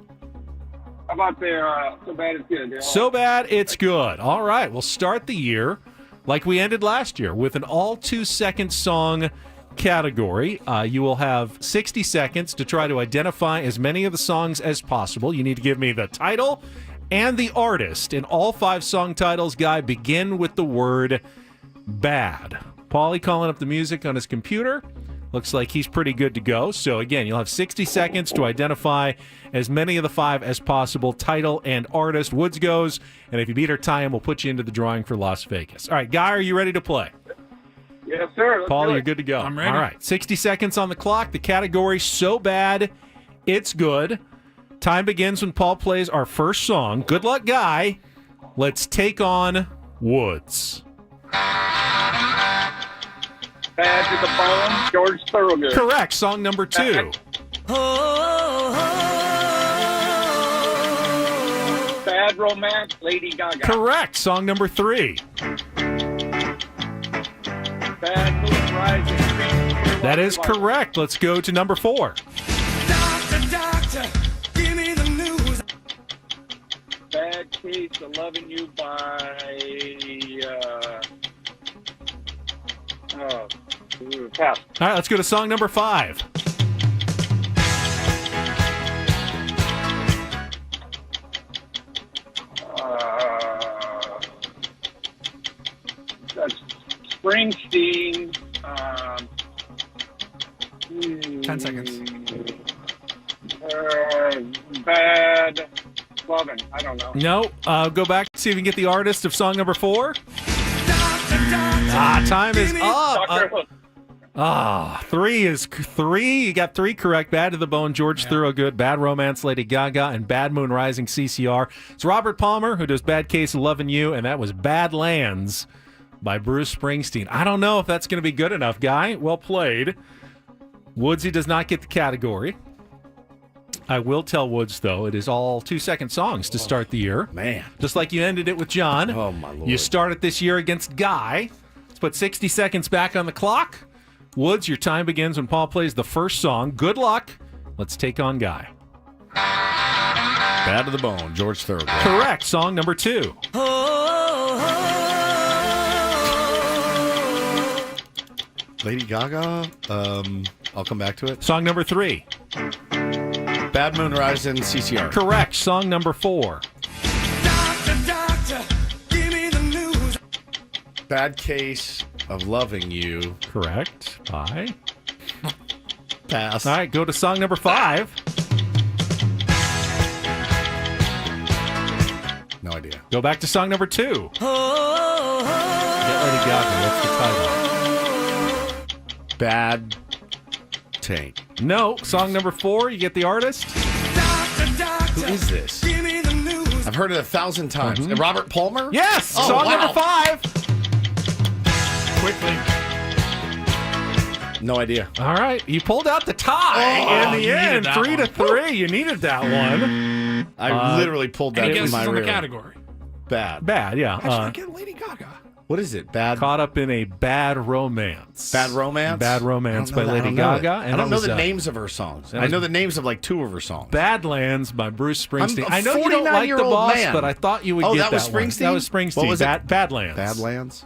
How about their So Bad It's Good? So Bad It's Good. All right, we'll start the year like we ended last year with an all 2-second song category. You will have 60 seconds to try to identify as many of the songs as possible. You need to give me the title and the artist. And all 5 song titles, Guy, begin with the word bad. Paulie calling up the music on his computer. Looks like he's pretty good to go. So, again, you'll have 60 seconds to identify as many of the 5 as possible, title and artist. Woods goes, and if you beat or tie him, we'll put you into the drawing for Las Vegas. All right, Guy, are you ready to play? Yes, sir. Paul, you're good to go. I'm ready. All right, 60 seconds on the clock. The category, So Bad It's Good. Time begins when Paul plays our first song. Good luck, Guy. Let's take on Woods. Bad to the Bone, George Thorogood. Correct. Song number 2. Bad Romance, Lady Gaga. Correct. Song number 3. Bad Moon Rising. That is correct. Let's go to number 4. Doctor, give me the news. Bad Case of Loving You by pass. All right, let's go to song number 5. That's Springsteen. 10 seconds. Bad Loving. I don't know. No. Go back, see if you can get the artist of song number 4. Time is up. Dr. Hook. 3 is 3. You got 3 correct. Bad to the Bone, George Thorogood. Bad Romance, Lady Gaga. And Bad Moon Rising, CCR. It's Robert Palmer, who does Bad Case of Lovin' You. And that was Badlands by Bruce Springsteen. I don't know if that's going to be good enough, Guy. Well played. Woodsy does not get the category. I will tell Woods, though, it is all 2-second songs to start the year. Man. Just like you ended it with John. Oh, my Lord. You started this year against Guy. Let's put 60 seconds back on the clock. Woods, your time begins when Paul plays the first song. Good luck. Let's take on Guy. Bad to the Bone, George Thorogood. Correct. Song number 2. Lady Gaga. I'll come back to it. Song number 3. Bad Moon Rising, CCR. Correct. Song number 4. Doctor, give me the news. Bad Case of Loving You. Correct. Bye. Pass. All right, go to song number 5. No idea. Go back to song number 2. Get Lady Gaga. What's the title? Bad Taint. No. Song number 4. You get the artist? Who is this? Give me the news. I've heard it 1,000 times. Robert Palmer? Yes. Oh, song wow. number 5. Quickly. No idea. All right. You pulled out the tie in the you needed end. that 3-3. You needed that one. I literally pulled that Any from guesses my on the rear. category? Bad. Bad, yeah. I get Lady Gaga. What is it? Bad. Caught up in a bad romance. Bad Romance? Bad Romance by I don't know Lady that. I don't know Gaga. it. I don't know the names of her songs. I know the names of like 2 of her songs. Badlands by Bruce Springsteen. I'm a I know you don't like the 49-year-old boss, man. but I thought you would Oh, get that was one. Springsteen? That was Springsteen. What was it? Badlands. Badlands?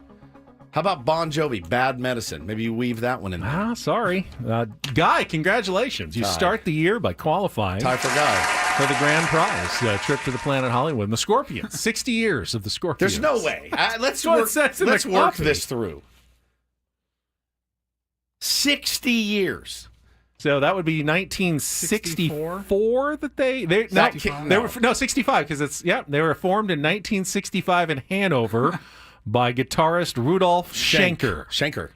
How about Bon Jovi? Bad Medicine. Maybe you weave that one in there. Ah, sorry. Guy, congratulations. You Tie. start the year by qualifying Tie for Guy. for the grand prize, trip to the Planet Hollywood. And the Scorpions. 60 years of the Scorpions. There's no way. Let's what it work, says in the let's work copy. this through. 60 years. So that would be 1964 that they were 65 because they were formed in 1965 in Hanover by guitarist Rudolf Schenker. Schenker.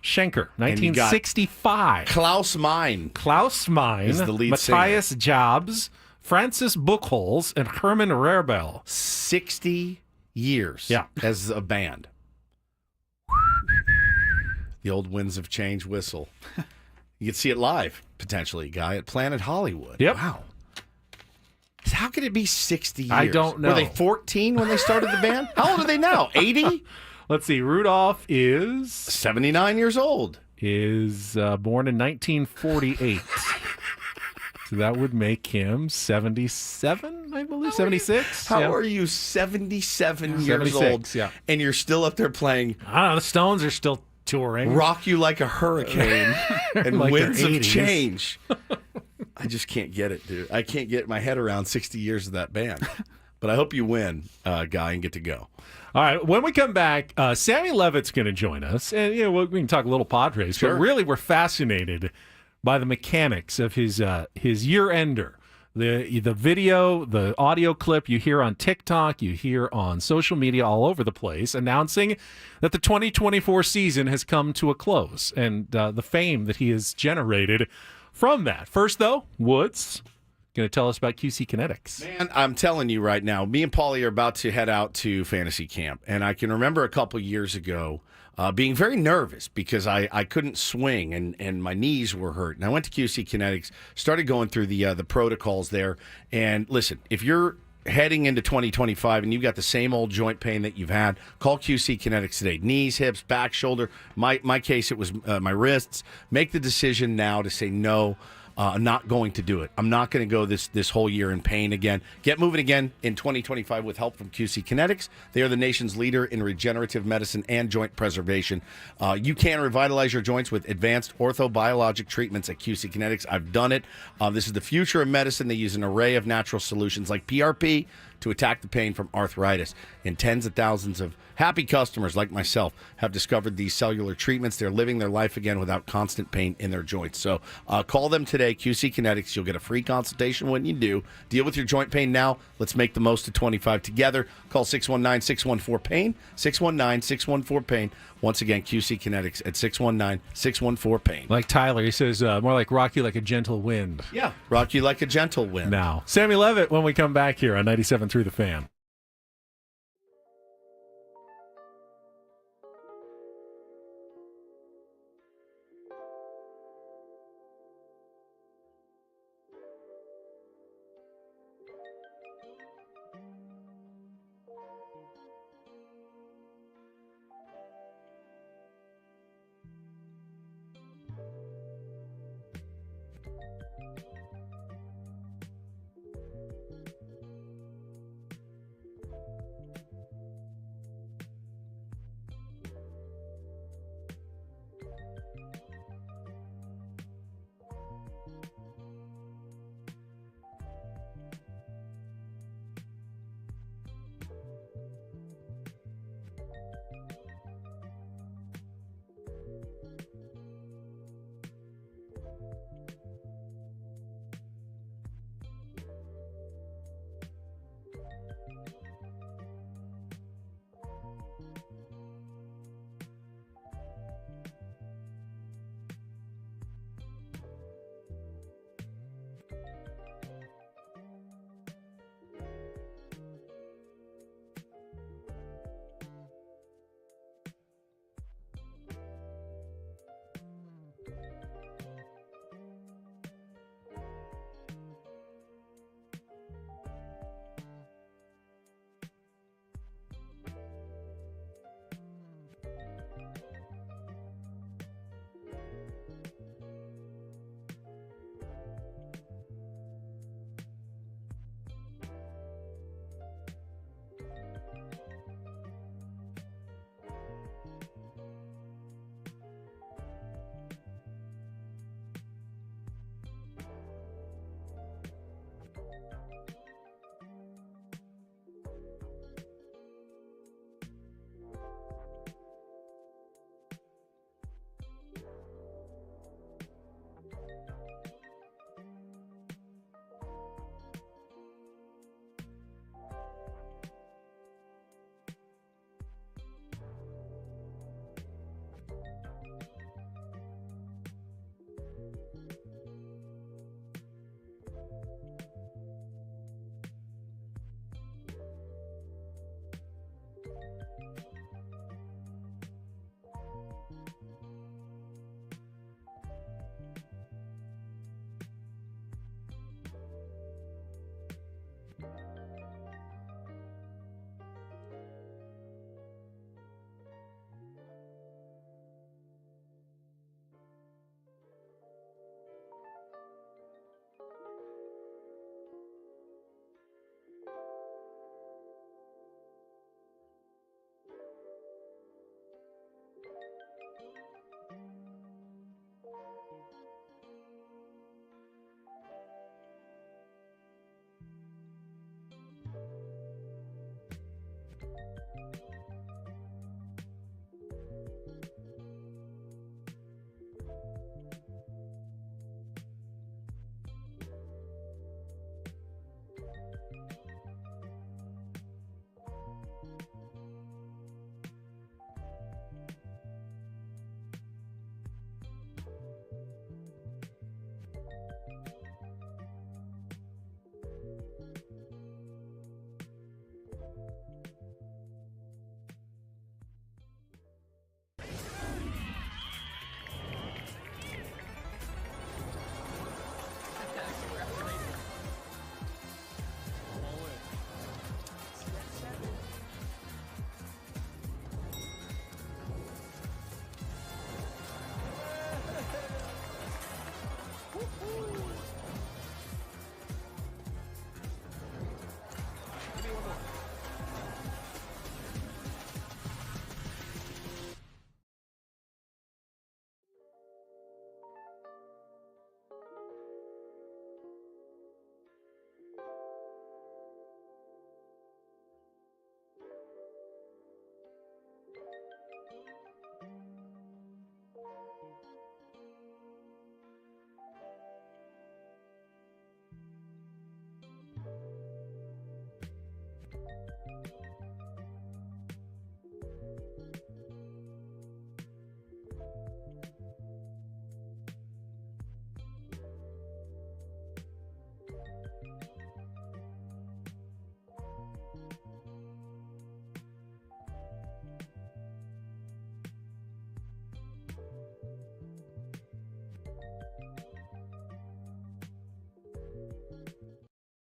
1965. Klaus Meine. Klaus Meine is the lead Matthias singer. Jobs, Francis Buchholz, and Herman Rarebell. 60 years as a band. The old Winds of Change whistle. You could see it live, potentially, Guy, at Planet Hollywood. Yep. Wow. How could it be 60 years? I don't know. Were they 14 when they started the band? How old are they now? 80? Let's see. Rudolph is 79 years old. Is born in 1948. So that would make him 77, I believe. 76? How are you 77 years old? Yeah. And you're still up there playing. I don't know. The Stones are still touring. Rock You Like a Hurricane and Like Winds their of 80s. Change. I just can't get it, dude. I can't get my head around 60 years of that band. But I hope you win, Guy, and get to go. All right, when we come back, Sammy Levitt's going to join us, and we can talk a little Padres. Sure. But really, we're fascinated by the mechanics of his year-ender. The video, the audio clip you hear on TikTok, you hear on social media all over the place, announcing that the 2024 season has come to a close, and the fame that he has generated from that. First, though, Woods going to tell us about QC Kinetics. Man, I'm telling you right now, me and Paulie are about to head out to fantasy camp. And I can remember a couple years ago being very nervous because I couldn't swing and my knees were hurt. And I went to QC Kinetics, started going through the protocols there. And listen, if you're heading into 2025 and you've got the same old joint pain that you've had, call QC Kinetics today. Knees, hips, back, shoulder. My case, it was my wrists. Make the decision now to say no. I'm not going to do it. I'm not going to go this whole year in pain again. Get moving again in 2025 with help from QC Kinetics. They are the nation's leader in regenerative medicine and joint preservation. You can revitalize your joints with advanced orthobiologic treatments at QC Kinetics. I've done it. This is the future of medicine. They use an array of natural solutions like PRP to attack the pain from arthritis. And tens of thousands of happy customers like myself have discovered these cellular treatments. They're living their life again without constant pain in their joints. So call them today, QC Kinetics. You'll get a free consultation when you do. Deal with your joint pain now. Let's make the most of 25 together. Call 619-614-PAIN, 619-614-PAIN. Once again, QC Kinetics at 619-614-PAIN. Like Tyler, he says, more like rock you like a gentle wind. Yeah, rock you like a gentle wind. Now, Sammy Levitt when we come back here on 97 Through the Fan.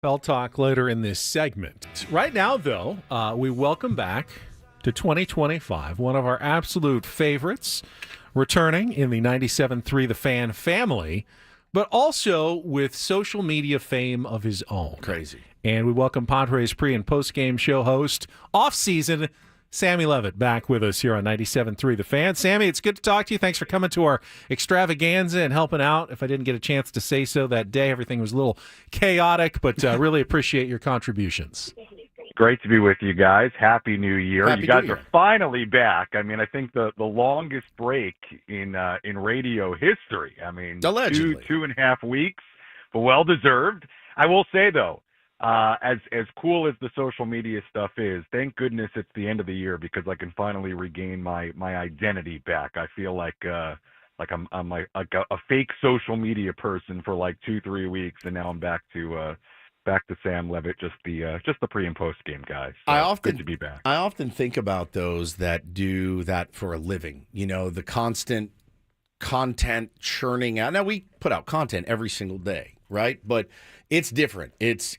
Bell Talk later in this segment. Right now, though, we welcome back to 2025 one of our absolute favorites, returning in the 97.3 The Fan family, but also with social media fame of his own. Crazy. And we welcome Padres pre- and post-game show host, off-season, Sammy Levitt, back with us here on 97.3 The Fan. Sammy, it's good to talk to you. Thanks for coming to our extravaganza and helping out. If I didn't get a chance to say so that day, everything was a little chaotic, but really appreciate your contributions. Great to be with you guys. Happy New Year. Happy you guys New Year. are finally back. I mean, I think the longest break in radio history. I mean, Allegedly. 2.5 weeks, but well deserved. I will say though, as cool as the social media stuff is, thank goodness it's the end of the year because I can finally regain my identity back. I feel like I'm like a fake social media person for like 2-3 weeks, and now I'm back to Sam Levitt, just the pre and post game guys. So good to be back. I often think about those that do that for a living. You know, the constant content churning out. Now we put out content every single day, right? But it's different. It's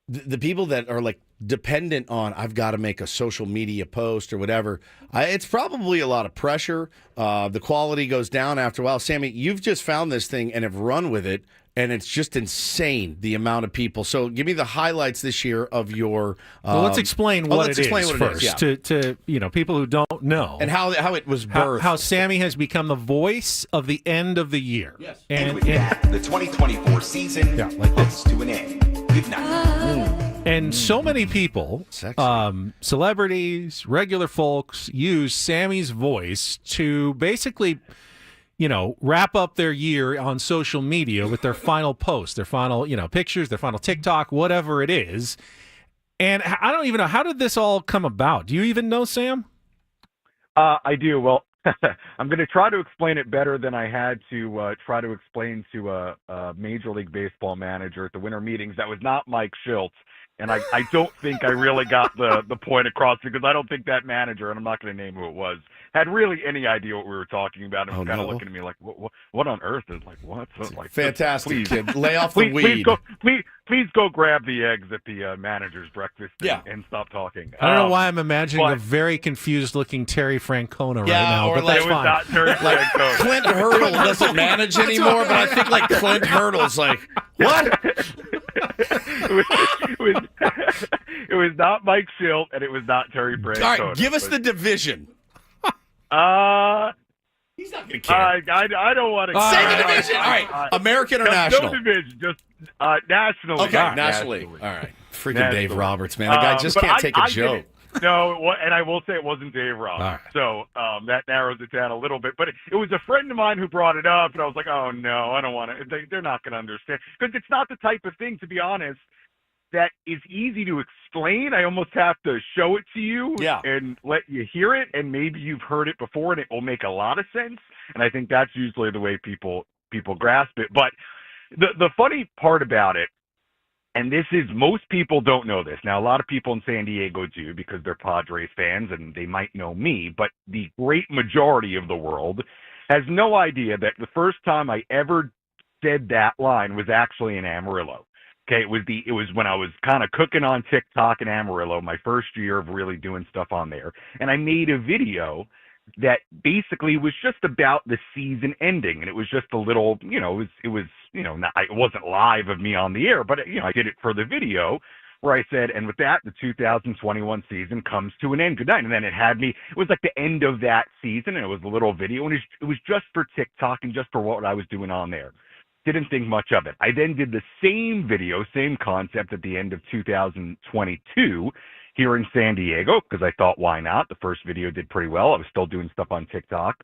the people that are like dependent on, I've got to make a social media post or whatever. It's probably a lot of pressure. The quality goes down after a while. Sammy, you've just found this thing and have run with it. And it's just insane, the amount of people. So give me the highlights this year of your... Well, let's explain what it is first yeah. to people who don't know. And how it was birthed. How Sammy has become the voice of the end of the year. Yes. And with that, the 2024 season comes to an end. Good night. And so many people, celebrities, regular folks, use Sammy's voice to basically... wrap up their year on social media with their final post, their final, pictures, their final TikTok, whatever it is. And I don't even know, how did this all come about? Do you even know, Sam? I do. Well, I'm going to try to explain it better than I had to try to explain to a Major League Baseball manager at the winter meetings. That was not Mike Schultz. And I don't think I really got the point across because I don't think that manager, and I'm not going to name who it was, had really any idea what we were talking about. And was kind of looking at me like, what on earth? Is like, what? So, like, fantastic, please, kid. Lay off the weed. Please go grab the eggs at the manager's breakfast and stop talking. I don't know why I'm imagining a very confused-looking Terry Francona right now, but that's fine. Not Terry Francona. Clint Hurdle doesn't manage anymore, but I think like Clint Hurdle's like, what? It was not Mike Schilt, and it was not Terry Francona. All right, give us the division. He's not going to care. I don't want to. Say the division. All right, American or national? No division, just national. Okay, National League. All right. Freaking Dave Roberts, man. The guy just can't take a joke. No, and I will say it wasn't Dave Roberts. Right. So that narrows it down a little bit. But it was a friend of mine who brought it up, and I was like, oh, no, I don't want to. They're not going to understand. Because it's not the type of thing, to be honest, that is easy to explain. I almost have to show it to you and let you hear it, and maybe you've heard it before, and it will make a lot of sense. And I think that's usually the way people grasp it. But the funny part about it, and this is, most people don't know this. Now, a lot of people in San Diego do because they're Padres fans and they might know me, but the great majority of the world has no idea that the first time I ever said that line was actually in Amarillo. Okay, it was when I was kind of cooking on TikTok in Amarillo, my first year of really doing stuff on there. And I made a video that basically was just about the season ending. And it was just a little, it wasn't live of me on the air, but I did it for the video where I said, and with that, the 2021 season comes to an end. Good night. And then it was like the end of that season, and it was a little video, and it was just for TikTok and just for what I was doing on there. Didn't think much of it. I then did the same video, same concept at the end of 2022 here in San Diego because I thought, why not? The first video did pretty well. I was still doing stuff on TikTok.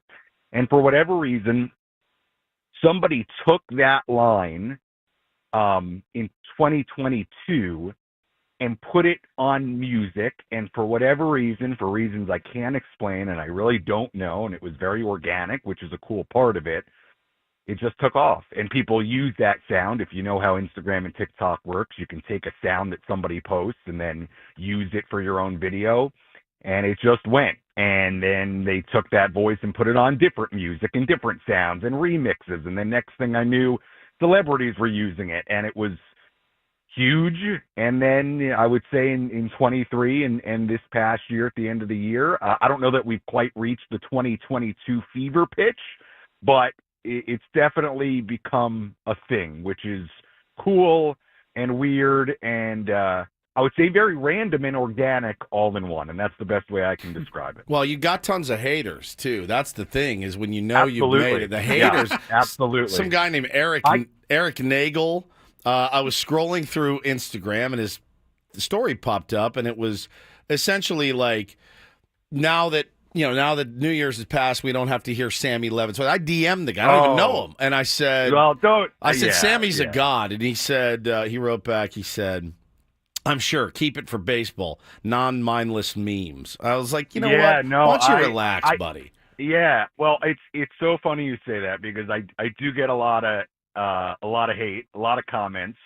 And for whatever reason, somebody took that line in 2022 and put it on music. And for whatever reason, for reasons I can't explain and I really don't know, and it was very organic, which is a cool part of it, it just took off. And people use that sound. If you know how Instagram and TikTok works, you can take a sound that somebody posts and then use it for your own video. And it just went. And then they took that voice and put it on different music and different sounds and remixes. And the next thing I knew, celebrities were using it. And it was huge. And then I would say in 23 and this past year at the end of the year, I don't know that we've quite reached the 2022 fever pitch, but it's definitely become a thing, which is cool and weird and I would say very random and organic all in one, and that's the best way I can describe it. Well, you got tons of haters, too. That's the thing, is when you know you've made it. The haters. Yeah, absolutely. Some guy named Eric Nagel, I was scrolling through Instagram, and his story popped up, and it was essentially like, now that New Year's has passed, we don't have to hear Sammy Levitt. So I DM'd the guy. I don't even know him. And I said, Sammy's a god. And he said, he wrote back, he said, I'm sure. Keep it for baseball. Non-mindless memes. I was like, what? No, why don't you relax, buddy? Yeah. Well, it's so funny you say that because I do get a lot of hate, a lot of comments.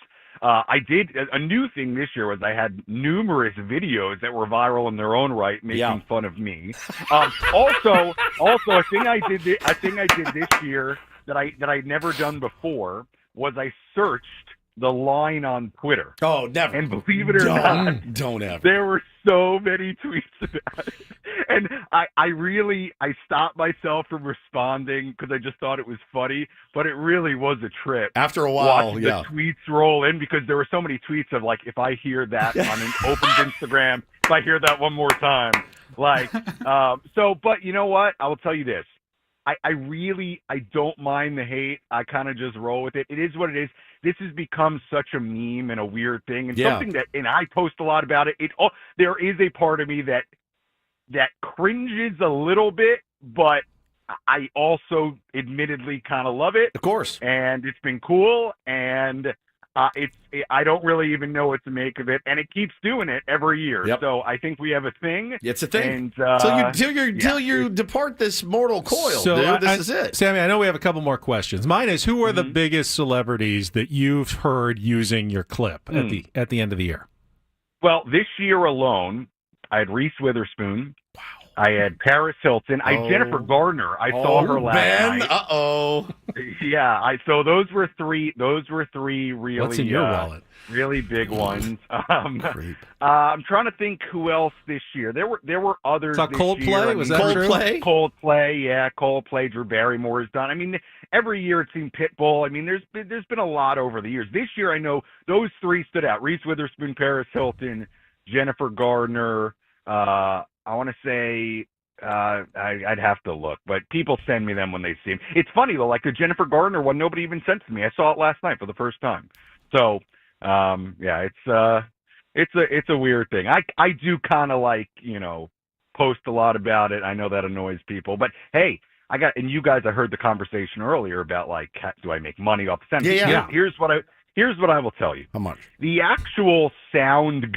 I did a new thing this year was I had numerous videos that were viral in their own right, making fun of me. Also, a thing I did this year that I'd never done before was I searched the line on Twitter. Oh, never. And believe it or not, don't ever. There were so many tweets about it. And I stopped myself from responding because I just thought it was funny, but it really was a trip. After a while, watching the tweets roll in because there were so many tweets of like, if I hear that on an open Instagram, if I hear that one more time, like, but you know what? I will tell you this. I don't mind the hate. I kind of just roll with it. It is what it is. This has become such a meme and a weird thing, and something that, and I post a lot about it. There is a part of me that cringes a little bit, but I also admittedly kind of love it. Of course. And it's been cool, and I don't really even know what to make of it, and it keeps doing it every year. Yep. So I think we have a thing. It's a thing. And, till you depart this mortal coil, so dude. This is it. Sammy, I know we have a couple more questions. Mine is, who are the biggest celebrities that you've heard using your clip at the end of the year? Well, this year alone, I had Reese Witherspoon. Wow. I had Paris Hilton. Jennifer Gardner. I saw her last night. Uh-oh. Yeah. So those were three really. What's in your wallet? Really big ones. I'm trying to think who else this year. There were others. Saw Coldplay. Was that Coldplay? Coldplay. Yeah. Coldplay. Drew Barrymore has done. I mean, every year it seemed Pitbull. I mean, there's been a lot over the years. This year, I know those three stood out: Reese Witherspoon, Paris Hilton, Jennifer Gardner. I want to say I'd have to look, but people send me them when they see them. It's funny though, like the Jennifer Gardner one, nobody even sent to me. I saw it last night for the first time. So it's a weird thing. I do kind of like post a lot about it. I know that annoys people, but hey, and you guys, I heard the conversation earlier about like, do I make money off the send? Yeah. Here's what I will tell you. How much? The actual sound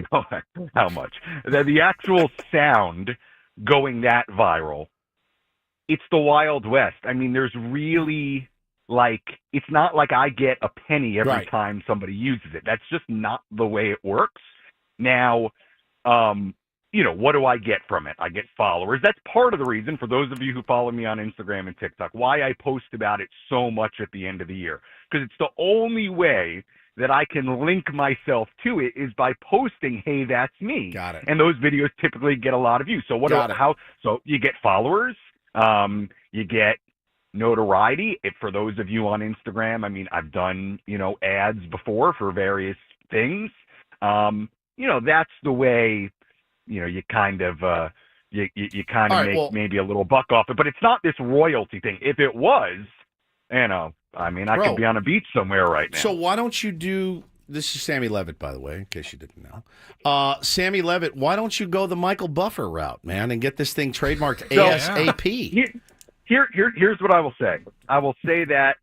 how much? The actual sound going that viral, it's the Wild West. I mean, there's really it's not like I get a penny every time somebody uses it. That's just not the way it works. Now, what do I get from it? I get followers. That's part of the reason, for those of you who follow me on Instagram and TikTok, why I post about it so much at the end of the year. Because it's the only way that I can link myself to it is by posting, hey, that's me. Got it. And those videos typically get a lot of views. So so you get followers, you get notoriety. For those of you on Instagram, I mean, I've done, ads before for various things. That's the way, you kind of make maybe a little buck off it, but it's not this royalty thing. If it was, I mean, I could be on a beach somewhere right now. So why don't you do, this is Sammy Levitt, by the way, in case you didn't know. Sammy Levitt, why don't you go the Michael Buffer route, man, and get this thing trademarked ASAP? Here's what I will say. I will say that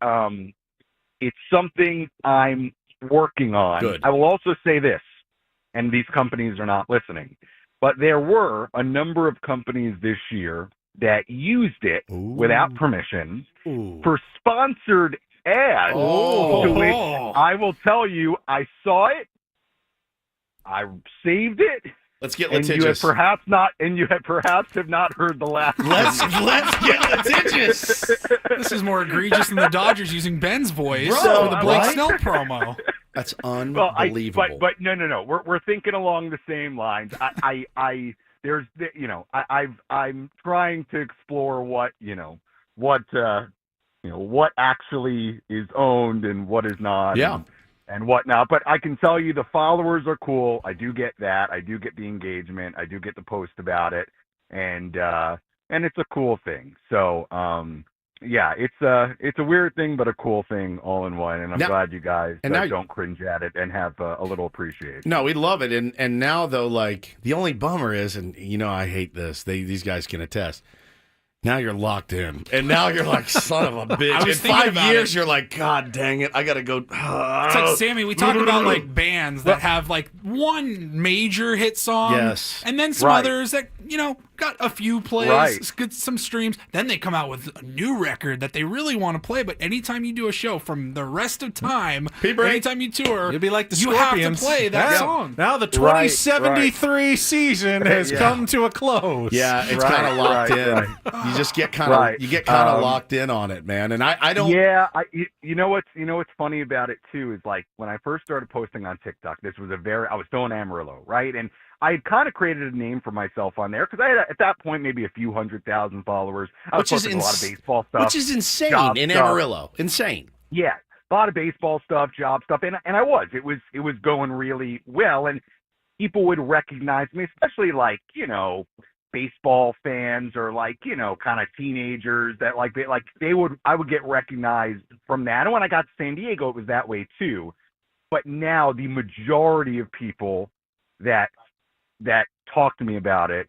it's something I'm working on. Good. I will also say this, and these companies are not listening, but there were a number of companies this year that used it without permission for sponsored ads, to which I will tell you, I saw it, I saved it. Let's get litigious. And you perhaps have not heard the last. Let's get litigious. This is more egregious than the Dodgers using Ben's voice Bro, for the Blake Snell promo. That's Well, unbelievable. but no. We're thinking along the same lines. I'm trying to explore what actually is owned and what is not. Yeah. And whatnot. But I can tell you the followers are cool. I do get that. I do get the engagement. I do get the post about it. And it's a cool thing. So, yeah, it's a weird thing, but a cool thing all in one. And I'm glad you guys don't cringe at it and have a little appreciation. No, we love it. And now, though, like, the only bummer is, and, I hate this. These guys can attest. Now you're locked in. And now you're like, son of a bitch. In 5 years, you're like, God dang it. I got to go. It's like, Sammy, we talk about like bands that have like one major hit song. Yes. And then some others that, got a few plays, get some streams. Then they come out with a new record that they really want to play. But anytime you do a show from the rest of time, anytime you tour, you'll be like the you Scorpions. have to play that song. Now the 2073 season has come to a close. Yeah, it's kind of locked in. You just get kind of locked in on it, man. And I don't. Yeah, you know what's funny about it too is like when I first started posting on TikTok, I was still in Amarillo, right? And I had kind of created a name for myself on there because I had at that point maybe a few 100,000 followers. I was posting a lot of baseball stuff, which is insane in Amarillo. Insane. Yeah, a lot of baseball stuff, job stuff, and it was going really well, and people would recognize me, especially like baseball fans or like kind of teenagers that I would get recognized from that. And when I got to San Diego, it was that way too. But now the majority of people that talk to me about it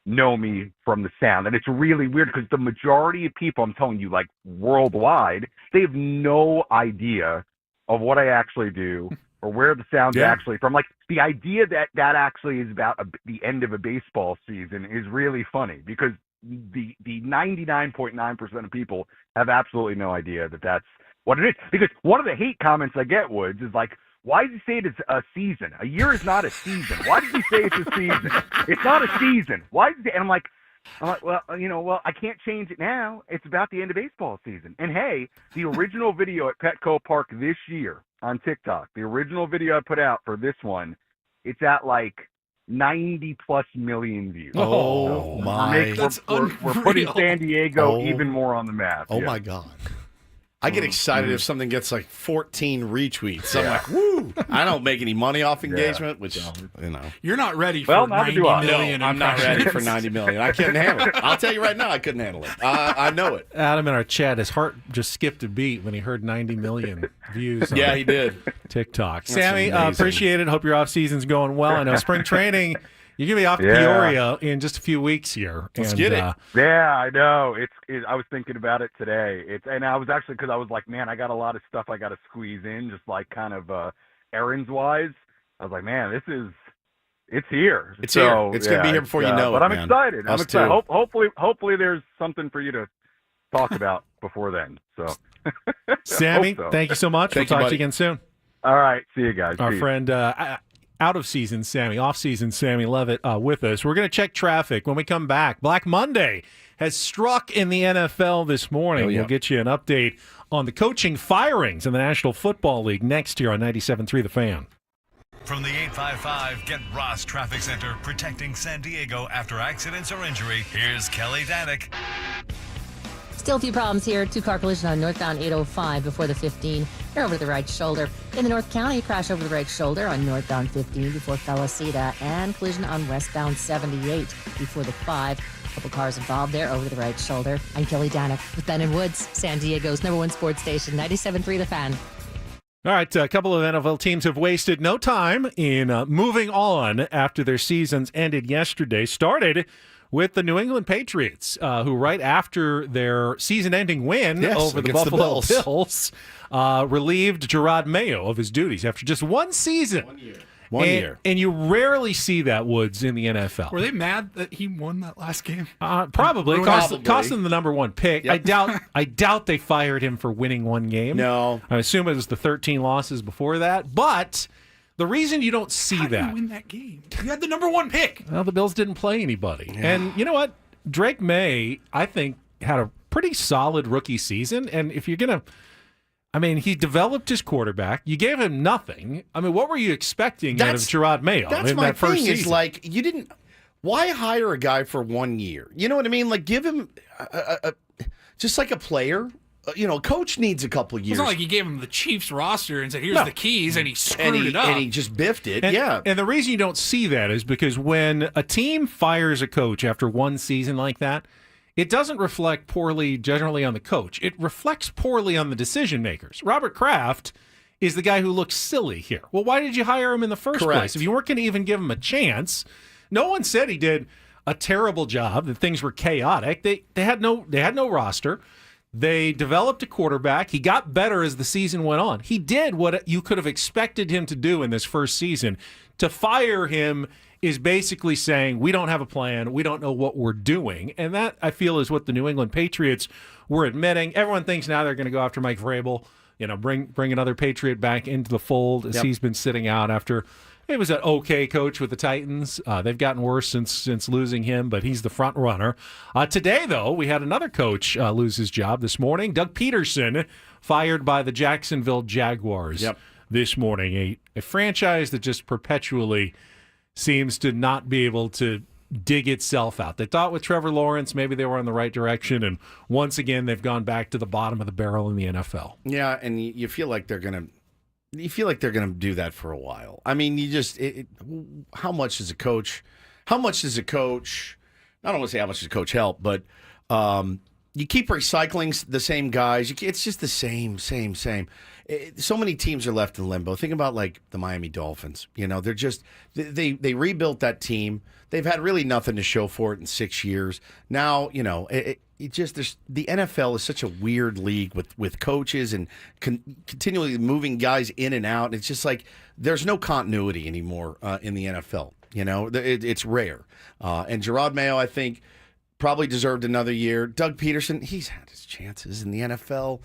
know me from the sound. And it's really weird because the majority of people, I'm telling you, like worldwide, they have no idea of what I actually do or where the sound's actually from. Like the idea that actually is about the end of a baseball season is really funny because the 99.9% of people have absolutely no idea that that's what it is. Because one of the hate comments I get, Woods, is like, why did you say it's a season? A year is not a season. Why did you say it's a season? It's not a season. Why did you? And I'm like, well, I can't change it now. It's about the end of baseball season. And hey, the original video at Petco Park this year on TikTok, the original video I put out for this one, it's at like 90+ million views. Oh, my. We're putting San Diego even more on the map. Oh, my God. I get excited if something gets like 14 retweets. I'm like, woo! I don't make any money off engagement, which, You're not ready for 90 million. No, I'm not ready for 90 million. I couldn't handle it. I'll tell you right now, I couldn't handle it. I know it. Adam in our chat, his heart just skipped a beat when he heard 90 million views on he did. TikTok. That's Sammy, amazing. Appreciate it. Hope your off-season's going well. I know spring training, you're going to be off to Peoria in just a few weeks here. Let's get it. Yeah, I know. I was thinking about it today. And I was actually, because I was like, man, I got a lot of stuff I got to squeeze in, just like kind of errands wise. I was like, man, it's here. It's here. It's going to be here before you know it. But I'm man. excited. Us I'm excited. too. Hopefully there's something for you to talk about before then. So, Sammy, thank you so much. We'll talk to you again soon. All right. See you guys. Our friend, out-of-season Sammy, off-season Sammy Levitt with us. We're going to check traffic when we come back. Black Monday has struck in the NFL this morning. We'll get you an update on the coaching firings in the National Football League next year on 97.3 The Fan. From the 855 Get Ross Traffic Center, protecting San Diego after accidents or injury, here's Kelly Danick. Still a few problems here. Two-car collision on northbound 805 before the 15. You're over the right shoulder. In the North County, crash over the right shoulder on northbound 15 before Felicita. And collision on westbound 78 before the 5. Couple cars involved there over the right shoulder. I'm Kelly Danick with Ben and Woods, San Diego's #1 sports station, 97.3 The Fan. All right, a couple of NFL teams have wasted no time in moving on after their seasons ended yesterday. Started with the New England Patriots, who right after their season-ending win over the Buffalo Bills, relieved Gerard Mayo of his duties after just one season. 1 year. And you rarely see that, Woods, in the NFL. Were they mad that he won that last game? Probably. Cost them the #1 pick. Yep. I doubt they fired him for winning one game. No. I assume it was the 13 losses before that. But the reason you don't see How that. did you win that game? You had the #1 pick. Well, the Bills didn't play anybody. Yeah. And you know what? Drake May, I think, had a pretty solid rookie season. And if you're going to... I mean, he developed his quarterback. You gave him nothing. I mean, what were you expecting out of Gerard Mayo That's in my that first thing. season? Is like you didn't. Why hire a guy for 1 year? You know what I mean? Like give him just like a player. A coach needs a couple years. It's not like he gave him the Chiefs roster and said, "Here's the keys," and he screwed it up. And he just biffed it. And the reason you don't see that is because when a team fires a coach after one season like that, it doesn't reflect poorly generally on the coach. It reflects poorly on the decision makers. Robert Kraft is the guy who looks silly here. Well, why did you hire him in the first place? If you weren't going to even give him a chance, no one said he did a terrible job, that things were chaotic. They had no roster. They developed a quarterback. He got better as the season went on. He did what you could have expected him to do in this first season. To fire him is basically saying, we don't have a plan. We don't know what we're doing. And that, I feel, is what the New England Patriots were admitting. Everyone thinks now they're going to go after Mike Vrabel, bring another Patriot back into the fold as he's been sitting out after he was an okay coach with the Titans. They've gotten worse since losing him, but he's the front runner. Today, though, we had another coach lose his job this morning. Doug Peterson fired by the Jacksonville Jaguars this morning, a franchise that just perpetually seems to not be able to dig itself out. They thought with Trevor Lawrence maybe they were in the right direction, and once again they've gone back to the bottom of the barrel in the NFL. Yeah, and you feel like they're going to do that for a while. I mean, how much does a coach, I don't want to say how much does a coach help, but you keep recycling the same guys. It's just the same. So many teams are left in limbo. Think about like the Miami Dolphins. They're just, they rebuilt that team. They've had really nothing to show for it in 6 years. Now, the NFL is such a weird league with coaches and continually moving guys in and out. It's just like there's no continuity anymore in the NFL. It's rare. And Gerard Mayo, I think, probably deserved another year. Doug Peterson, he's had his chances in the NFL.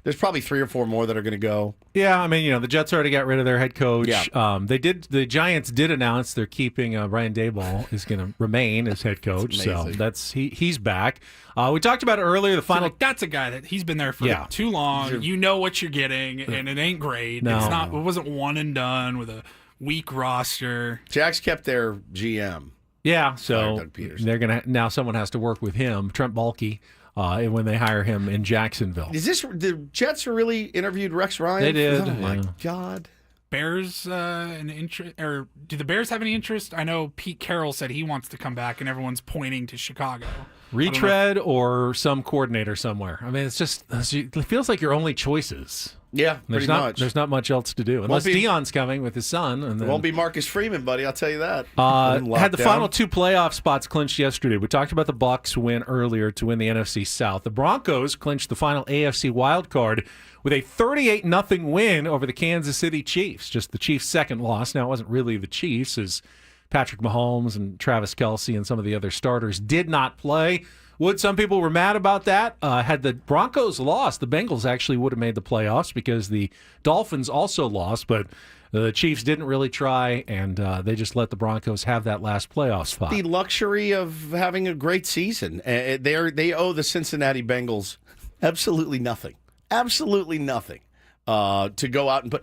There's probably 3 or 4 more that are going to go. Yeah, I mean, the Jets already got rid of their head coach. Yeah. The Giants did announce they're keeping Brian Daboll is going to remain as head coach. So he's back. We talked about it earlier. The final that's a guy that he's been there for too long. You know what you're getting, and it ain't great. No. It's not. It wasn't one and done with a weak roster. Jags kept their GM. Yeah, so Doug Peterson. they're gonna now. Someone has to work with him, Trent Baalke. When they hire him in Jacksonville. The Jets really interviewed Rex Ryan? They did. Oh, my God. Bears an interest, or do the Bears have any interest? I know Pete Carroll said he wants to come back, and everyone's pointing to Chicago. Retread or some coordinator somewhere. I mean, it feels like your only choices. Yeah, pretty much. There's not much else to do unless Deion's coming with his son. And then, it won't be Marcus Freeman, buddy. I'll tell you that. Had the final 2 playoff spots clinched yesterday. We talked about the Bucs win earlier to win the NFC South. The Broncos clinched the final AFC wild card with a 38-0 win over the Kansas City Chiefs. Just the Chiefs' second loss. Now, it wasn't really the Chiefs, as Patrick Mahomes and Travis Kelce and some of the other starters did not play. Some people were mad about that. Had the Broncos lost, the Bengals actually would have made the playoffs because the Dolphins also lost, but the Chiefs didn't really try, and they just let the Broncos have that last playoff spot. The luxury of having a great season. They owe the Cincinnati Bengals absolutely nothing. Absolutely nothing. To go out and put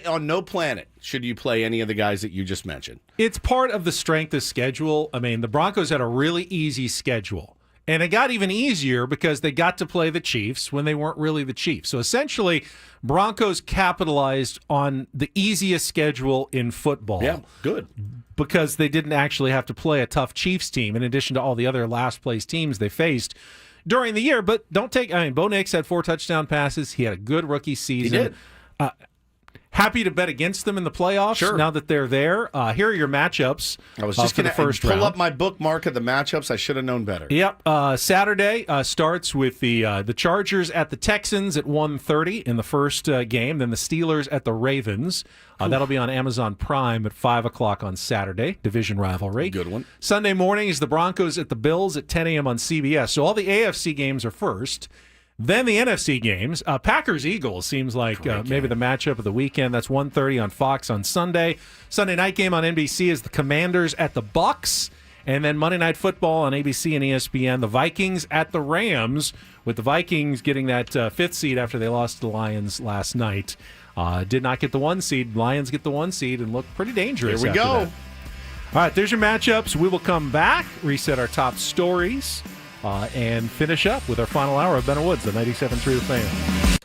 on no planet should you play any of the guys that you just mentioned. It's part of the strength of schedule. I mean, the Broncos had a really easy schedule. And it got even easier because they got to play the Chiefs when they weren't really the Chiefs. So essentially, Broncos capitalized on the easiest schedule in football. Yeah, good. Because they didn't actually have to play a tough Chiefs team in addition to all the other last-place teams they faced during the year. But Bo Nix had 4 touchdown passes. He had a good rookie season. He did. Happy to bet against them in the playoffs now that they're there. Here are your matchups. I was just going to pull round. up my bookmark of the matchups. I should have known better. Yep. Saturday starts with the Chargers at the Texans at 1:30 in the first game. Then the Steelers at the Ravens. That'll be on Amazon Prime at 5 o'clock on Saturday. Division rivalry. Good one. Sunday morning is the Broncos at the Bills at 10 a.m. on CBS. So all the AFC games are first. Then the NFC games. Packers-Eagles seems like maybe the matchup of the weekend. That's 1:30 on Fox on Sunday. Sunday night game on NBC is the Commanders at the Bucs. And then Monday Night Football on ABC and ESPN, the Vikings at the Rams, with the Vikings getting that fifth seed after they lost to the Lions last night. Did not get the 1 seed. Lions get the 1 seed and look pretty dangerous. Here we go. That. All right, there's your matchups. We will come back, reset our top stories, and finish up with our final hour of Ben and Woods, the 97.3 The Fan.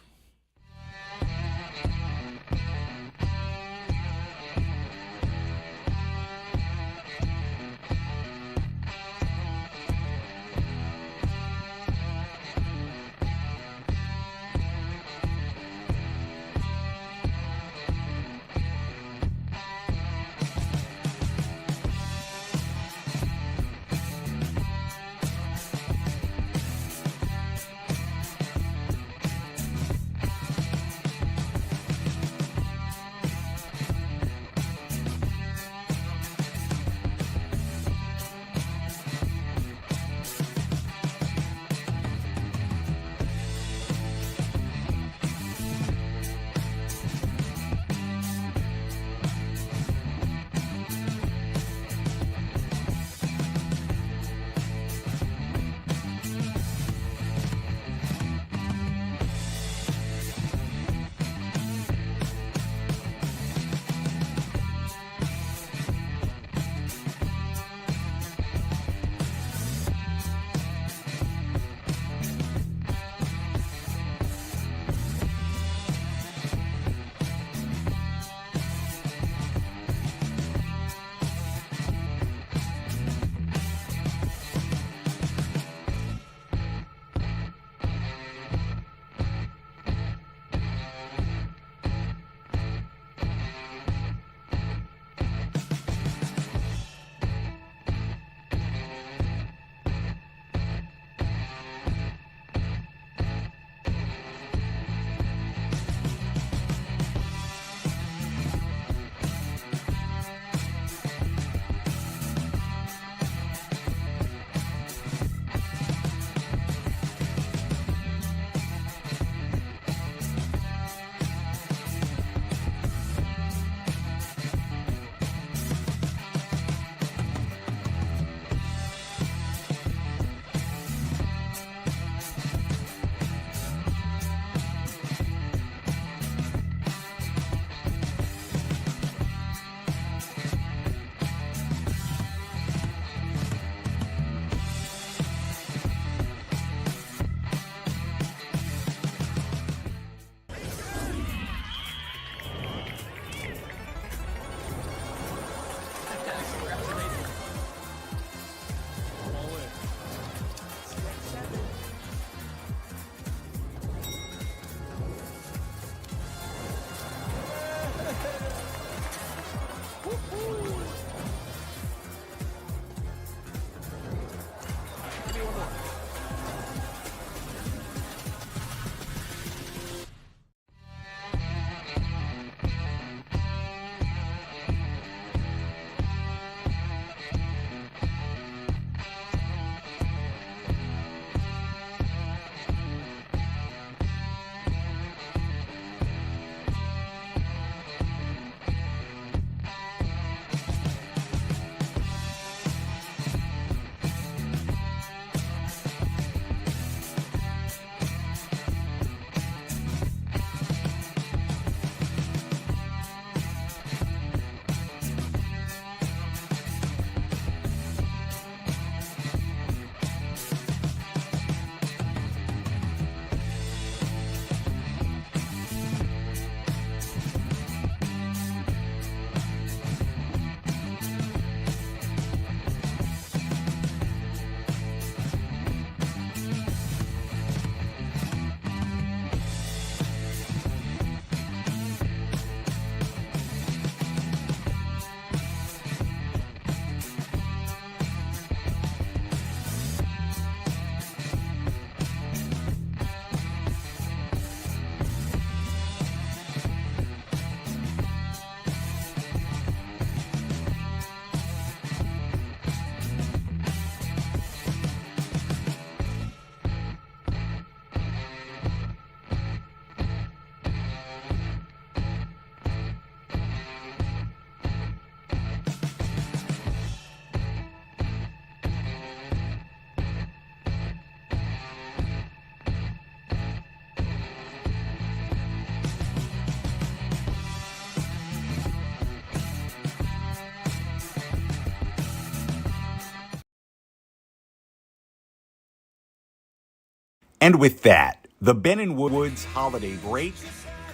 And with that, the Ben and Woods holiday break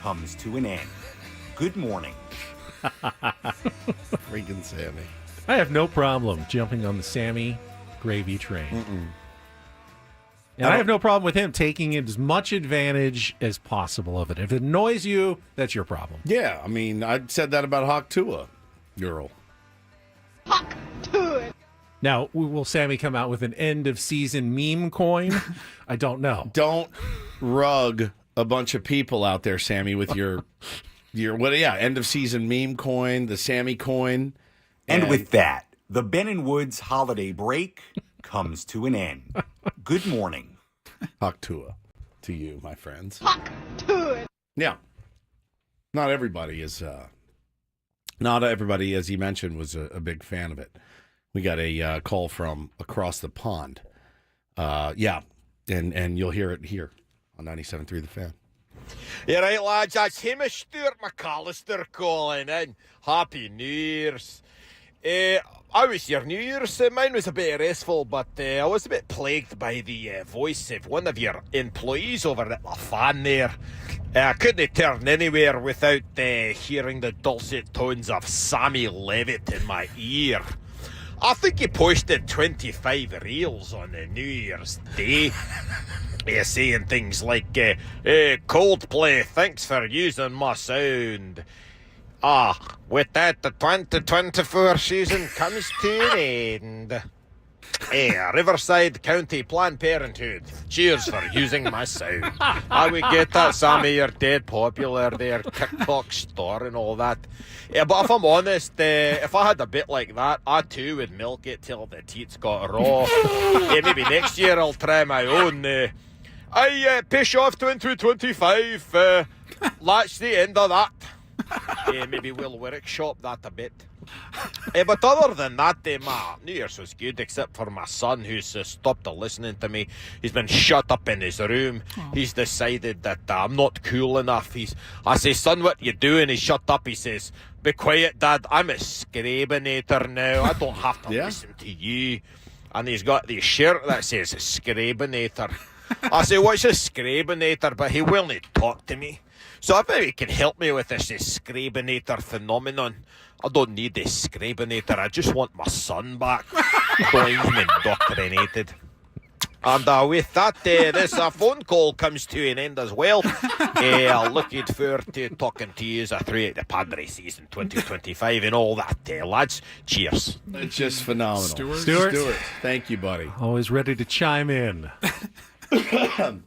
comes to an end. Good morning. Freaking Sammy. I have no problem jumping on the Sammy gravy train. And I have no problem with him taking as much advantage as possible of it. If it annoys you, that's your problem. Yeah, I mean, I said that about Hawk Tua, Earl. Now, will Sammy come out with an end-of-season meme coin? I don't know. Don't rug a bunch of people out there, Sammy, with your end-of-season meme coin, the Sammy coin. And with that, the Ben and Woods holiday break comes to an end. Good morning. Hawk Tua to you, my friends. Hawk Tua. Yeah. Not everybody, as he mentioned, was a big fan of it. We got a call from across the pond. And you'll hear it here on 97.3 The Fan. Yeah, right, lads. That's Hamish Stewart McAllister calling in. Happy New Year's. How was your New Year's? Mine was a bit restful, but I was a bit plagued by the voice of one of your employees over at the Fan there. I couldn't turn anywhere without hearing the dulcet tones of Sammy Levitt in my ear. I think he posted 25 reels on New Year's Day. Saying things like, Coldplay, thanks for using my sound. With that, the 2024 season comes to an end. Riverside County Planned Parenthood, cheers for using my sound. I would get that, Sammy, you're dead popular there, TikTok star and all that. But if I'm honest, if I had a bit like that, I too would milk it till the teats got raw. Maybe next year I'll try my own. Pish off 2025. That's the end of that. Maybe we'll workshop that a bit. But other than that, my New Year's was good, except for my son, who's stopped listening to me. He's been shut up in his room. He's decided that I'm not cool enough. I say, son, what you doing? He's shut up. He says, be quiet, Dad. I'm a Scrabinator now. I don't have to listen to you. And he's got the shirt that says Scrabinator. I say, what's a Scrabinator? But he will not talk to me. So if maybe he can help me with this Scrabinator phenomenon. I don't need this Scrabinator. I just want my son back. Going indoctrinated. And with that, this phone call comes to an end as well. Looking forward to talking to you throughout the Padres season 2025 and all that, lads. Cheers. It's just phenomenal. Stuart. Thank you, buddy. Always ready to chime in. So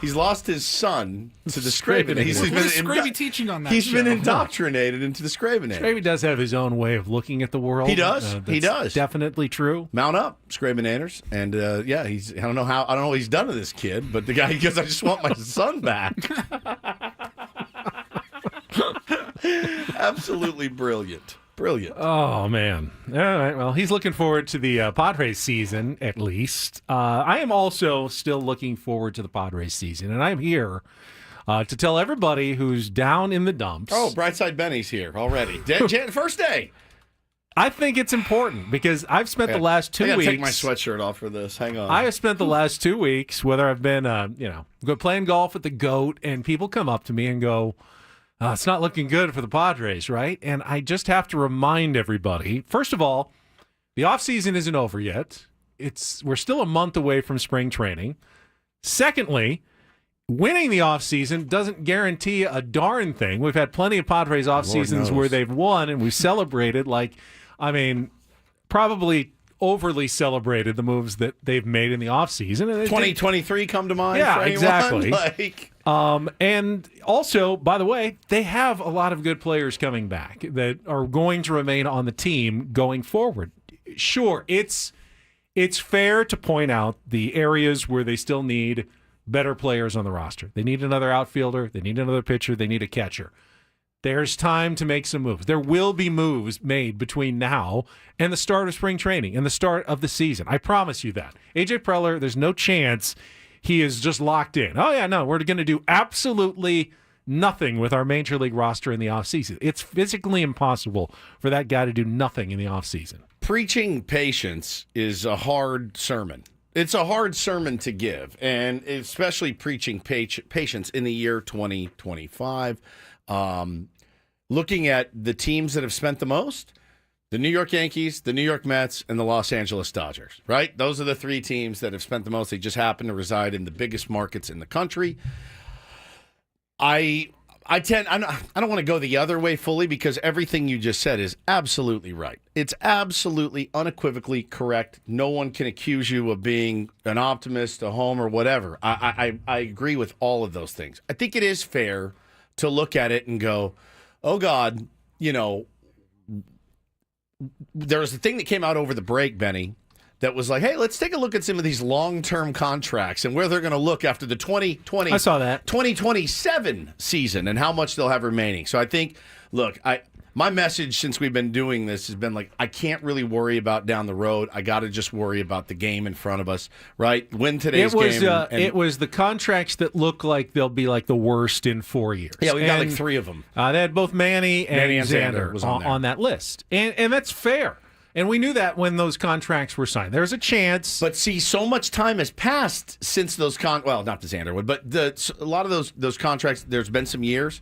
he's lost his son to the Scravinator. He's been Scravy teaching on that He's show. been indoctrinated into the Scravinator. Scravy does have his own way of looking at the world. He does. He does. Definitely true. Mount up, Scravinators. And I don't know what he's done to this kid, but the guy goes, I just want my son back. Absolutely brilliant. Brilliant. Oh, man. All right. Well, he's looking forward to the Padres season, at least. I am also still looking forward to the Padres season, and I'm here to tell everybody who's down in the dumps. Oh, Brightside Benny's here already. First day. I think it's important because I've spent the last 2 weeks. I gotta take my sweatshirt off for this. Hang on. I have spent the last 2 weeks, whether I've been, playing golf at the Goat, and people come up to me and go, it's not looking good for the Padres, right? And I just have to remind everybody, first of all, the offseason isn't over yet. We're still a month away from spring training. Secondly, winning the offseason doesn't guarantee a darn thing. We've had plenty of Padres off seasons where they've won and we've celebrated probably overly celebrated the moves that they've made in the offseason. 2023 come to mind? Yeah, for exactly. And also, by the way, they have a lot of good players coming back that are going to remain on the team going forward. Sure, it's fair to point out the areas where they still need better players on the roster. They need another outfielder. They need another pitcher. They need a catcher. There's time to make some moves. There will be moves made between now and the start of spring training and the start of the season. I promise you that. AJ Preller, there's no chance he is just locked in. Oh, yeah, no, we're going to do absolutely nothing with our major league roster in the offseason. It's physically impossible for that guy to do nothing in the offseason. Preaching patience is a hard sermon. It's a hard sermon to give, and especially preaching patience in the year 2025. Looking at the teams that have spent the most, the New York Yankees, the New York Mets, and the Los Angeles Dodgers, right? Those are the three teams that have spent the most. They just happen to reside in the biggest markets in the country. I don't want to go the other way fully because everything you just said is absolutely right. It's absolutely unequivocally correct. No one can accuse you of being an optimist, a homer, whatever. I agree with all of those things. I think it is fair to look at it and go, oh God, there was a thing that came out over the break, Benny, that was like, hey, let's take a look at some of these long-term contracts and where they're going to look after the 2020. I saw that. 2027 season and how much they'll have remaining. So I think, look, my message since we've been doing this has been like, I can't really worry about down the road. I got to just worry about the game in front of us, right? Win today's game. It was the contracts that look like they'll be like the worst in 4 years. Yeah, we got like three of them. They had both Manny and Xander was on that list. And that's fair. And we knew that when those contracts were signed. There's a chance. But see, so much time has passed since those well, not the Xander one, but a lot of those contracts, there's been some years,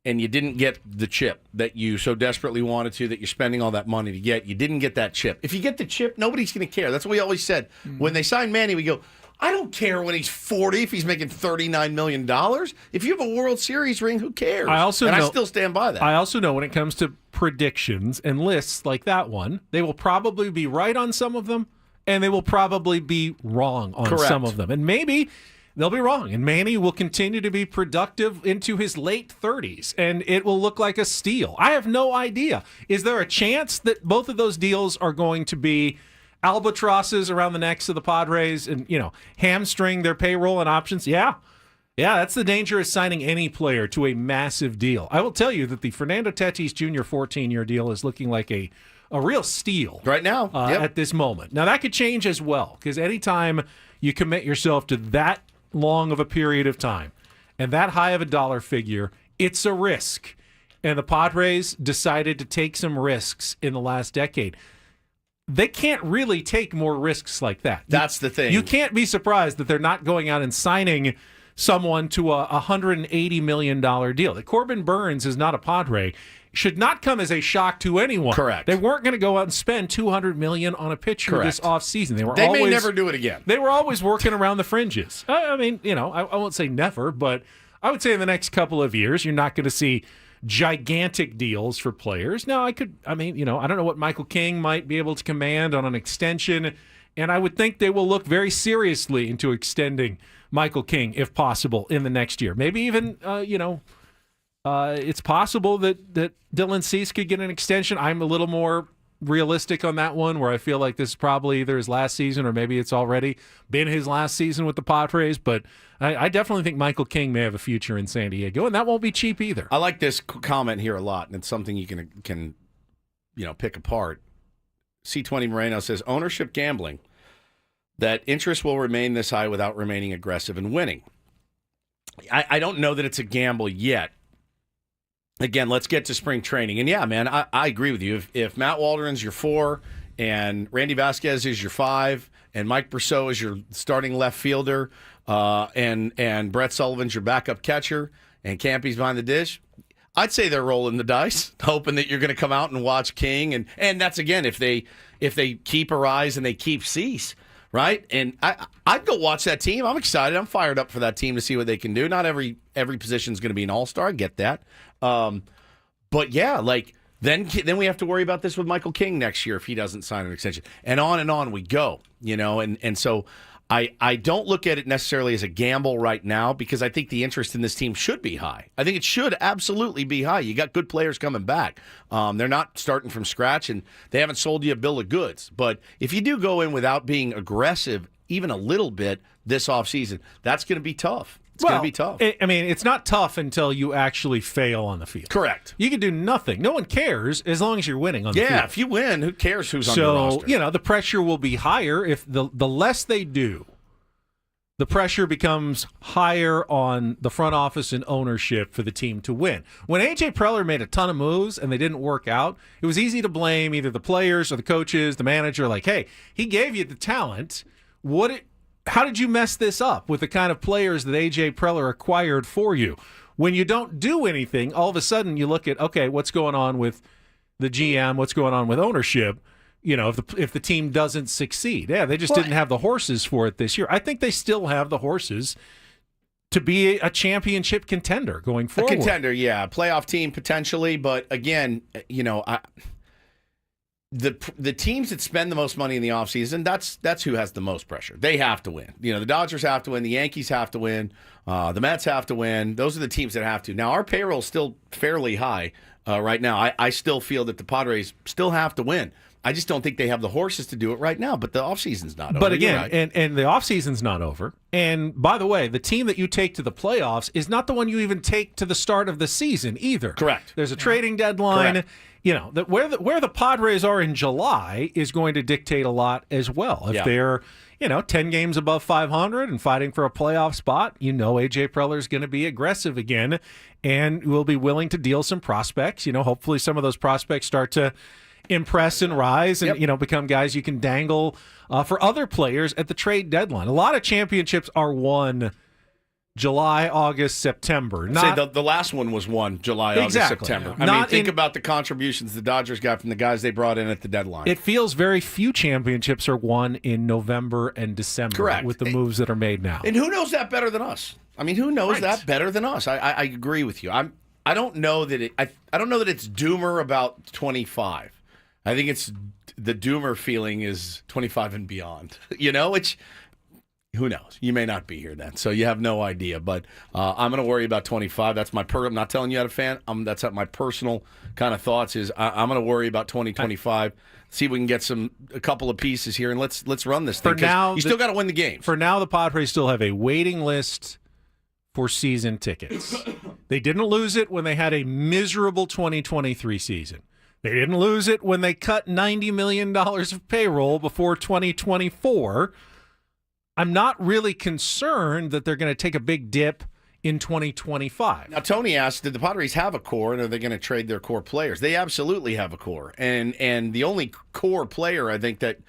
and you didn't get the chip that you so desperately wanted to, that you're spending all that money to get. You didn't get that chip. If you get the chip, nobody's going to care. That's what we always said. When they signed Manny, we go, I don't care when he's 40 if he's making $39 million. If you have a World Series ring, who cares? I still stand by that. I also know when it comes to predictions and lists like that one, they will probably be right on some of them, and they will probably be wrong on some of them. And maybe they'll be wrong, and Manny will continue to be productive into his late 30s, and it will look like a steal. I have no idea. Is there a chance that both of those deals are going to be albatrosses around the necks of the Padres and, hamstring their payroll and options? Yeah, that's the danger of signing any player to a massive deal. I will tell you that the Fernando Tatis Jr. 14-year deal is looking like a real steal right now at this moment. Now, that could change as well, because anytime you commit yourself to that long of a period of time and that high of a dollar figure, it's a risk. And the Padres decided to take some risks in the last decade. They can't really take more risks like that. That's the thing. You can't be surprised that they're not going out and signing someone to a $180 million deal. That Corbin Burns is not a Padre should not come as a shock to anyone. Correct. They weren't going to go out and spend $200 million on a pitcher this offseason. They may never do it again. They were always working around the fringes. I mean, I won't say never, but I would say in the next couple of years, you're not going to see gigantic deals for players. Now, I don't know what Michael King might be able to command on an extension, and I would think they will look very seriously into extending Michael King, if possible, in the next year. Maybe even, it's possible that Dylan Cease could get an extension. I'm a little more realistic on that one, where I feel like this is probably either his last season or maybe it's already been his last season with the Padres, but I definitely think Michael King may have a future in San Diego, and that won't be cheap either. I like this comment here a lot, and it's something you can pick apart. C20 Moreno says, ownership gambling, that interest will remain this high without remaining aggressive and winning. I don't know that it's a gamble yet. Again, let's get to spring training. And yeah, man, I agree with you. If Matt Waldron's your 4 and Randy Vasquez is your 5 and Mike Brousseau is your starting left fielder and Brett Sullivan's your backup catcher and Campy's behind the dish, I'd say they're rolling the dice, hoping that you're going to come out and watch King. And that's, again, if they keep Arise and they keep Cease, right? And I'd go watch that team. I'm excited. I'm fired up for that team to see what they can do. Not every position is going to be an all-star. I get that. But yeah, then we have to worry about this with Michael King next year if he doesn't sign an extension, and on we go, and so I don't look at it necessarily as a gamble right now, because I think the interest in this team should be high. I think it should absolutely be high. You got good players coming back. They're not starting from scratch, and they haven't sold you a bill of goods. But if you do go in without being aggressive even a little bit this offseason, that's going to be tough. It's going to be tough. I mean, it's not tough until you actually fail on the field. Correct. You can do nothing. No one cares as long as you're winning on the field. Yeah, if you win, who cares who's on your roster? So, the pressure will be higher. If the less they do, the pressure becomes higher on the front office and ownership for the team to win. When A.J. Preller made a ton of moves and they didn't work out, it was easy to blame either the players or the coaches, the manager, like, hey, he gave you the talent. How did you mess this up with the kind of players that A.J. Preller acquired for you? When you don't do anything, all of a sudden you look at, okay, what's going on with the GM? What's going on with ownership? If the team doesn't succeed. Yeah, they just didn't have the horses for it this year. I think they still have the horses to be a championship contender going forward. A contender, yeah. Playoff team potentially, but again, the teams that spend the most money in the offseason, that's who has the most pressure. They have to win. The Dodgers have to win. The Yankees have to win. The Mets have to win. Those are the teams that have to. Now, our payroll is still fairly high right now. I still feel that the Padres still have to win. I just don't think they have the horses to do it right now, but the offseason's not over. But again, and the offseason's not over. And by the way, the team that you take to the playoffs is not the one you even take to the start of the season either. Correct. There's a trading deadline. Correct. Where the Padres are in July is going to dictate a lot as well. If they're 10 games above 500 and fighting for a playoff spot, A.J. Preller's going to be aggressive again and will be willing to deal some prospects. Hopefully some of those prospects start to impress and rise and become guys you can dangle for other players at the trade deadline. A lot of championships are won July, August, September. The last one was won July, August, September. Yeah. Think about the contributions the Dodgers got from the guys they brought in at the deadline. It feels very few championships are won in November and December. Correct. With the moves that are made now. And who knows that better than us? Who knows that better than us? I agree with you. I don't know that I don't know that it's doomer about 25. I think it's the doomer feeling is 25 and beyond. Which who knows? You may not be here then, so you have no idea. But I'm going to worry about 25. That's my I'm not telling you how to fan. That's my personal kind of thoughts. Is I'm going to worry about 2025. See if we can get a couple of pieces here, and let's run this thing. For now, you still got to win the games. For now, the Padres still have a waiting list for season tickets. They didn't lose it when they had a miserable 2023 season. They didn't lose it when they cut $90 million of payroll before 2024. I'm not really concerned that they're going to take a big dip in 2025. Now, Tony asked, did the Padres have a core, and are they going to trade their core players? They absolutely have a core. And the only core player I think that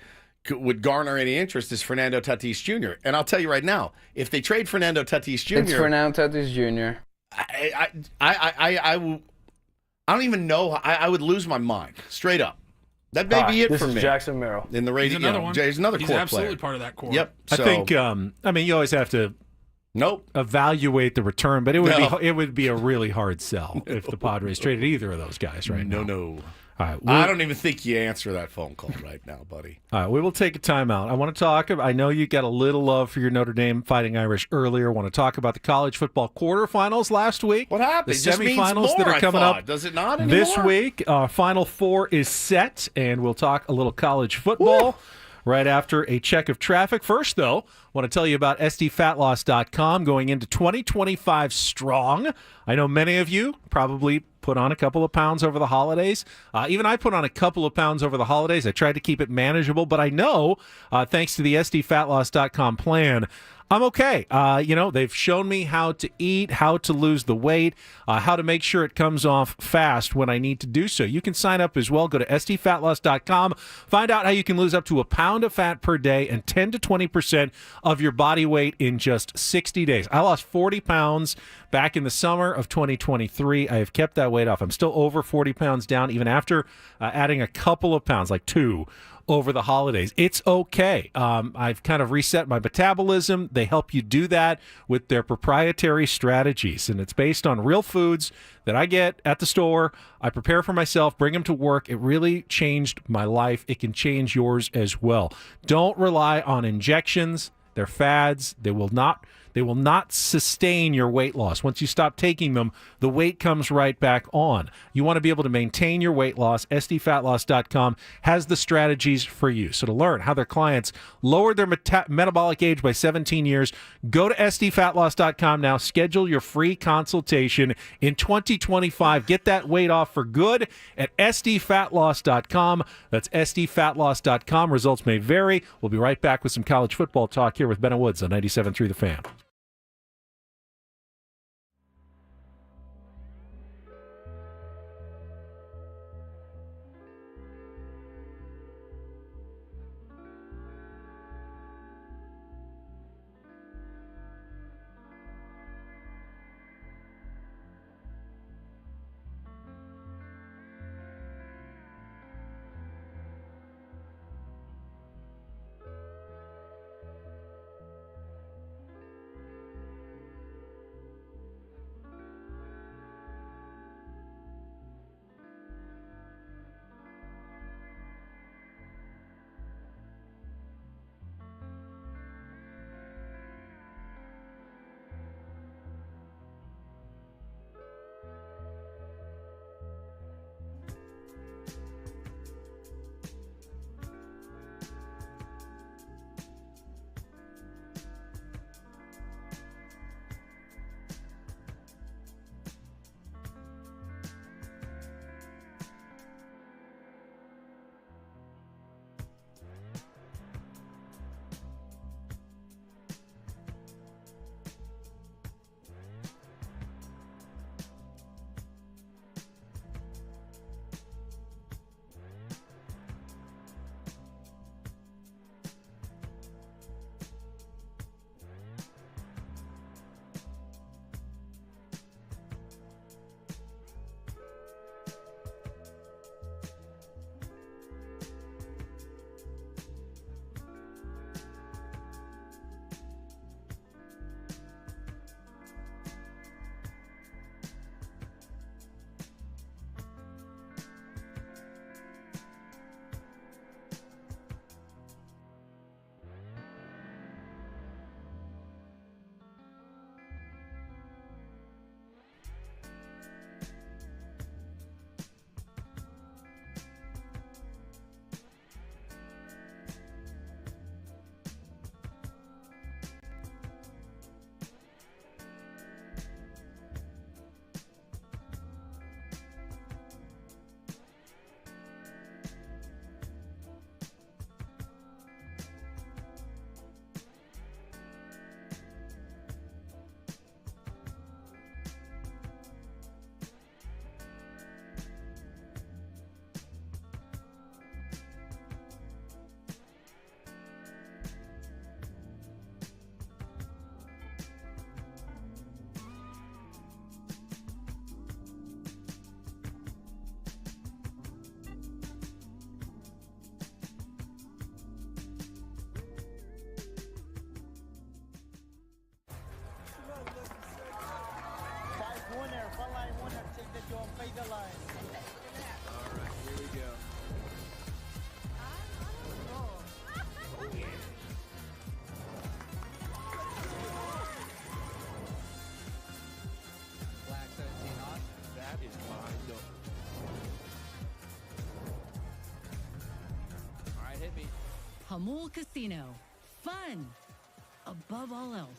would garner any interest is Fernando Tatis Jr. And I'll tell you right now, if they trade Fernando Tatis Jr. It's Fernando Tatis Jr. I don't even know. I would lose my mind, straight up. That may be it for me. This is Jackson Merrill. In the radio, He's another one. He's another He's core absolutely player. part of that core. Yep. I think. You always have to. Evaluate the return, but it would be a really hard sell if the Padres traded either of those guys right now. No. All right, I don't even think you answer that phone call right now, buddy. All right, we will take a timeout. I want to talk. I know you got a little love for your Notre Dame Fighting Irish earlier. I want to talk about the college football quarterfinals last week. What happened? The It just means semifinals more, that are I coming thought. up. Does it not anymore? This week? Final Four is set, and we'll talk a little college football. Right after a check of traffic. First, though, I want to tell you about SDFatLoss.com going into 2025 strong. I know many of you probably put on a couple of pounds over the holidays. Even I put on a couple of pounds over the holidays. I tried to keep it manageable, but I know, thanks to the SDFatLoss.com plan, I'm okay. They've shown me how to eat, how to lose the weight, how to make sure it comes off fast when I need to do so. You can sign up as well. Go to SDFatLoss.com. Find out how you can lose up to a pound of fat per day and 10 to 20% of your body weight in just 60 days. I lost 40 pounds back in the summer of 2023. I have kept that weight off. I'm still over 40 pounds down, even after adding a couple of pounds, like 2 over the holidays. It's okay. I've kind of reset my metabolism. They help you do that with their proprietary strategies, and it's based on real foods that I get at the store. I prepare for myself, bring them to work. It really changed my life. It can change yours as well. Don't rely on injections. They're fads. They will not sustain your weight loss. Once you stop taking them, the weight comes right back on. You want to be able to maintain your weight loss. SDFatLoss.com has the strategies for you. So to learn how their clients lowered their metabolic age by 17 years, go to SDFatLoss.com now. Schedule your free consultation in 2025. Get that weight off for good at SDFatLoss.com. That's SDFatLoss.com. Results may vary. We'll be right back with some college football talk here with Ben Woods on 97.3 The Fan. Jamul Casino. Fun above all else.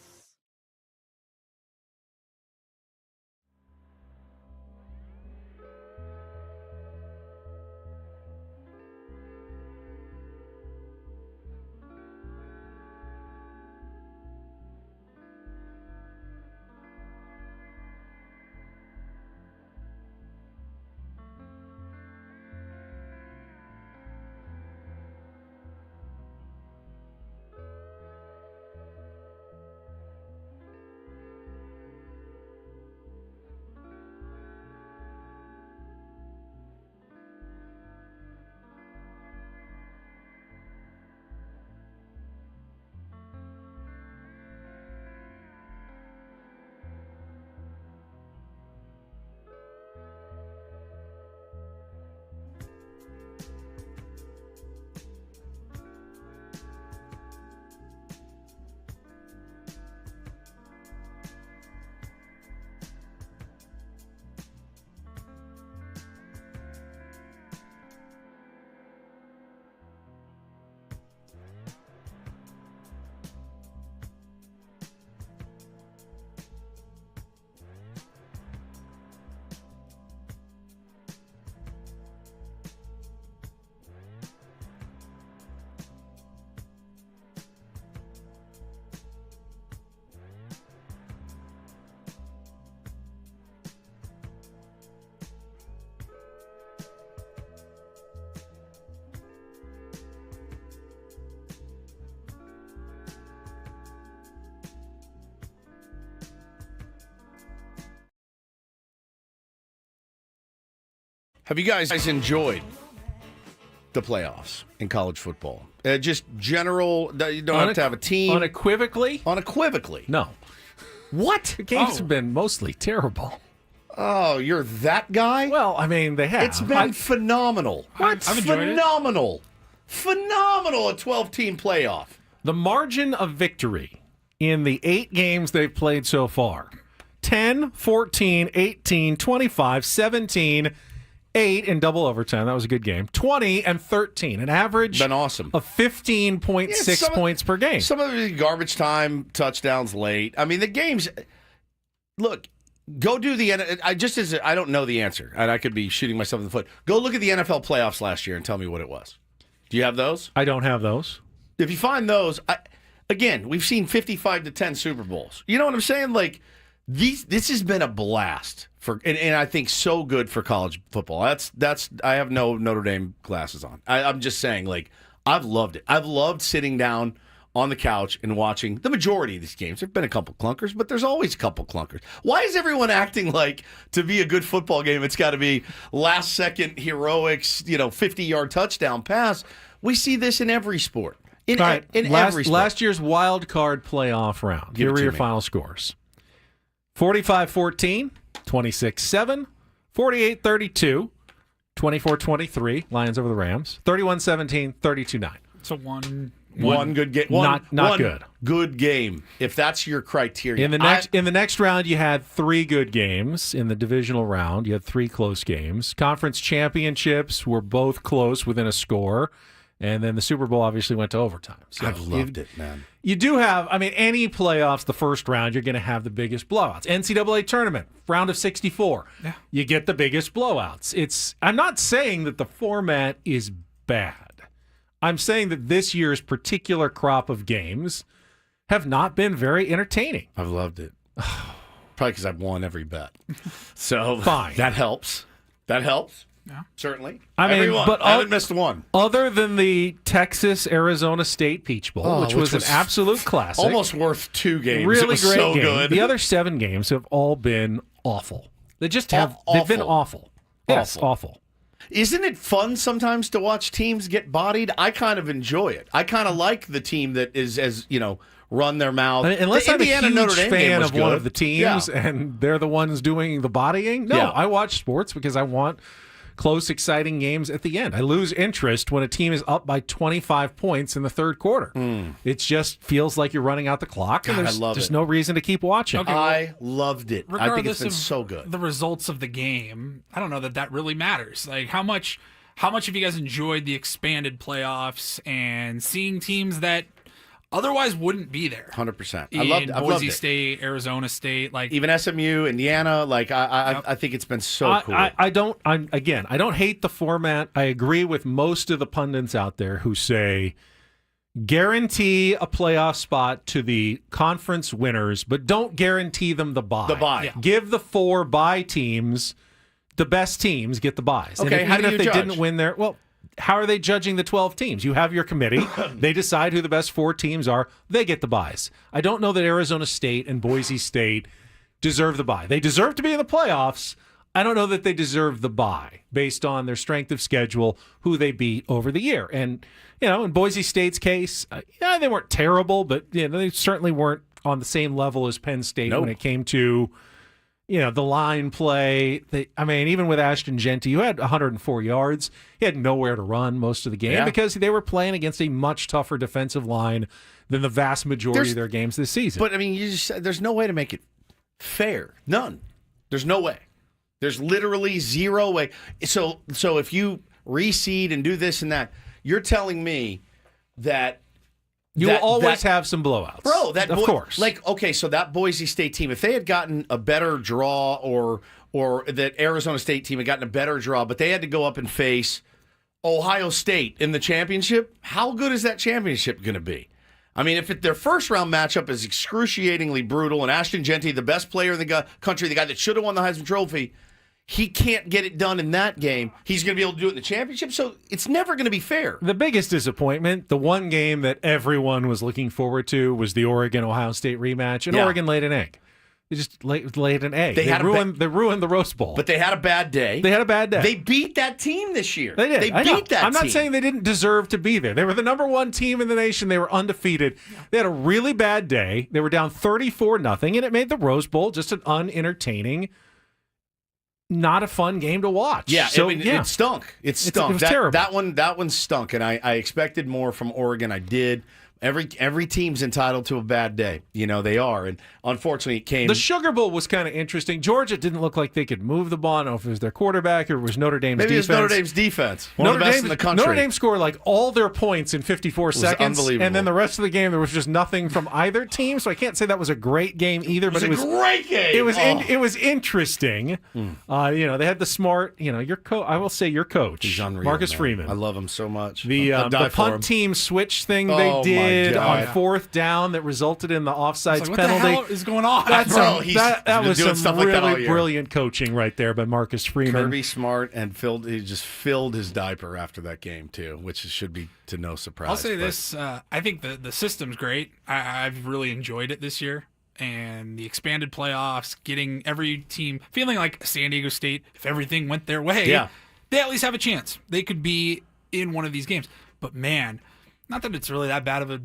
Have you guys enjoyed the playoffs in college football? Just general, you don't have to have a team. Unequivocally? Unequivocally. No. What? The games have been mostly terrible. Oh, you're that guy? Well, I mean, they have. It's been phenomenal. I've enjoyed it. Phenomenal. Phenomenal, a 12-team playoff. The margin of victory in the 8 games they've played so far, 10, 14, 18, 25, 17, 8 in double overtime. That was a good game. 20 and 13. An average been awesome. Of 15.6 points per game. Some of the garbage time, touchdowns late. I mean, the games. Look, go do the. I don't know the answer, and I could be shooting myself in the foot. Go look at the NFL playoffs last year and tell me what it was. Do you have those? I don't have those. If you find those, again, we've seen 55 to 10 Super Bowls. You know what I'm saying? Like, this has been a blast and I think so good for college football. That's I have no Notre Dame glasses on. I'm just saying, like, I've loved it. I've loved sitting down on the couch and watching the majority of these games. There've been a couple clunkers, but there's always a couple clunkers. Why is everyone acting like to be a good football game, it's got to be last second heroics, 50-yard touchdown pass? We see this in every sport. Every sport. Last year's wild card playoff round. Here were your final scores. 45-14, 26-7, 48-32, 24-23, Lions over the Rams, 31-17, 32-9. So one good game. Not one good. Good game. If that's your criteria. In the next round, you had 3 good games. In the divisional round, you had 3 close games. Conference championships were both close within a score. And then the Super Bowl obviously went to overtime. So I've loved it, man. You do have, any playoffs, the first round, you're going to have the biggest blowouts. NCAA tournament, round of 64. Yeah. You get the biggest blowouts. I'm not saying that the format is bad. I'm saying that this year's particular crop of games have not been very entertaining. I've loved it. Probably because I've won every bet. So fine. That helps. Yeah. Certainly. But I haven't missed one. Other than the Texas-Arizona State Peach Bowl, which was an absolute classic. Almost worth 2 games. Really it was great so game. good. The other 7 games have all been awful. They just have. They've been awful. Yes, awful. Isn't it fun sometimes to watch teams get bodied? I kind of enjoy it. I kind of like the team that is, run their mouth. Unless I'm a huge Notre Dame fan of good. one of the teams and they're the ones doing the bodying. No, I watch sports because I want close, exciting games at the end. I lose interest when a team is up by 25 points in the third quarter. It just feels like you're running out the clock, and there's just no reason to keep watching. Okay, I loved it. I think it's been of so good. The results of the game, I don't know that really matters. Like, how much how much have you guys enjoyed the expanded playoffs and seeing teams that otherwise wouldn't be there? 100%. In I've loved Boise it. State, Arizona State, like Even SMU, Indiana. Like I think it's been so cool. I don't hate the format. I agree with most of the pundits out there who say guarantee a playoff spot to the conference winners, but don't guarantee them the bye. The bye. Yeah. Give the 4 bye teams, the best teams get the buys. Okay, and how even do if you they judge? didn't win their how are they judging the 12 teams? You have your committee. They decide who the best 4 teams are. They get the buys. I don't know that Arizona State and Boise State deserve the bye. They deserve to be in the playoffs. I don't know that they deserve the bye based on their strength of schedule, who they beat over the year. And, in Boise State's case, they weren't terrible, but they certainly weren't on the same level as Penn State when it came to, the line play. Even with Ashton Genty, who had 104 yards, he had nowhere to run most of the game because they were playing against a much tougher defensive line than the vast majority of their games this season. But, there's no way to make it fair. None. There's no way. There's literally zero way. So if you reseed and do this and that, you're telling me that you will always have some blowouts. Bro, of course. So that Boise State team, if they had gotten a better draw or that Arizona State team had gotten a better draw, but they had to go up and face Ohio State in the championship, how good is that championship going to be? If their first round matchup is excruciatingly brutal and Ashton Genty, the best player in the country, the guy that should have won the Heisman Trophy, he can't get it done in that game. He's going to be able to do it in the championship, so it's never going to be fair. The biggest disappointment, the one game that everyone was looking forward to, was the Oregon-Ohio State rematch, and Oregon laid an egg. They just laid an egg. They ruined the Rose Bowl. But they had a bad day. They beat that team this year. They did. They beat that team. I'm not saying they didn't deserve to be there. They were the number 1 team in the nation. They were undefeated. They had a really bad day. They were down 34-0, and it made the Rose Bowl just an unentertaining, not a fun game to watch. Yeah, it stunk. It stunk. It was terrible. That one stunk, and I expected more from Oregon. I did. Every team's entitled to a bad day. They are. And unfortunately, it came. The Sugar Bowl was kind of interesting. Georgia didn't look like they could move the ball. I don't know if it was their quarterback or it was Notre Dame's defense. Maybe it was Notre Dame's defense. One of the best in the country. Notre Dame scored all their points in 54 seconds. Unbelievable. And then the rest of the game, there was just nothing from either team. So I can't say that was a great game either. But it was a great game. It was interesting. They had the smart, your coach. I will say your coach, He's unreal, Marcus man. Freeman. I love him so much. The punt team switch thing they did on 4th down that resulted in the offsides what penalty. the hell is going on? That was some stuff like that all really year. brilliant coaching right there by Marcus Freeman. Kirby Smart and he just filled his diaper after that game too, which should be to no surprise. I'll say this: I think the system's great. I've really enjoyed it this year, and the expanded playoffs, getting every team feeling like San Diego State. If everything went their way, they at least have a chance. They could be in one of these games. But man, not that it's really that bad of a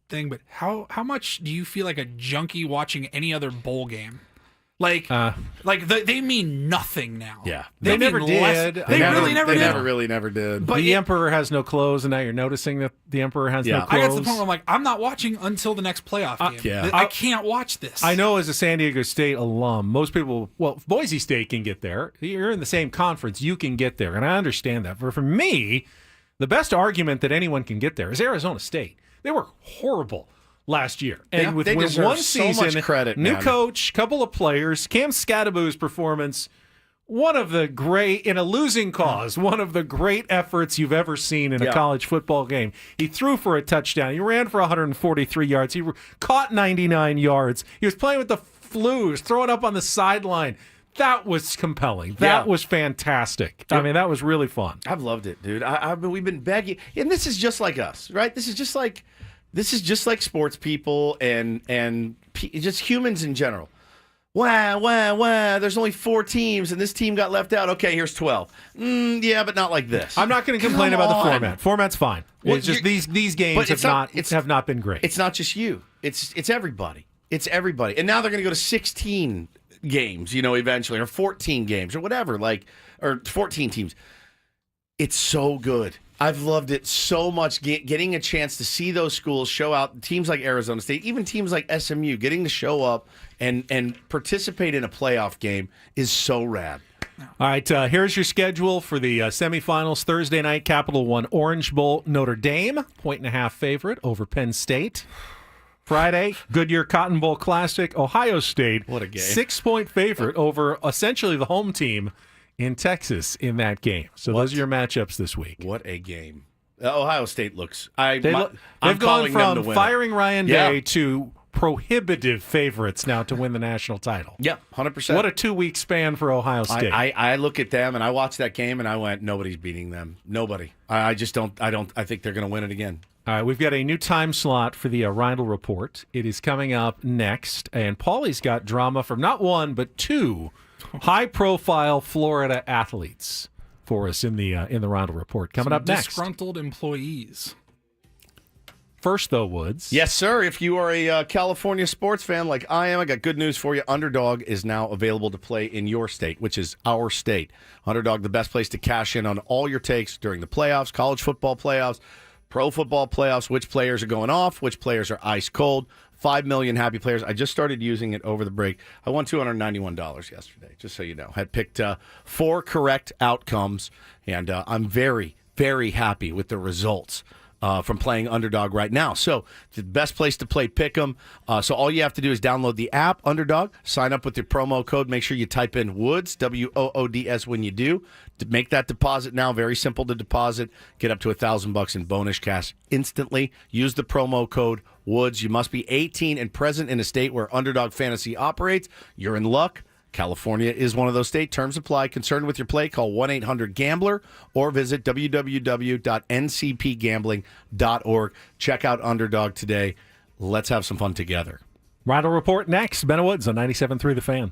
thing, but how much do you feel like a junkie watching any other bowl game? They mean nothing now. Yeah, they never did. They really never did. But the Emperor has no clothes, and now you're noticing that the Emperor has no clothes. I got to the point where I'm not watching until the next playoff game. I can't watch this. I know as a San Diego State alum, most people, Boise State can get there. You're in the same conference. You can get there, and I understand that. For me, the best argument that anyone can get there is Arizona State. They were horrible last year. And with one season, so much credit, new man. coach, couple of players, Cam Scadaboo's performance, one of the great, in a losing cause, one of the great efforts you've ever seen in a college football game. He threw for a touchdown. He ran for 143 yards. He caught 99 yards. He was playing with the flu. He was throwing up on the sideline. That was compelling. That was fantastic. That was really fun. I've loved it, dude. We've been begging, and this is just like us, right? This is just like sports people and just humans in general. Wow. There's only 4 teams, and this team got left out. Okay, here's 12. Yeah, but not like this. I'm not going to complain about the format. Format's fine. It's just these games have not been great. It's not just you. It's everybody. It's everybody. And now they're going to go to 16 games, eventually, or 14 games, or whatever, or 14 teams. It's so good. I've loved it so much. Getting a chance to see those schools show out, teams like Arizona State, even teams like SMU, getting to show up and participate in a playoff game is so rad. All right, here's your schedule for the semifinals. Thursday night, Capital One Orange Bowl, Notre Dame, 1.5 favorite over Penn State. Friday, Goodyear Cotton Bowl Classic, Ohio State. What a game. 6-point favorite over essentially the home team in Texas in that game. So those are your matchups this week. What a game. Ohio State looks. I'm They've gone calling them to from win firing Ryan Yeah. Day to prohibitive favorites now to win the national title. Yeah, 100%. What a 2-week span for Ohio State. I look at them and I watched that game and I went, nobody's beating them. Nobody. I just don't. I think they're going to win it again. All right, we've got a new time slot for the Reindl Report. It is coming up next, and Paulie's got drama from not one but 2 high-profile Florida athletes for us in the Reindl Report. Coming up next. Disgruntled employees. First, though, Woods. Yes, sir. If you are a California sports fan like I am, I got good news for you. Underdog is now available to play in your state, which is our state. Underdog, the best place to cash in on all your takes during the playoffs, college football playoffs, pro football playoffs, which players are going off, which players are ice cold. 5 million happy players. I just started using it over the break. I won $291 yesterday, just so you know. Had picked 4 correct outcomes, and I'm very, very happy with the results from playing Underdog right now. So the best place to play Pick'em. So all you have to do is download the app, Underdog, sign up with your promo code. Make sure you type in Woods, WOODS, when you do. To make that deposit now, very simple to deposit. Get up to $1,000 in bonus cash instantly. Use the promo code Woods. You must be 18 and present in a state where Underdog Fantasy operates. You're in luck. California is one of those states. Terms apply. Concerned with your play, call 1-800-GAMBLER or visit www.ncpgambling.org. Check out Underdog today. Let's have some fun together. Reindl Report next. Ben Woods on 97.3 The Fan.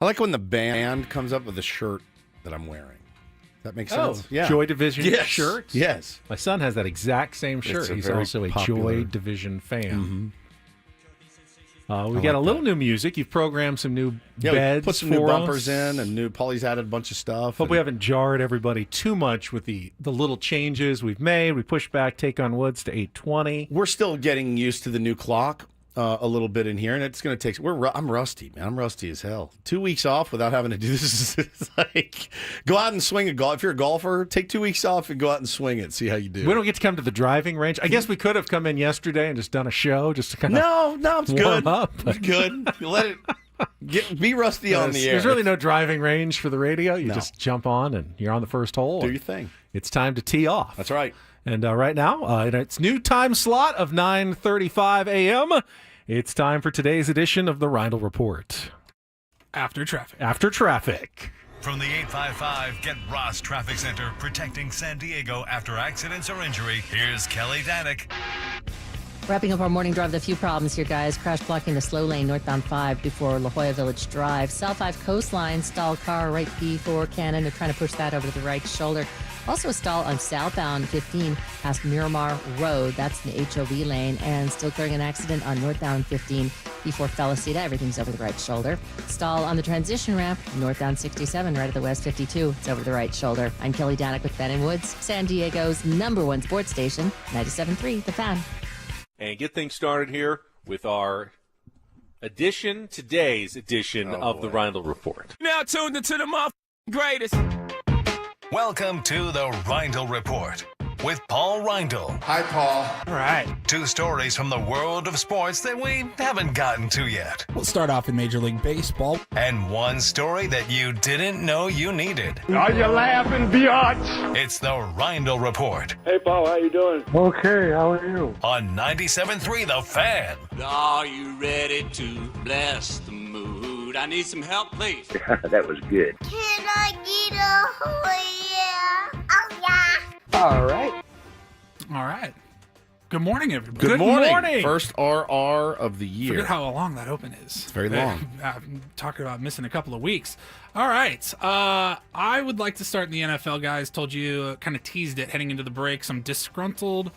I like when the band comes up with a shirt that I'm wearing. That makes sense. Yeah. Joy Division Yes. shirts? Yes. My son has that exact same shirt. He's also a Joy Division fan. We got a little new music. You've programmed some new beds. We put some for new bumpers us. in, and Paulie's added a bunch of stuff. Hope we haven't jarred everybody too much with the little changes we've made. We pushed back Take on Woods to 8:20. We're still getting used to the new clock a little bit in here, and it's going to take. I'm rusty, man. I'm rusty as hell. 2 weeks off without having to do this is like go out and swing a golf. If you're a golfer, take 2 weeks off and go out and swing it. See how you do. We don't get to come to the driving range. I guess we could have come in yesterday and just done a show just to kind of no, it's warm good. up. It's good. You let it be rusty on the air. There's really no driving range for the radio. You just jump on and you're on the first hole. Do your thing. It's time to tee off. That's right. And right now, in its new time slot of 9:35 a.m., it's time for today's edition of the Reindl Report. After traffic. After traffic. From the 855 Get Ross Traffic Center, protecting San Diego after accidents or injury, here's Kelly Danick. Wrapping up our morning drive with a few problems here, guys. Crash blocking the slow lane northbound 5 before La Jolla Village Drive. South 5 coastline, stalled car right before Cannon. They're trying to push that over to the right shoulder. Also a stall on southbound 15 past Miramar Road. That's in the HOV lane. And still clearing an accident on northbound 15 before Felicita. Everything's over the right shoulder. Stall on the transition ramp, northbound 67 right at the west 52. It's over the right shoulder. I'm Kelly Danick with Ben and Woods, San Diego's #1 sports station, 97.3 The Fan. And get things started here with our today's edition of the Reindl Report. Now tuned into the greatest. Welcome to the Reindl Report with Paul Reindl. Hi, Paul. All right. 2 stories from the world of sports that we haven't gotten to yet. We'll start off in Major League Baseball. And 1 story that you didn't know you needed. Are you laughing, biatch? It's the Reindl Report Hey, Paul, how you doing? Okay, how are you? on 97.3 The Fan. Are you ready to bless the mood? I need some help, please. That was good. Can I get a oh yeah? Oh yeah. All right. All right. Good morning, everybody. Good morning. First RR of the year. Forget how long that open is. It's very long. I'm talking about missing a couple of weeks. All right. I would like to start in the NFL, guys. Told you, kind of teased it heading into the break. Some disgruntled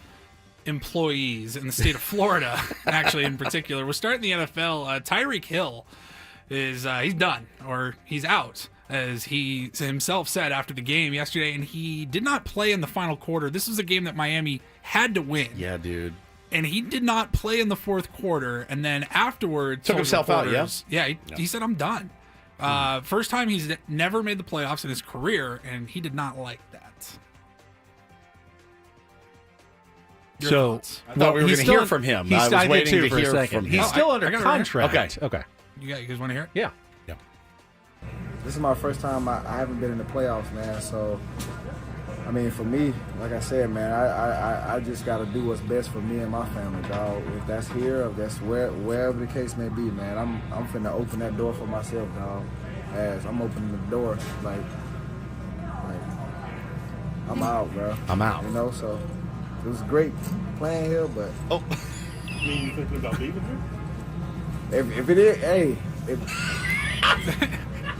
employees in the state of Florida, actually, in particular. We're starting the NFL. Tyreek Hill is he's done, or he's out as he himself said after the game yesterday, and he did not play in the final quarter. This was a game that Miami had to win. Yeah, dude. And he did not play in the fourth quarter, and then afterwards Took himself out, yeah? Yeah, he said, I'm done. First time he's never made the playoffs in his career, and he did not like that. Your thoughts? I thought we were going to hear from him. I was waiting to for a hear second. from him. He's still under I got it contract. Okay. Okay. You guys want to hear it? Yeah. This is my first time. I haven't been in the playoffs, man. So, I mean, for me, like I said, man, I just got to do what's best for me and my family, dog. If that's here, if that's wherever the case may be, man, I'm finna open that door for myself, dog. As I'm opening the door, like I'm out, bro. I'm out. You know, so it was great playing here, but oh, You mean you thinking about leaving here? if it is, hey,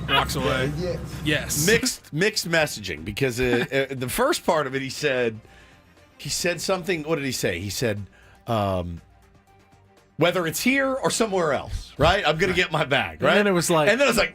Walks away. Yes. Yes. Mixed messaging, because the first part of it, he said something. What did he say? He said, whether it's here or somewhere else, right? I'm gonna get my bag, right? And then it was like,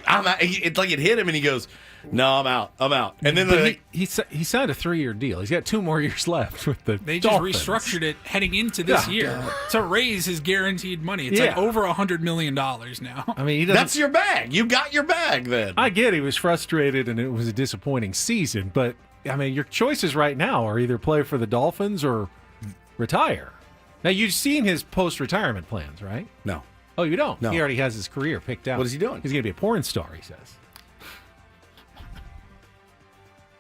I'm out. It's like it hit him, and he goes, "No, I'm out. I'm out." And then but he signed a 3-year deal. He's got 2 more years left with the They just Dolphins. restructured it heading into this year to raise his guaranteed money. It's like over $100 million now. I mean, that's your bag. You got your bag then. I get he was frustrated and it was a disappointing season, but I mean, your choices right now are either play for the Dolphins or retire. Now, you've seen his post-retirement plans, right? No. Oh, you don't? No. He already has his career picked out. What is he doing? He's going to be a porn star, he says.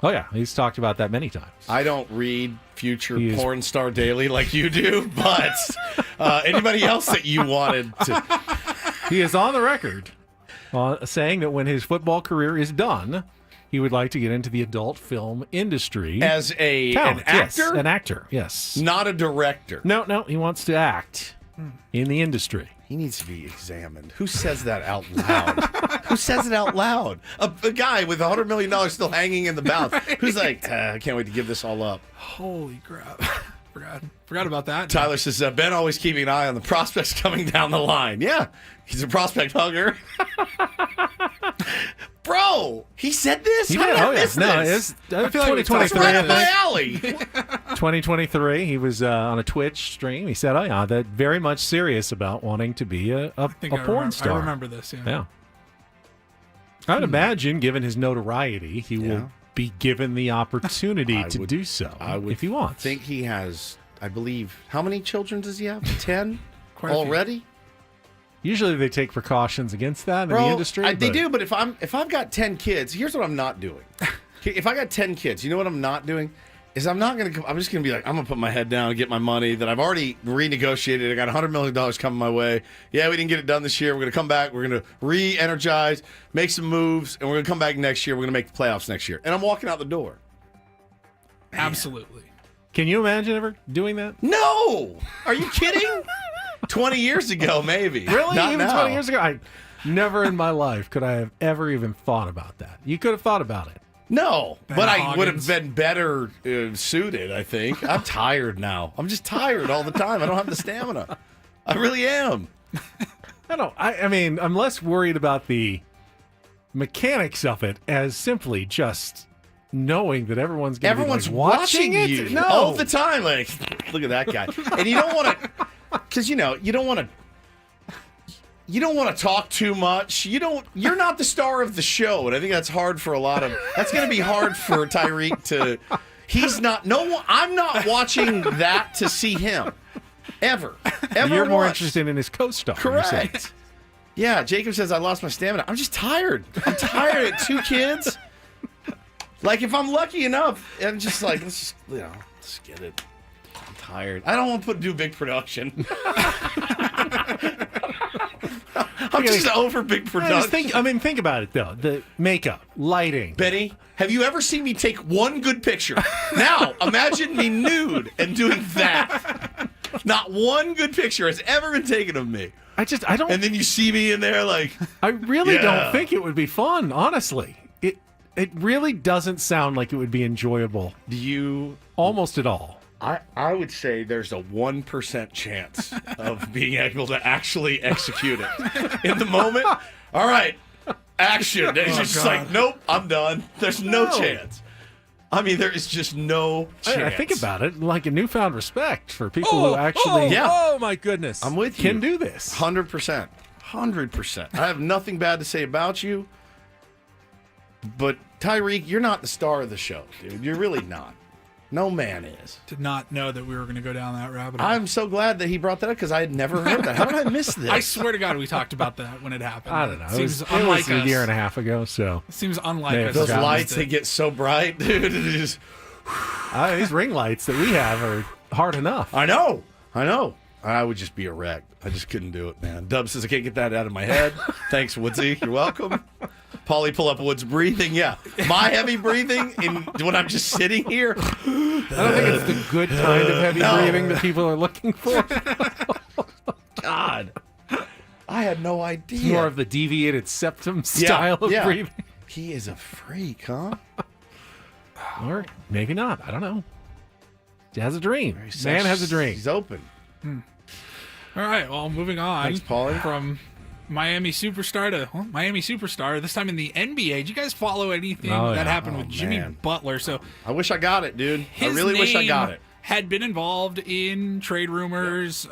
Oh, yeah. He's talked about that many times. I don't read Future Porn Star Daily like you do, but anybody else that you wanted to... He is on the record saying that when his football career is done, he would like to get into the adult film industry. As an Talent, yes. actor? An actor, yes. Not a director. No, he wants to act in the industry. He needs to be examined. Who says that out loud? Who says it out loud? A guy with $100 million still hanging in the mouth. Who's like, I can't wait to give this all up. Holy crap. Forgot about that. Tyler says, Ben always keeping an eye on the prospects coming down the line. Yeah, he's a prospect hugger. Bro, he said this? He How did. did I Oh, yeah. miss No, this? I feel like 2023. It's right up my alley. 2023, he was on a Twitch stream. He said, "Oh yeah, that very much serious about wanting to be a porn star." I remember this. Yeah. I would imagine, given his notoriety, he will be given the opportunity to do so if he wants. I think he has, I believe, how many children does he have? 10 Quite a few. already? Usually they take precautions against that in Bro, the industry. they do, but if I've got 10 kids, here's what I'm not doing. If I got 10 kids, you know what I'm not doing? Is I'm just going to be like, I'm going to put my head down and get my money that I've already renegotiated. I got $100 million coming my way. Yeah, we didn't get it done this year. We're going to come back. We're going to re-energize, make some moves, and we're going to come back next year. We're going to make the playoffs next year. And I'm walking out the door. Absolutely. Can you imagine ever doing that? No! Are you kidding? 20 years ago, maybe. Really? Not Even now. 20 years ago? I never in my life could I have ever even thought about that. You could have thought about it. No, Ben but I Hoggins. would have been better suited, I think. I'm tired now. I'm just tired all the time. I don't have the stamina. I really am. I mean, I'm less worried about the mechanics of it as simply just knowing that everyone's going to be like, watching it. you No. all the time. Like, look at that guy. And you don't want to, because, you don't want to. You don't want to talk too much. You're not the star of the show, and I think that's hard for a lot of. That's going to be hard for Tyreek to. He's not. I'm not watching that to see him ever. You're more once. interested in his co-star. you're saying. Correct. Yeah, Jacob says I lost my stamina. I'm just tired. I'm tired at 2 kids. Like if I'm lucky enough, I'm just like let's get it. I'm tired. I don't want to do big production. I'm just over big production. Think about it though. The makeup, lighting. Benny, have you ever seen me take one good picture? Now, imagine me nude and doing that. Not one good picture has ever been taken of me. I don't. And then you see me in there like. I really Yeah. don't think it would be fun. Honestly, it really doesn't sound like it would be enjoyable. Do you? Almost at all. I would say there's a 1% chance of being able to actually execute it in the moment. All right, action. It's just like, nope, I'm done. There's no chance. I mean, there is just no chance. I think about it like a newfound respect for people who actually, oh my goodness, I'm with you. Can do this. 100%. 100%. I have nothing bad to say about you, but Tyreek, you're not the star of the show, dude. You're really not. No man is. Did not know that we were going to go down that rabbit hole. I'm so glad that he brought that up because I had never heard that. How did I miss this? I swear to God, we talked about that when it happened. I don't know. Seems It unlike was a us. year and a half ago, so. It seems unlike us. Those lights, they get so bright, dude. It just... These ring lights that we have are hard enough. I know. I would just be a wreck. I just couldn't do it, man. Dub says I can't get that out of my head. Thanks, Woodsy. You're welcome. Paulie, pull up Woods breathing. Yeah, my heavy breathing when I'm just sitting here. I don't think it's the good kind of heavy breathing that people are looking for. God, I had no idea. It's more of the deviated septum style of breathing. He is a freak, huh? Or maybe not. I don't know. He has a dream. Man has a dream. He's open. All right, well, moving on. Thanks, Paulie. From Miami superstar to Miami superstar, this time in the NBA. Did you guys follow anything that happened with Jimmy Butler? So I wish I got it, dude. I really wish I got it. Had been involved in trade rumors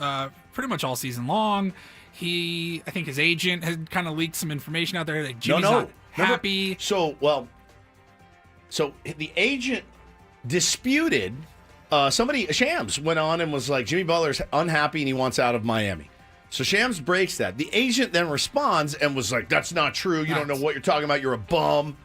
pretty much all season long. I think his agent had kind of leaked some information out there that Jimmy's not happy. So the agent disputed. Shams went on and was like, Jimmy Butler's unhappy and he wants out of Miami. So Shams breaks that. The agent then responds and was like, that's not true. You don't know what you're talking about. You're a bum.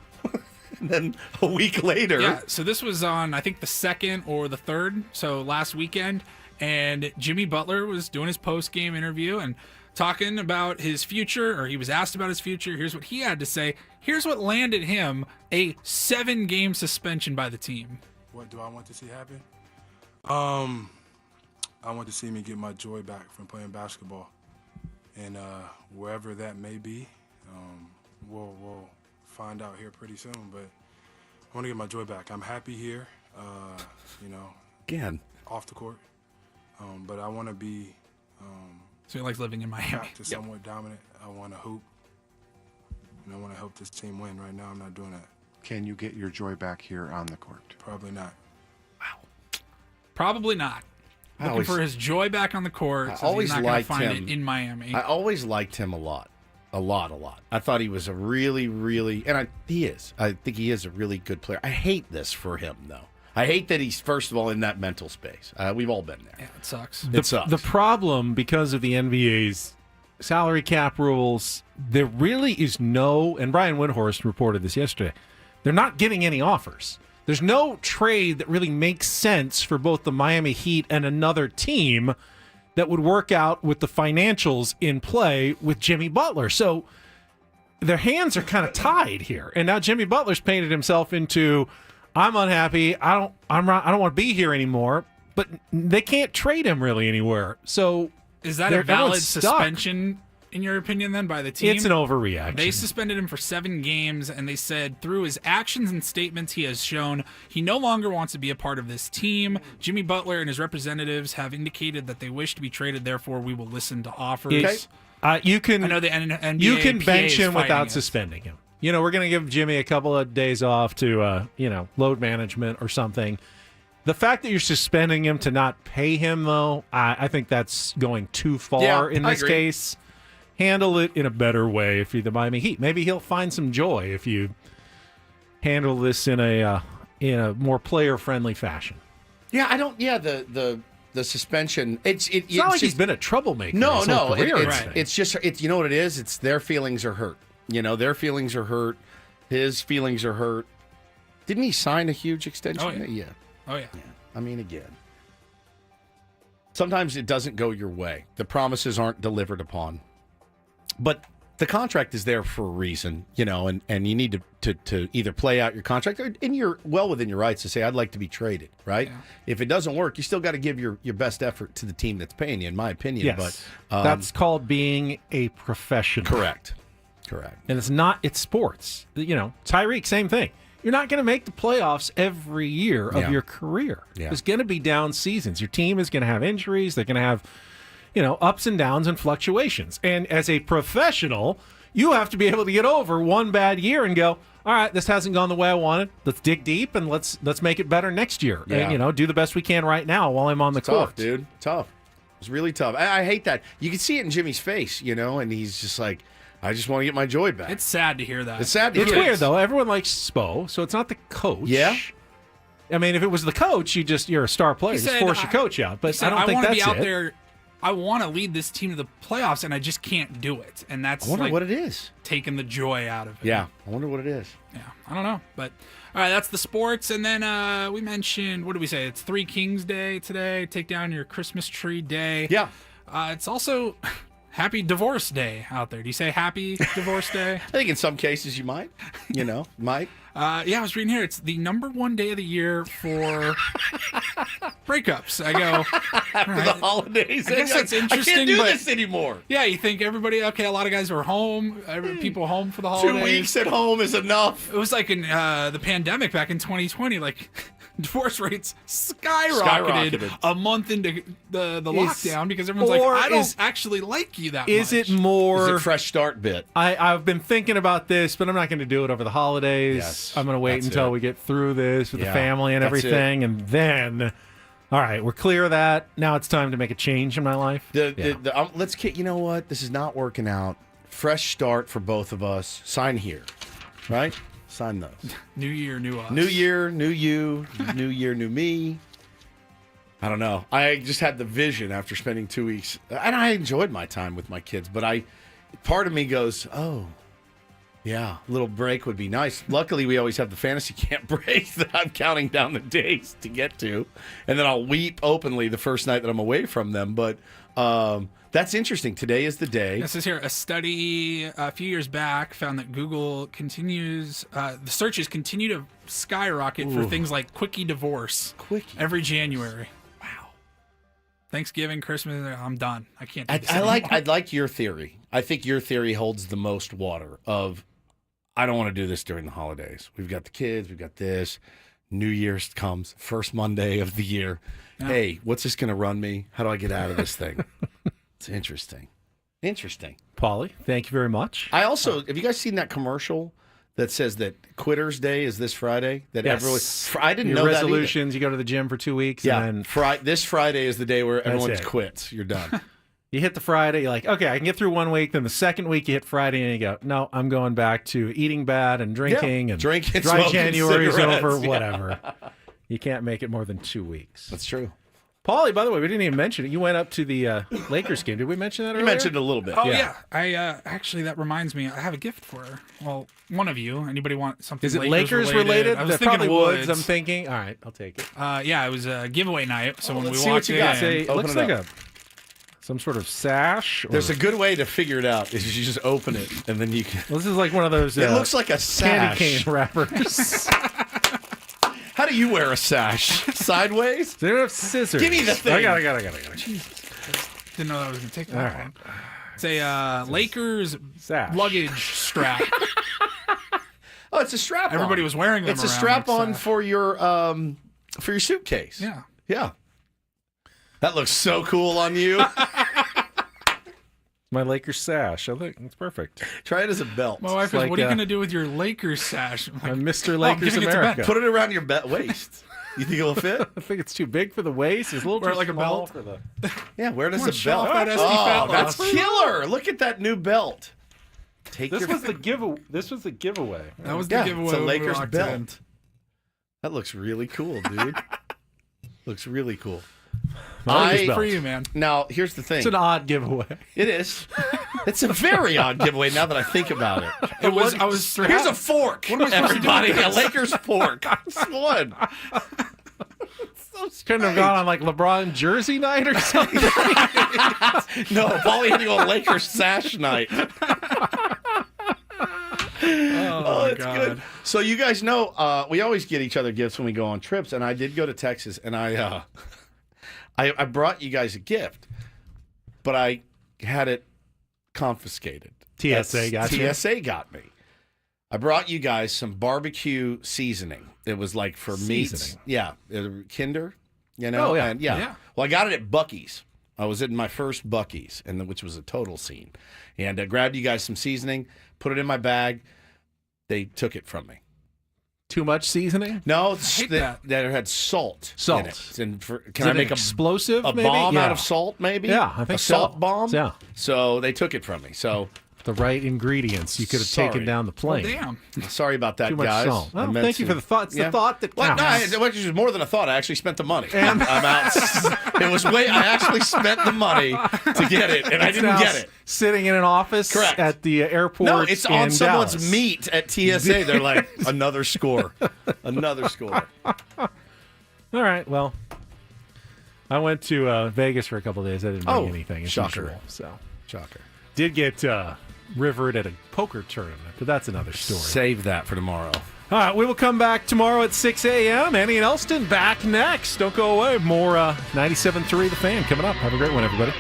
And then a week later. Yeah, so this was on, I think, the 2nd or the 3rd, so last weekend. And Jimmy Butler was doing his post-game interview and talking about his future, or he was asked about his future. Here's what he had to say. Here's what landed him a 7-game suspension by the team. What do I want to see happen? I want to see me get my joy back from playing basketball, and wherever that may be, we'll find out here pretty soon. But I want to get my joy back. I'm happy here, again off the court, but I want to be. So he likes living in Miami. Back to somewhat dominant. I want to hoop, and I want to help this team win. Right now, I'm not doing that. Can you get your joy back here on the court? Probably not. Probably not. Looking for his joy back on the court. I So always he's not going to liked find him it in Miami. I always liked him a lot. I thought he was a really, really, and he is. I think he is a really good player. I hate this for him, though. I hate that he's, first of all, in that mental space. We've all been there. Yeah, it sucks. It sucks. The problem, because of the NBA's salary cap rules, there really is no, and Brian Windhorst reported this yesterday, they're not getting any offers. There's no trade that really makes sense for both the Miami Heat and another team that would work out with the financials in play with Jimmy Butler. So their hands are kind of tied here. And now Jimmy Butler's painted himself into, I'm unhappy. I don't want to be here anymore. But they can't trade him really anywhere. So is that a valid suspension, in your opinion, then, by the team? It's an overreaction. They suspended him for 7 games, and they said through his actions and statements he has shown he no longer wants to be a part of this team. Jimmy Butler and his representatives have indicated that they wish to be traded, therefore we will listen to offers. You can, I know the NBA you can PA bench is him fighting without it. suspending him. We're going to give Jimmy a couple of days off to, load management or something. The fact that you're suspending him to not pay him, though, I think that's going too far in this case. Handle it in a better way if you're the Miami Heat. Maybe he'll find some joy if you handle this in a more player-friendly fashion. Yeah, I don't. Yeah, the suspension. It's not like he's been a troublemaker. No, his whole career, it's just you know what it is. It's their feelings are hurt. Their feelings are hurt. His feelings are hurt. Didn't he sign a huge extension? Oh, yeah. Oh, yeah. I mean, again, sometimes it doesn't go your way. The promises aren't delivered upon. But the contract is there for a reason, and you need to either play out your contract or you're well within your rights to say, I'd like to be traded, right? Yeah. If it doesn't work, you still got to give your best effort to the team that's paying you, in my opinion. Yes. But that's called being a professional. Correct. And it's sports. Tyreek, same thing. You're not going to make the playoffs every year of your career. Yeah. There's going to be down seasons. Your team is going to have injuries. They're going to have ups and downs and fluctuations. And as a professional, You have to be able to get over one bad year and go, all right, this hasn't gone the way I wanted. Let's dig deep and let's make it better next year. Yeah. And, do the best we can right now while I'm on the court. Tough, dude. Tough. It's really tough. I hate that. You can see it in Jimmy's face, and he's just like, I just want to get my joy back. It's sad to hear that. It's sad to It's hear. weird, though. Everyone likes Spo, so it's not the coach. Yeah. I mean, if it was the coach, you're a star player. Just force your coach out. But I don't think want that's to be out it. there. I want to lead this team to the playoffs, and I just can't do it. And that's I wonder what it is. Taking the joy out of it. Yeah, I wonder what it is. Yeah, I don't know. But, all right, that's the sports. And then we mentioned, what did we say? It's Three Kings Day today. Take down your Christmas tree day. Yeah. It's also Happy Divorce Day out there. Do you say Happy Divorce Day? I think in some cases you might. Might. Yeah, I was reading here. It's the #1 day of the year for breakups. I go After the holidays. I guess that's interesting. I can't do but this anymore. Yeah, you think everybody? Okay, a lot of guys were home. People home for the holidays. 2 weeks at home is enough. It was like in the pandemic back in 2020. Like divorce rates skyrocketed a month into the lockdown because everyone's like, I don't actually like you that much. Is it more? Is it fresh start bit? I've been thinking about this, but I'm not going to do it over the holidays. Yes, I'm going to wait that's until it. we get through this with the Yeah, family and that's everything, and then, all right, we're clear of that. Now it's time to make a change in my life. Let's get. You know what? This is not working out. Fresh start for both of us. Sign here, right? Sign those. New year, new us. New year, new you. New year, new me. I don't know. I just had the vision after spending 2 weeks, and I enjoyed my time with my kids. But part of me goes, oh, yeah, a little break would be nice. Luckily, we always have the fantasy camp break that I'm counting down the days to get to, and then I'll weep openly the first night that I'm away from them. But that's interesting. Today is the day. This is here. A study a few years back found that Google continues, the searches continue to skyrocket for things like Quickie Divorce every January. Wow. Thanksgiving, Christmas, I'm done. I can't do this anymore. I like your theory. I think your theory holds the most water of, I don't want to do this during the holidays. We've got the kids. We've got this. New Year's comes, first Monday of the year. Yeah. Hey, what's this going to run me? How do I get out of this thing? It's interesting. Interesting. Paulie, thank you very much. I also, have you guys seen that commercial that says that Quitters Day is this Friday? That everyone, I didn't know resolutions. You go to the gym for 2 weeks. Yeah. And then this Friday is the day where everyone it. quits. You're done. You hit the Friday, you're like, okay, I can get through 1 week. Then the second week, you hit Friday, and you go, no, I'm going back to eating bad and drinking and dry January's over, whatever. You can't make it more than 2 weeks. That's true. Paulie, by the way, we didn't even mention it. You went up to the Lakers game. Did we mention that earlier? You mentioned it a little bit. Oh, yeah. I actually, that reminds me, I have a gift for her. Well, one of you. Anybody want something Is it Lakers related? I was Probably thinking Woods. Woods. I'm thinking. All right, I'll take it. Yeah, it was a giveaway night. So when we let's see walked what you got. in, It looks like some sort of sash. There's a good way to figure it out. Is you just open it and then you can. Well, this is like one of those. It looks like a sash. Candy cane wrappers. How do you wear a sash? Sideways? They don't have scissors. Give me the thing. I got it. Jesus. Didn't know that was going to take that long. It's a Lakers sash. Luggage strap. Oh, it's a strap. Everybody was wearing them. It's a around strap like on sash. for your suitcase. Yeah. Yeah. That looks so cool on you. My Lakers sash. I think it's perfect. Try it as a belt. My wife goes, what are you going to do with your Lakers sash? I'm like, Mr. Lakers giving it to America. Ben. Put it around your waist. You think it'll fit? I think it's too big for the waist. It's a little Wear too it like a small belt. for the. Yeah, where does Wanna a show belt? off that SD fat That's loss. killer. Look at that new belt. This was the giveaway. This was the giveaway. That was the giveaway. It's a when we Lakers walked belt. in. That looks really cool, dude. Looks really cool. For you, man. Now, here's the thing. It's an odd giveaway. It is. It's a very odd giveaway now that I think about it. I was Here's a fork, What am I supposed to do with everybody. A this? Lakers fork. It's one. Couldn't have gone on like LeBron jersey night or something. No, Paulie had to go on Lakers sash night. Oh, it's good. So you guys know we always get each other gifts when we go on trips, and I did go to Texas, and I brought you guys a gift, but I had it confiscated. TSA got you? TSA got me. I brought you guys some barbecue seasoning. It was like for meats. Seasoning? Yeah, Kinder, you know? Oh, yeah. And Yeah. Well, I got it at Buc-ee's. I was in my first Buc-ee's, which was a total scene, and grabbed you guys some seasoning, put it in my bag. They took it from me. Too much seasoning? No, that had salt. Salt. In it. And Can I make explosive? A maybe? bomb Yeah. out of salt? Maybe. Yeah, I think a salt so. bomb. Yeah. So they took it from me. So the right ingredients, you could have taken down the plane. Damn. Sorry about that, Too much guys. salt. I Well, meant thank you for the thought. It's the thought that Well, counts. no, it was more than a thought. I actually spent the money. I'm out. It was I actually spent the money to get it, and I It's didn't now get it. Sitting in an office Correct. at the airport. No, it's on in someone's Dallas. meat at TSA. They're like, another score. Another score. All right, well, I went to Vegas for a couple of days. I didn't bring anything. As shocker. usual, so Shocker. did get rivered at a poker tournament, but that's another story. Save that for tomorrow. All right, we will come back tomorrow at 6 a.m. Annie and Elston back next. Don't go away. More 97.3 The Fan coming up. Have a great one, everybody.